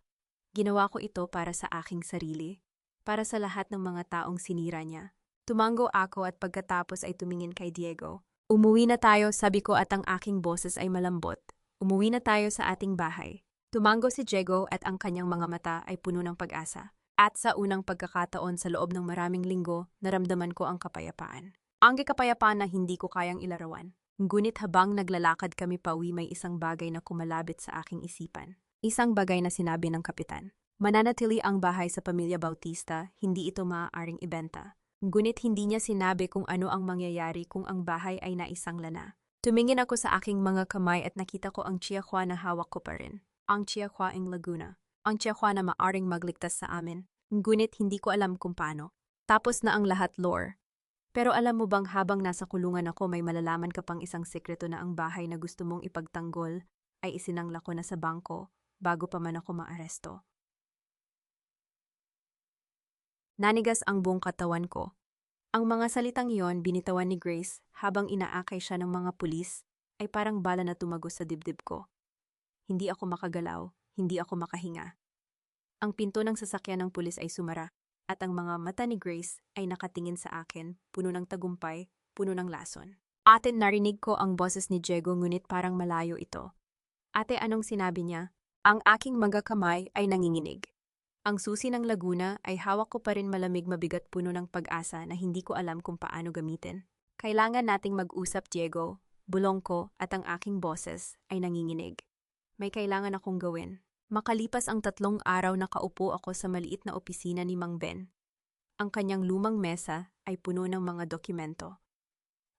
Ginawa ko ito para sa aking sarili, para sa lahat ng mga taong sinira niya. Tumango ako at pagkatapos ay tumingin kay Diego. Umuwi na tayo, sabi ko at ang aking boses ay malambot. Umuwi na tayo sa ating bahay. Tumango si Diego at ang kanyang mga mata ay puno ng pag-asa. At sa unang pagkakataon sa loob ng maraming linggo, naramdaman ko ang kapayapaan. Ang kapayapaan na hindi ko kayang ilarawan. Ngunit habang naglalakad kami pauwi, may isang bagay na kumalabit sa aking isipan. Isang bagay na sinabi ng kapitan. Mananatili ang bahay sa pamilya Bautista, hindi ito maaaring ibenta. Ngunit hindi niya sinabi kung ano ang mangyayari kung ang bahay ay naisangla na. Tumingin ako sa aking mga kamay at nakita ko ang Chihuahua na hawak ko pa rin. Ang Chihuahua ng Laguna. Ang Chihuahua na maaring magligtas sa amin. Ngunit hindi ko alam kung paano. Tapos na ang lahat, Lore. Pero alam mo bang habang nasa kulungan ako, may malalaman ka pang isang sekreto na ang bahay na gusto mong ipagtanggol ay isinangla ko na sa bangko bago pa man ako maaresto. Nanigas ang buong katawan ko. Ang mga salitang iyon binitawan ni Grace habang inaakay siya ng mga pulis ay parang bala na tumagos sa dibdib ko. Hindi ako makagalaw, hindi ako makahinga. Ang pinto ng sasakyan ng pulis ay sumara at ang mga mata ni Grace ay nakatingin sa akin, puno ng tagumpay, puno ng lason. Ate, narinig ko ang boses ni Diego ngunit parang malayo ito. Ate, anong sinabi niya? Ang aking mga kamay ay nanginginig. Ang susi ng Laguna ay hawak ko pa rin malamig mabigat puno ng pag-asa na hindi ko alam kung paano gamitin. Kailangan nating mag-usap, Diego. Bulong ko at ang aking boses ay nanginginig. May kailangan akong gawin. Makalipas ang 3 araw nakaupo ako sa maliit na opisina ni Mang Ben. Ang kanyang lumang mesa ay puno ng mga dokumento.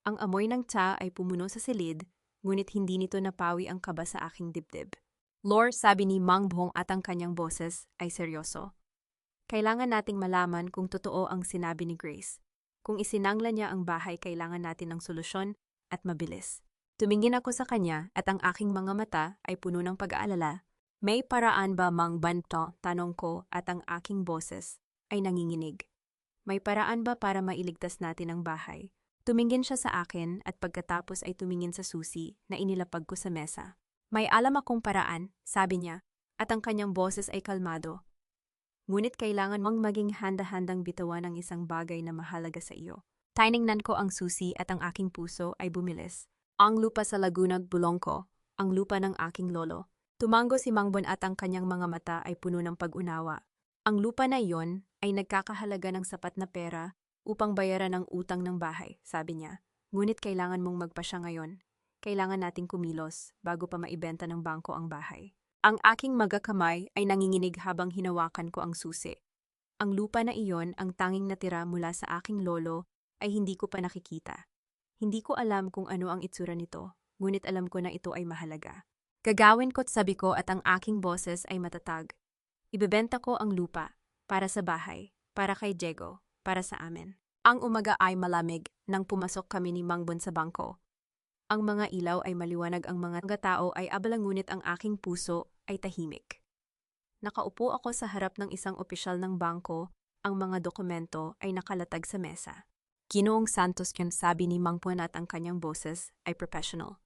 Ang amoy ng tsa ay pumuno sa silid, ngunit hindi nito napawi ang kaba sa aking dibdib. Lord, sabi ni Mang Bong at ang kanyang boses ay seryoso. Kailangan nating malaman kung totoo ang sinabi ni Grace. Kung isinangla niya ang bahay, kailangan natin ng solusyon at mabilis. Tumingin ako sa kanya at ang aking mga mata ay puno ng pag-aalala. May paraan ba, Mang Banto? Tanong ko at ang aking boses ay nanginginig. May paraan ba para mailigtas natin ang bahay? Tumingin siya sa akin at pagkatapos ay tumingin sa susi na inilapag ko sa mesa. May alam akong paraan, sabi niya, at ang kanyang boses ay kalmado. Ngunit kailangan mong maging handa-handang bitawan ang isang bagay na mahalaga sa iyo. Tiningnan ko ang susi at ang aking puso ay bumilis. Ang lupa sa Laguna, bulong ko, ang lupa ng aking lolo. Tumango si Mang Bon at ang kanyang mga mata ay puno ng pag-unawa. Ang lupa na iyon ay nagkakahalaga ng sapat na pera upang bayaran ang utang ng bahay, sabi niya. Ngunit kailangan mong magpasya ngayon. Kailangan nating kumilos bago pa maibenta ng bangko ang bahay. Ang aking mga kamay ay nanginginig habang hinawakan ko ang susi. Ang lupa na iyon, ang tanging natira mula sa aking lolo, ay hindi ko pa nakikita. Hindi ko alam kung ano ang itsura nito, ngunit alam ko na ito ay mahalaga. Gagawin ko't sabi ko at ang aking boses ay matatag. Ibebenta ko ang lupa, para sa bahay, para kay Diego, para sa amin. Ang umaga ay malamig nang pumasok kami ni Mang Bon sa bangko. Ang mga ilaw ay maliwanag, ang mga tao ay abala, ngunit ang aking puso ay tahimik. Nakaupo ako sa harap ng isang opisyal ng bangko, ang mga dokumento ay nakalatag sa mesa. Ginoong Santos, sabi ni Mang Bon at ang kanyang boses ay professional.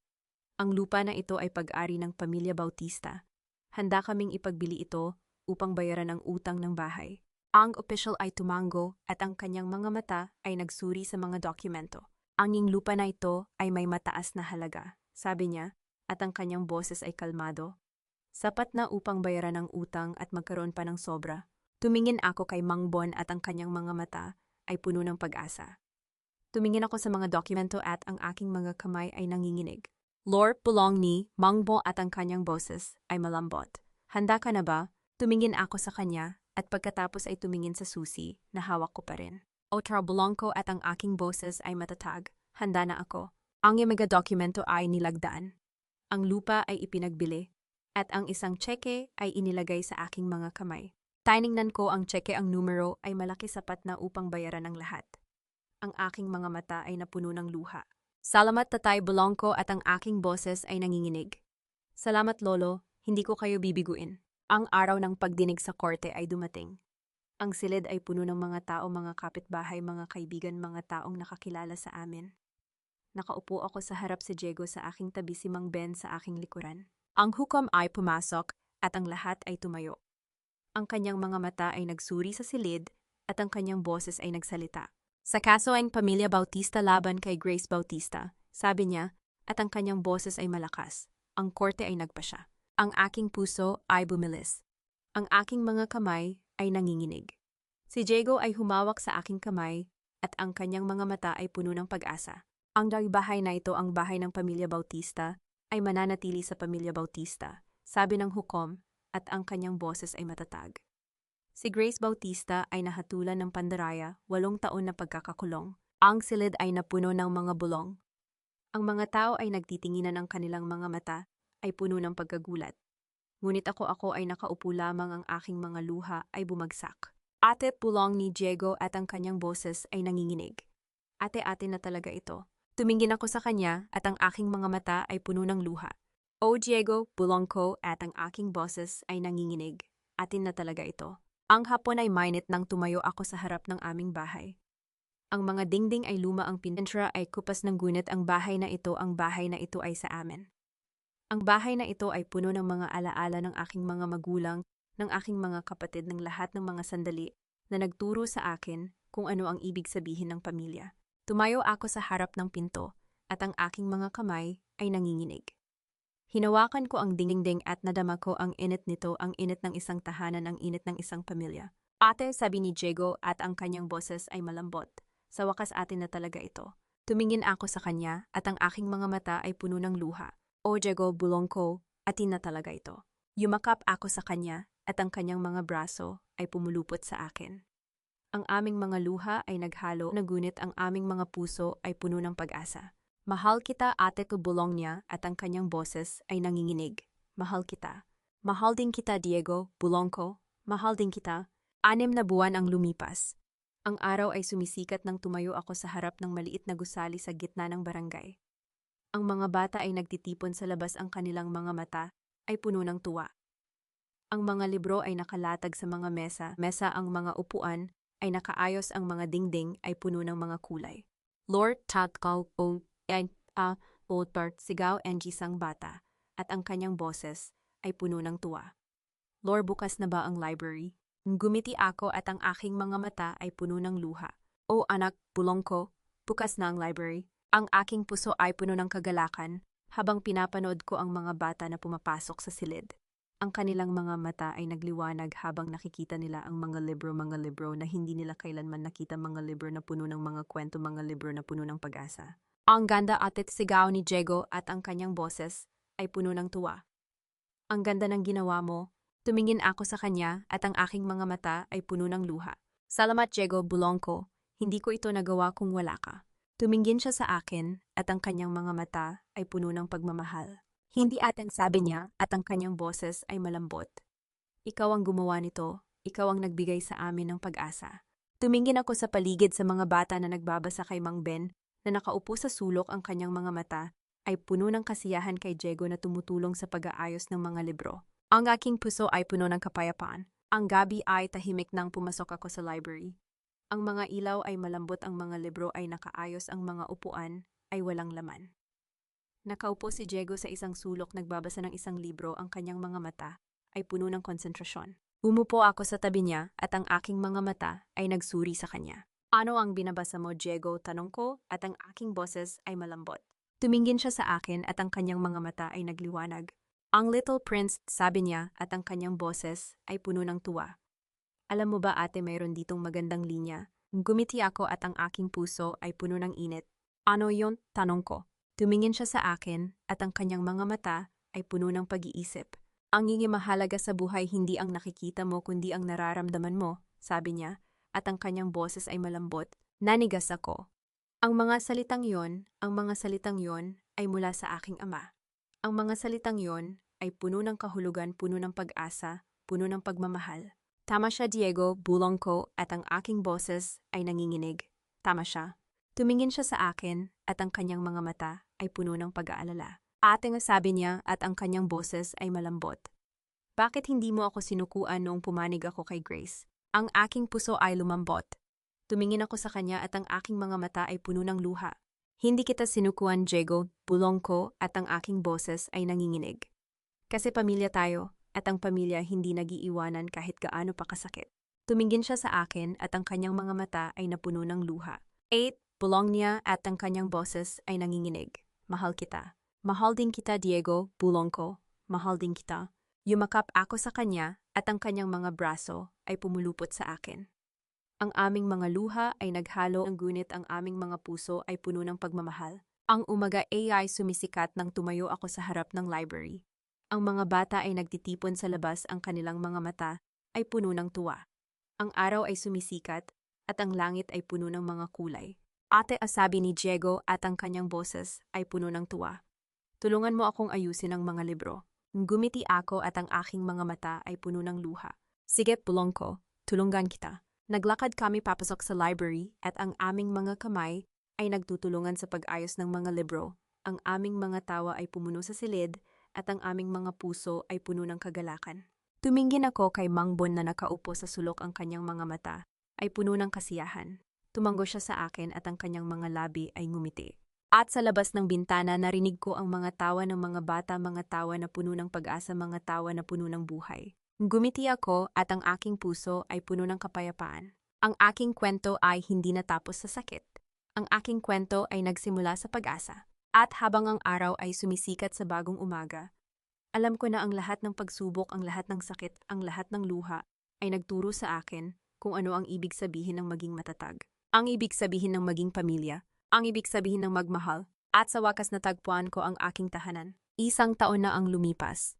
Ang lupa na ito ay pag-ari ng pamilya Bautista. Handa kaming ipagbili ito upang bayaran ang utang ng bahay. Ang opisyal ay tumango at ang kanyang mga mata ay nagsuri sa mga dokumento. Ang lupa na ito ay may mataas na halaga, sabi niya, at ang kanyang boses ay kalmado. Sapat na upang bayaran ang utang at magkaroon pa ng sobra. Tumingin ako kay Mang Bon at ang kanyang mga mata ay puno ng pag-asa. Tumingin ako sa mga dokumento at ang aking mga kamay ay nanginginig. Lord, bulong ni Mang Bon at ang kanyang boses ay malambot. Handa ka na ba? Tumingin ako sa kanya at pagkatapos ay tumingin sa susi na hawak ko pa rin. Otra, bulong ko at ang aking boses ay matatag. Handa na ako. Ang mga dokumento ay nilagdaan. Ang lupa ay ipinagbili. At ang isang tseke ay inilagay sa aking mga kamay. Tiningnan ko ang tseke, ang numero ay malaki, sapat na upang bayaran ang lahat. Ang aking mga mata ay napuno ng luha. Salamat, tatay, bulong ko at ang aking boses ay nanginginig. Salamat, lolo, hindi ko kayo bibiguin. Ang araw ng pagdinig sa korte ay dumating. Ang silid ay puno ng mga tao, mga kapitbahay, mga kaibigan, mga taong nakakilala sa amin. Nakaupo ako sa harap, si Diego sa aking tabi, si Mang Ben sa aking likuran. Ang hukom ay pumasok at ang lahat ay tumayo. Ang kanyang mga mata ay nagsuri sa silid at ang kanyang boses ay nagsalita. Sa kaso ang pamilya Bautista laban kay Grace Bautista, sabi niya, at ang kanyang boses ay malakas. Ang korte ay nagpasya. Ang aking puso ay bumilis. Ang aking mga kamay ay nanginginig. Si Diego ay humawak sa aking kamay at ang kanyang mga mata ay puno ng pag-asa. Ang bahay na ito, ang bahay ng pamilya Bautista, ay mananatili sa pamilya Bautista, sabi ng hukom, at ang kanyang boses ay matatag. Si Grace Bautista ay nahatulan ng pandaraya, 8 taon na pagkakakulong. Ang silid ay napuno ng mga bulong. Ang mga tao ay nagtitinginan, ang kanilang mga mata ay puno ng pagkagulat. Ngunit ako ay nakaupo lamang, ang aking mga luha ay bumagsak. Ate, bulong ni Diego at ang kanyang boses ay nanginginig. Ate na talaga ito. Tumingin ako sa kanya at ang aking mga mata ay puno ng luha. O Diego, bulong ko at ang aking boses ay nanginginig. Atin na talaga ito. Ang hapon ay mainit nang tumayo ako sa harap ng aming bahay. Ang mga dingding ay luma, ang pintura ay kupas ng gunit. Ang bahay na ito ay sa amin. Ang bahay na ito ay puno ng mga alaala ng aking mga magulang, ng aking mga kapatid, ng lahat ng mga sandali na nagturo sa akin kung ano ang ibig sabihin ng pamilya. Tumayo ako sa harap ng pinto at ang aking mga kamay ay nanginginig. Hinawakan ko ang dingding at nadama ko ang init nito, ang init ng isang tahanan, ang init ng isang pamilya. Ate, sabi ni Diego at ang kanyang boses ay malambot. Sa wakas, atin na talaga ito. Tumingin ako sa kanya at ang aking mga mata ay puno ng luha. O Diego, bulong ko, atin na talaga ito. Yumakap ako sa kanya at ang kanyang mga braso ay pumulupot sa akin. Ang aming mga luha ay naghalo, nagunit ang aming mga puso ay puno ng pag-asa. Mahal kita, ate ko, bulong niya at ang kanyang boses ay nanginginig. Mahal kita. Mahal din kita, Diego, bulong ko. Mahal din kita. 6 na buwan ang lumipas. Ang araw ay sumisikat nang tumayo ako sa harap ng maliit na gusali sa gitna ng barangay. Ang mga bata ay nagtitipon sa labas, ang kanilang mga mata ay puno ng tuwa. Ang mga libro ay nakalatag sa mga mesa ang mga upuan ay nakaayos, ang mga dingding ay puno ng mga kulay. Lord Tatkaw o Oldbart, sigaw ng isang bata, at ang kanyang boses ay puno ng tuwa. Lord, bukas na ba ang library? Gumiti ako at ang aking mga mata ay puno ng luha. O anak, bulong ko, bukas na ang library. Ang aking puso ay puno ng kagalakan habang pinapanood ko ang mga bata na pumapasok sa silid. Ang kanilang mga mata ay nagliwanag habang nakikita nila ang mga libro na hindi nila kailanman nakita, mga libro na puno ng mga kwento, mga libro na puno ng pag-asa. Ang ganda, atit, sigaw ni Diego at ang kanyang boses ay puno ng tuwa. Ang ganda ng ginawa mo. Tumingin ako sa kanya at ang aking mga mata ay puno ng luha. Salamat, Diego, bulong ko. Hindi ko ito nagawa kung wala ka. Tumingin siya sa akin at ang kanyang mga mata ay puno ng pagmamahal. Hindi, atin, sabi niya at ang kanyang boses ay malambot. Ikaw ang gumawa nito. Ikaw ang nagbigay sa amin ng pag-asa. Tumingin ako sa paligid sa mga bata na nagbabasa kay Mang Ben na nakaupo sa sulok, ang kanyang mga mata ay puno ng kasiyahan kay Diego na tumutulong sa pag-aayos ng mga libro. Ang aking puso ay puno ng kapayapaan. Ang gabi ay tahimik nang pumasok ako sa library. Ang mga ilaw ay malambot, ang mga libro ay nakaayos, ang mga upuan ay walang laman. Nakaupo si Diego sa isang sulok, nagbabasa ng isang libro, ang kanyang mga mata ay puno ng konsentrasyon. Umupo ako sa tabi niya at ang aking mga mata ay nagsuri sa kanya. Ano ang binabasa mo, Diego? Tanong ko at ang aking boses ay malambot. Tumingin siya sa akin at ang kanyang mga mata ay nagliwanag. Ang Little Prince, sabi niya at ang kanyang boses ay puno ng tuwa. Alam mo ba, ate, mayroon ditong magandang linya. Gumiti ako at ang aking puso ay puno ng init. Ano yon? Tanong ko. Tumingin siya sa akin at ang kanyang mga mata ay puno ng pag-iisip. Ang mahalaga sa buhay hindi ang nakikita mo kundi ang nararamdaman mo, sabi niya, at ang kanyang boses ay malambot. Nanigas ako. Ang mga salitang yon ay mula sa aking ama. Ang mga salitang yon ay puno ng kahulugan, puno ng pag-asa, puno ng pagmamahal. Tama siya, Diego, bulong ko at ang aking boses ay nanginginig. Tama siya. Tumingin siya sa akin at ang kanyang mga mata ay puno ng pag-aalala. Ate, nga, sabi niya at ang kanyang boses ay malambot. Bakit hindi mo ako sinukuan noong pumanig ako kay Grace? Ang aking puso ay lumambot. Tumingin ako sa kanya at ang aking mga mata ay puno ng luha. Hindi kita sinukuan, Diego, bulong ko at ang aking boses ay nanginginig. Kasi pamilya tayo at ang pamilya hindi nagiiwanan kahit gaano pa kasakit. Tumingin siya sa akin at ang kanyang mga mata ay napuno ng luha. 8, bulong niya at ang kanyang boses ay nanginginig. Mahal kita. Mahal din kita, Diego, bulong ko. Mahal din kita. Yumakap ako sa kanya at ang kanyang mga braso ay pumulupot sa akin. Ang aming mga luha ay naghalo, ng gunit ang aming mga puso ay puno ng pagmamahal. Ang umaga ay sumisikat nang tumayo ako sa harap ng library. Ang mga bata ay nagtitipon sa labas, ang kanilang mga mata ay puno ng tuwa. Ang araw ay sumisikat at ang langit ay puno ng mga kulay. Ate, sabi ni Diego at ang kanyang boses ay puno ng tuwa. Tulungan mo akong ayusin ang mga libro. Gumiti ako at ang aking mga mata ay puno ng luha. Sige, bulong ko, tulungan kita. Naglakad kami papasok sa library at ang aming mga kamay ay nagtutulungan sa pag-ayos ng mga libro. Ang aming mga tawa ay pumuno sa silid at ang aming mga puso ay puno ng kagalakan. Tumingin ako kay Mang Bon na nakaupo sa sulok, ang kanyang mga mata ay puno ng kasiyahan. Tumango siya sa akin at ang kanyang mga labi ay ngumiti. At sa labas ng bintana narinig ko ang mga tawa ng mga bata, mga tawa na puno ng pag-asa, mga tawa na puno ng buhay. Gumiti ako at ang aking puso ay puno ng kapayapaan. Ang aking kwento ay hindi natapos sa sakit. Ang aking kwento ay nagsimula sa pag-asa. At habang ang araw ay sumisikat sa bagong umaga, alam ko na ang lahat ng pagsubok, ang lahat ng sakit, ang lahat ng luha ay nagturo sa akin kung ano ang ibig sabihin ng maging matatag. Ang ibig sabihin ng maging pamilya. Ang ibig sabihin ng magmahal, at sa wakas natagpuan ko ang aking tahanan. Isang taon na ang lumipas.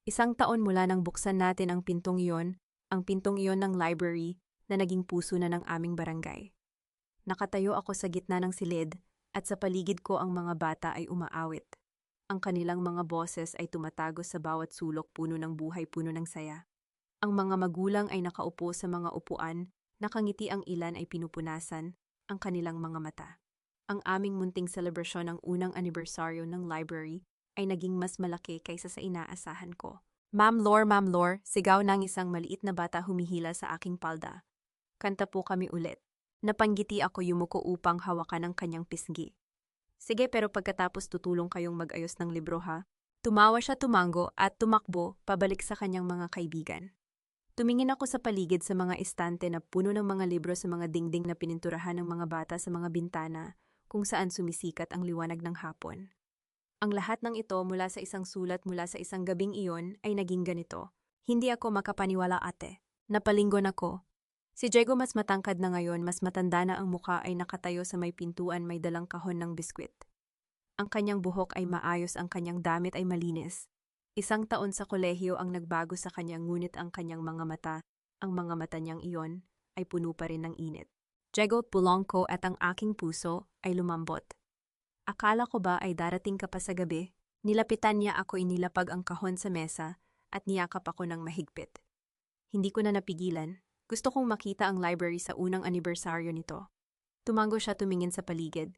Isang taon mula nang buksan natin ang pintong iyon, ang pintong iyon ng library na naging puso na ng aming barangay. Nakatayo ako sa gitna ng silid at sa paligid ko ang mga bata ay umaawit. Ang kanilang mga boses ay tumatago sa bawat sulok, puno ng buhay, puno ng saya. Ang mga magulang ay nakaupo sa mga upuan, nakangiti, ang ilan ay pinupunasan ang kanilang mga mata. Ang aming munting selebrasyon ng unang anibersaryo ng library ay naging mas malaki kaysa sa inaasahan ko. Ma'am Lore, sigaw ng isang maliit na bata humihila sa aking palda. Kanta po kami ulit. Napanggiti ako, yumuko upang hawakan ang kanyang pisngi. Sige, pero pagkatapos tutulong kayong mag-ayos ng libro, ha? Tumawa siya, tumango at tumakbo pabalik sa kanyang mga kaibigan. Tumingin ako sa paligid, sa mga estante na puno ng mga libro, sa mga dingding na pininturahan ng mga bata, sa mga bintana kung saan sumisikat ang liwanag ng hapon. Ang lahat ng ito mula sa isang sulat, mula sa isang gabing iyon ay naging ganito. Hindi ako makapaniwala, ate. Napalinggon ako. Si Diego mas matangkad na ngayon, mas matanda na, ang mukha ay nakatayo sa may pintuan, may dalang kahon ng biskwit. Ang kanyang buhok ay maayos, ang kanyang damit ay malinis. Isang taon sa kolehiyo ang nagbago sa kanya, ngunit ang kanyang mga mata, ang mga mata niyang iyon, ay puno pa rin ng init. Diego, pulong ko at ang aking puso ay lumambot. Akala ko ba ay darating ka pa sa gabi? Nilapitan niya ako, inilapag ang kahon sa mesa at niyakap ako ng mahigpit. Hindi ko na napigilan. Gusto kong makita ang library sa unang anibersaryo nito. Tumango siya, tumingin sa paligid.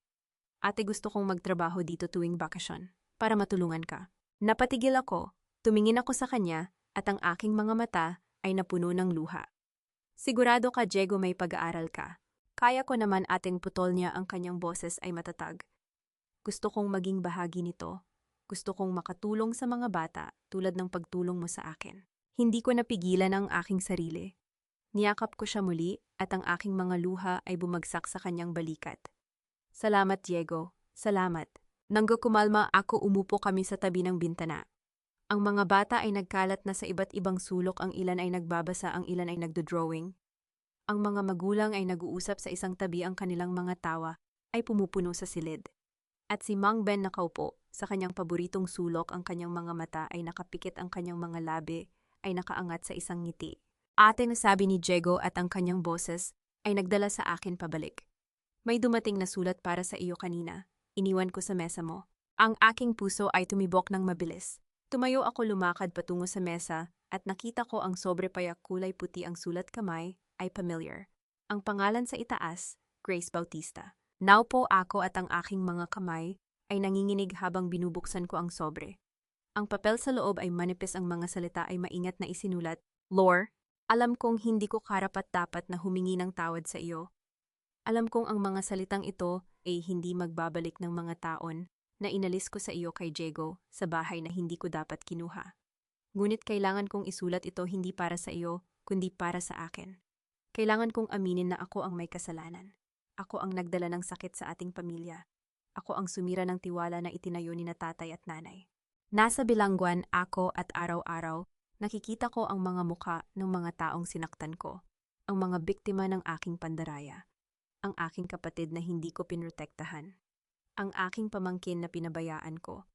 Ate, gusto kong magtrabaho dito tuwing bakasyon para matulungan ka. Napatigil ako, tumingin ako sa kanya at ang aking mga mata ay napuno ng luha. Sigurado ka, Diego, may pag-aaral ka. Kaya ko naman, ating, putol niya, ang kanyang boses ay matatag. Gusto kong maging bahagi nito. Gusto kong makatulong sa mga bata tulad ng pagtulong mo sa akin. Hindi ko napigilan ang aking sarili. Niyakap ko siya muli at ang aking mga luha ay bumagsak sa kanyang balikat. Salamat, Diego. Salamat. Nanggo kumalma ako, umupo kami sa tabi ng bintana. Ang mga bata ay nagkalat na sa iba't ibang sulok, ang ilan ay nagbabasa, ang ilan ay nagdodrawing. Ang mga magulang ay nag-uusap sa isang tabi, ang kanilang mga tawa ay pumupuno sa silid. At si Mang Ben nakaupo sa kanyang paboritong sulok, ang kanyang mga mata ay nakapikit, ang kanyang mga labi ay nakaangat sa isang ngiti. Ate, nasabi ni Diego at ang kanyang boses ay nagdala sa akin pabalik. May dumating na sulat para sa iyo kanina. Iniwan ko sa mesa mo. Ang aking puso ay tumibok ng mabilis. Tumayo ako, lumakad patungo sa mesa at nakita ko ang sobre payak, kulay puti, ang sulat kamay ay familiar. Ang pangalan sa itaas, Grace Bautista. Naupo ako at ang aking mga kamay ay nanginginig habang binubuksan ko ang sobre. Ang papel sa loob ay manipis, ang mga salita ay maingat na isinulat. Lore, alam kong hindi ko karapat-dapat na humingi ng tawad sa iyo. Alam kong ang mga salitang ito ay hindi magbabalik ng mga taon na inalis ko sa iyo kay Diego sa bahay na hindi ko dapat kinuha. Ngunit kailangan kong isulat ito hindi para sa iyo, kundi para sa akin. Kailangan kong aminin na ako ang may kasalanan. Ako ang nagdala ng sakit sa ating pamilya. Ako ang sumira ng tiwala na itinayo ni na tatay at nanay. Nasa bilangguan ako at araw-araw, nakikita ko ang mga muka ng mga taong sinaktan ko, ang mga biktima ng aking pandaraya, ang aking kapatid na hindi ko pinrotektahan, ang aking pamangkin na pinabayaan ko.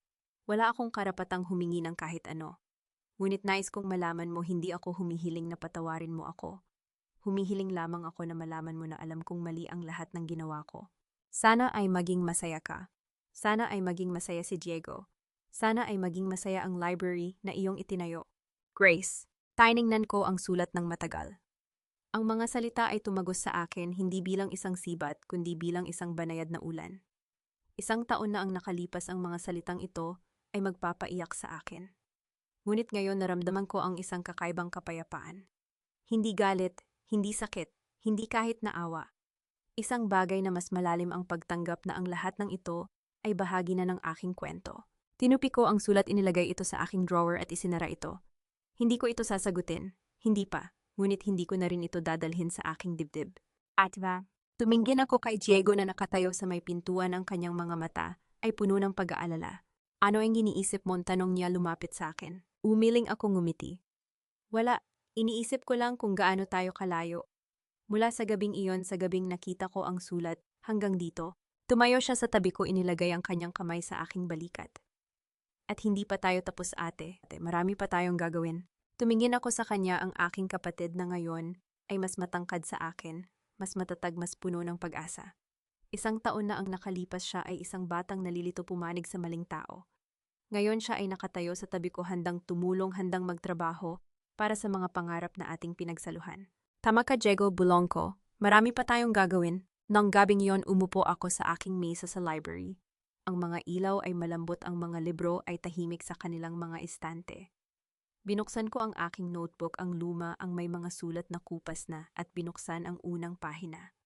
Wala akong karapatang humingi ng kahit ano. Ngunit nais kong malaman mo, hindi ako humihiling na patawarin mo ako. Humihiling lamang ako na malaman mo na alam kong mali ang lahat ng ginawa ko. Sana ay maging masaya ka. Sana ay maging masaya si Diego. Sana ay maging masaya ang library na iyong itinayo. Grace. Tiningnan ko ang sulat ng matagal. Ang mga salita ay tumagos sa akin hindi bilang isang sibat kundi bilang isang banayad na ulan. Isang taon na ang nakalipas, ang mga salitang ito ay magpapaiyak sa akin. Ngunit ngayon naramdaman ko ang isang kakaibang kapayapaan. Hindi galit, hindi sakit, hindi kahit naawa. Isang bagay na mas malalim ang pagtanggap na ang lahat ng ito ay bahagi na ng aking kwento. Tinupi ko ang sulat, inilagay ito sa aking drawer at isinara ito. Hindi ko ito sasagutin, hindi pa, ngunit hindi ko na rin ito dadalhin sa aking dibdib. At tumingin ako kay Diego na nakatayo sa may pintuan, ang kanyang mga mata ay puno ng pag-aalala. Ano ang iniisip mo? Tanong niya lumapit sa akin. Umiling akong ngumiti. Wala, iniisip ko lang kung gaano tayo kalayo. Mula sa gabing iyon, sa gabing nakita ko ang sulat, hanggang dito. Tumayo siya sa tabi ko, inilagay ang kanyang kamay sa aking balikat. At hindi pa tayo tapos, ate. Marami pa tayong gagawin. Tumingin ako sa kanya, ang aking kapatid na ngayon ay mas matangkad sa akin, mas matatag, mas puno ng pag-asa. Isang taon na ang nakalipas, siya ay isang batang nalilito, pumanig sa maling tao. Ngayon siya ay nakatayo sa tabi ko, handang tumulong, handang magtrabaho para sa mga pangarap na ating pinagsaluhan. Tama ka, Diego, bulong ko. Marami pa tayong gagawin. Nang gabing yon, umupo ako sa aking mesa sa library. Ang mga ilaw ay malambot, ang mga libro ay tahimik sa kanilang mga estante. Binuksan ko ang aking notebook, ang luma, ang may mga sulat na kupas na, at binuksan ang unang pahina.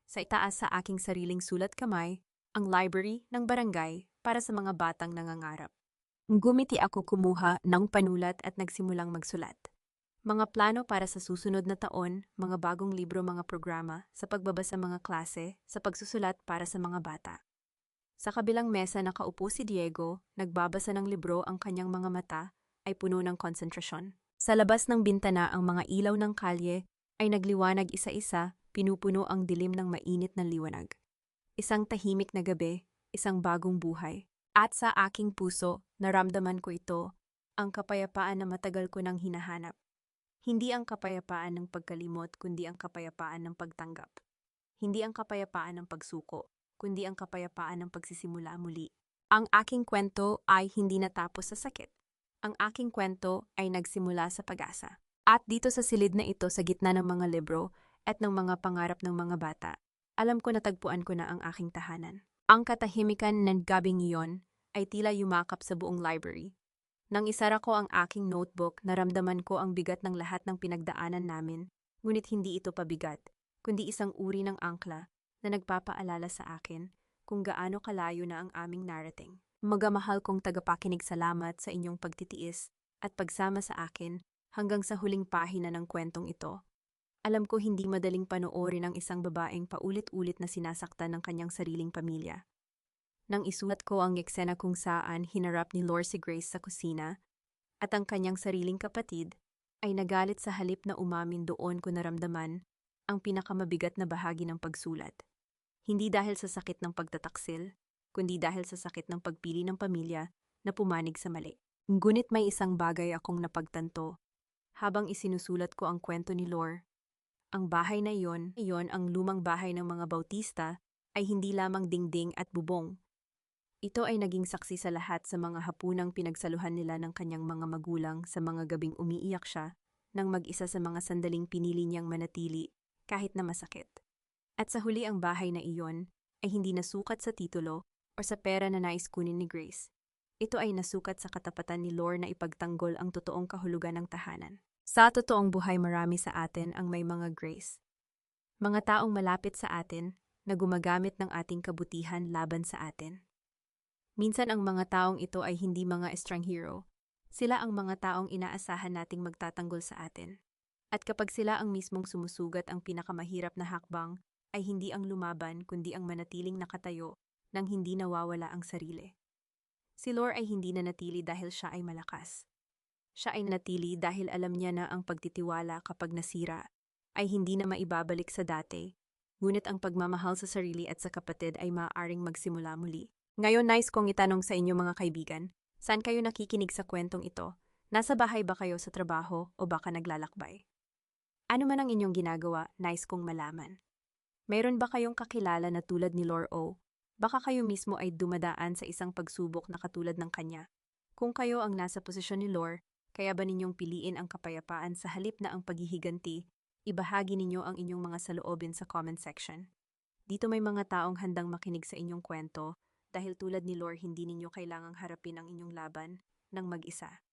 Sa itaas, sa aking sariling sulat kamay, ang library ng barangay para sa mga batang nangangarap. Gumiti ako, kumuha ng panulat at nagsimulang magsulat. Mga plano para sa susunod na taon, mga bagong libro, mga programa, sa pagbabasa, mga klase, sa pagsusulat para sa mga bata. Sa kabilang mesa nakaupo si Diego, nagbabasa ng libro, ang kanyang mga mata ay puno ng konsentrasyon. Sa labas ng bintana, ang mga ilaw ng kalye ay nagliwanag isa-isa, pinupuno ang dilim ng mainit na liwanag. Isang tahimik na gabi, isang bagong buhay. At sa aking puso, naramdaman ko ito, ang kapayapaan na matagal ko nang hinahanap. Hindi ang kapayapaan ng pagkalimot, kundi ang kapayapaan ng pagtanggap. Hindi ang kapayapaan ng pagsuko, kundi ang kapayapaan ng pagsisimula muli. Ang aking kwento ay hindi natapos sa sakit. Ang aking kwento ay nagsimula sa pag-asa. At dito sa silid na ito, sa gitna ng mga libro at ng mga pangarap ng mga bata, alam ko, natagpuan ko na ang aking tahanan. Ang katahimikan ng gabing iyon ay tila yumakap sa buong library. Nang isara ko ang aking notebook, naramdaman ko ang bigat ng lahat ng pinagdaanan namin, ngunit hindi ito pabigat, kundi isang uri ng angkla na nagpapaalala sa akin kung gaano kalayo na ang aming narating. Magamahal kong tagapakinig, salamat sa inyong pagtitiis at pagsama sa akin hanggang sa huling pahina ng kwentong ito. Alam ko hindi madaling panoorin ang isang babaeng paulit-ulit na sinasaktan ng kanyang sariling pamilya. Nang isulat ko ang eksena kung saan hinarap ni Lor si Grace sa kusina at ang kanyang sariling kapatid ay nagalit, sa halip na umamin, doon ko naramdaman ang pinakamabigat na bahagi ng pagsulat. Hindi dahil sa sakit ng pagtataksil, kundi dahil sa sakit ng pagpili ng pamilya na pumanig sa mali. Ngunit may isang bagay akong napagtanto habang isinusulat ko ang kwento ni Lor. Ang bahay na iyon, ang lumang bahay ng mga Bautista, ay hindi lamang dingding at bubong. Ito ay naging saksi sa lahat sa mga hapunang pinagsaluhan nila ng kanyang mga magulang, sa mga gabing umiiyak siya, nang mag-isa, sa mga sandaling pinili niyang manatili kahit na masakit. At sa huli, ang bahay na iyon ay hindi nasukat sa titulo o sa pera na nais kunin ni Grace. Ito ay nasukat sa katapatan ni Lor na ipagtanggol ang totoong kahulugan ng tahanan. Sa totoong buhay, marami sa atin ang may mga Grace. Mga taong malapit sa atin na gumagamit ng ating kabutihan laban sa atin. Minsan ang mga taong ito ay hindi mga estranghero. Sila ang mga taong inaasahan nating magtatanggol sa atin. At kapag sila ang mismong sumusugat, ang pinakamahirap na hakbang ay hindi ang lumaban, kundi ang manatiling nakatayo nang hindi nawawala ang sarili. Si Lor ay hindi nanatili dahil siya ay malakas. Siya ay nanatili dahil alam niya na ang pagtitiwala, kapag nasira, ay hindi na maibabalik sa dati. Ngunit ang pagmamahal sa sarili at sa kapatid ay maaaring magsimula muli. Ngayon, nais kong itanong sa inyo, mga kaibigan, saan kayo nakikinig sa kwentong ito? Nasa bahay ba kayo, sa trabaho, o baka naglalakbay? Ano man ang inyong ginagawa, nais kong malaman. Mayroon ba kayong kakilala na tulad ni Lor O? Baka kayo mismo ay dumadaan sa isang pagsubok na katulad ng kanya. Kung kayo ang nasa posisyon ni Lor, kaya ba ninyong piliin ang kapayapaan sa halip na ang paghihiganti? Ibahagi ninyo ang inyong mga saloobin sa comment section. Dito may mga taong handang makinig sa inyong kwento, dahil tulad ni Lore hindi ninyo kailangang harapin ang inyong laban ng mag-isa.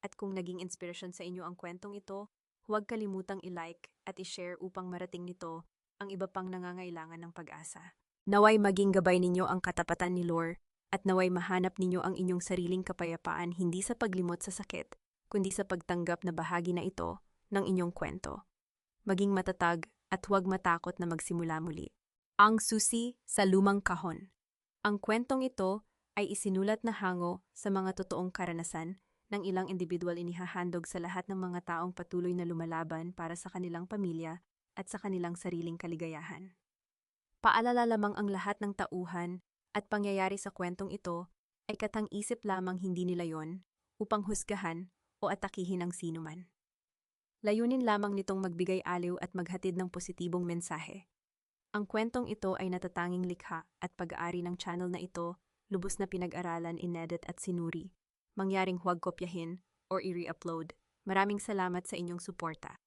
At kung naging inspirasyon sa inyo ang kwentong ito, huwag kalimutang i-like at i-share upang marating nito ang iba pang nangangailangan ng pag-asa. Naway maging gabay ninyo ang katapatan ni Lore at naway mahanap ninyo ang inyong sariling kapayapaan hindi sa paglimot sa sakit, kundi sa pagtanggap na bahagi na ito ng inyong kwento. Maging matatag at huwag matakot na magsimula muli. Ang susi sa lumang kahon. Ang kwentong ito ay isinulat na hango sa mga totoong karanasan ng ilang individual inihahandog sa lahat ng mga taong patuloy na lumalaban para sa kanilang pamilya at sa kanilang sariling kaligayahan. Paalala lamang ang lahat ng tauhan at pangyayari sa kwentong ito ay katang-isip lamang hindi nila yon upang husgahan o atakihin ang sinuman. Layunin lamang nitong magbigay aliw at maghatid ng positibong mensahe. Ang kwentong ito ay natatanging likha at pag-aari ng channel na ito, lubos na pinag-aralan, inedit at sinuri. Mangyaring huwag kopyahin or i-re-upload. Maraming salamat sa inyong suporta.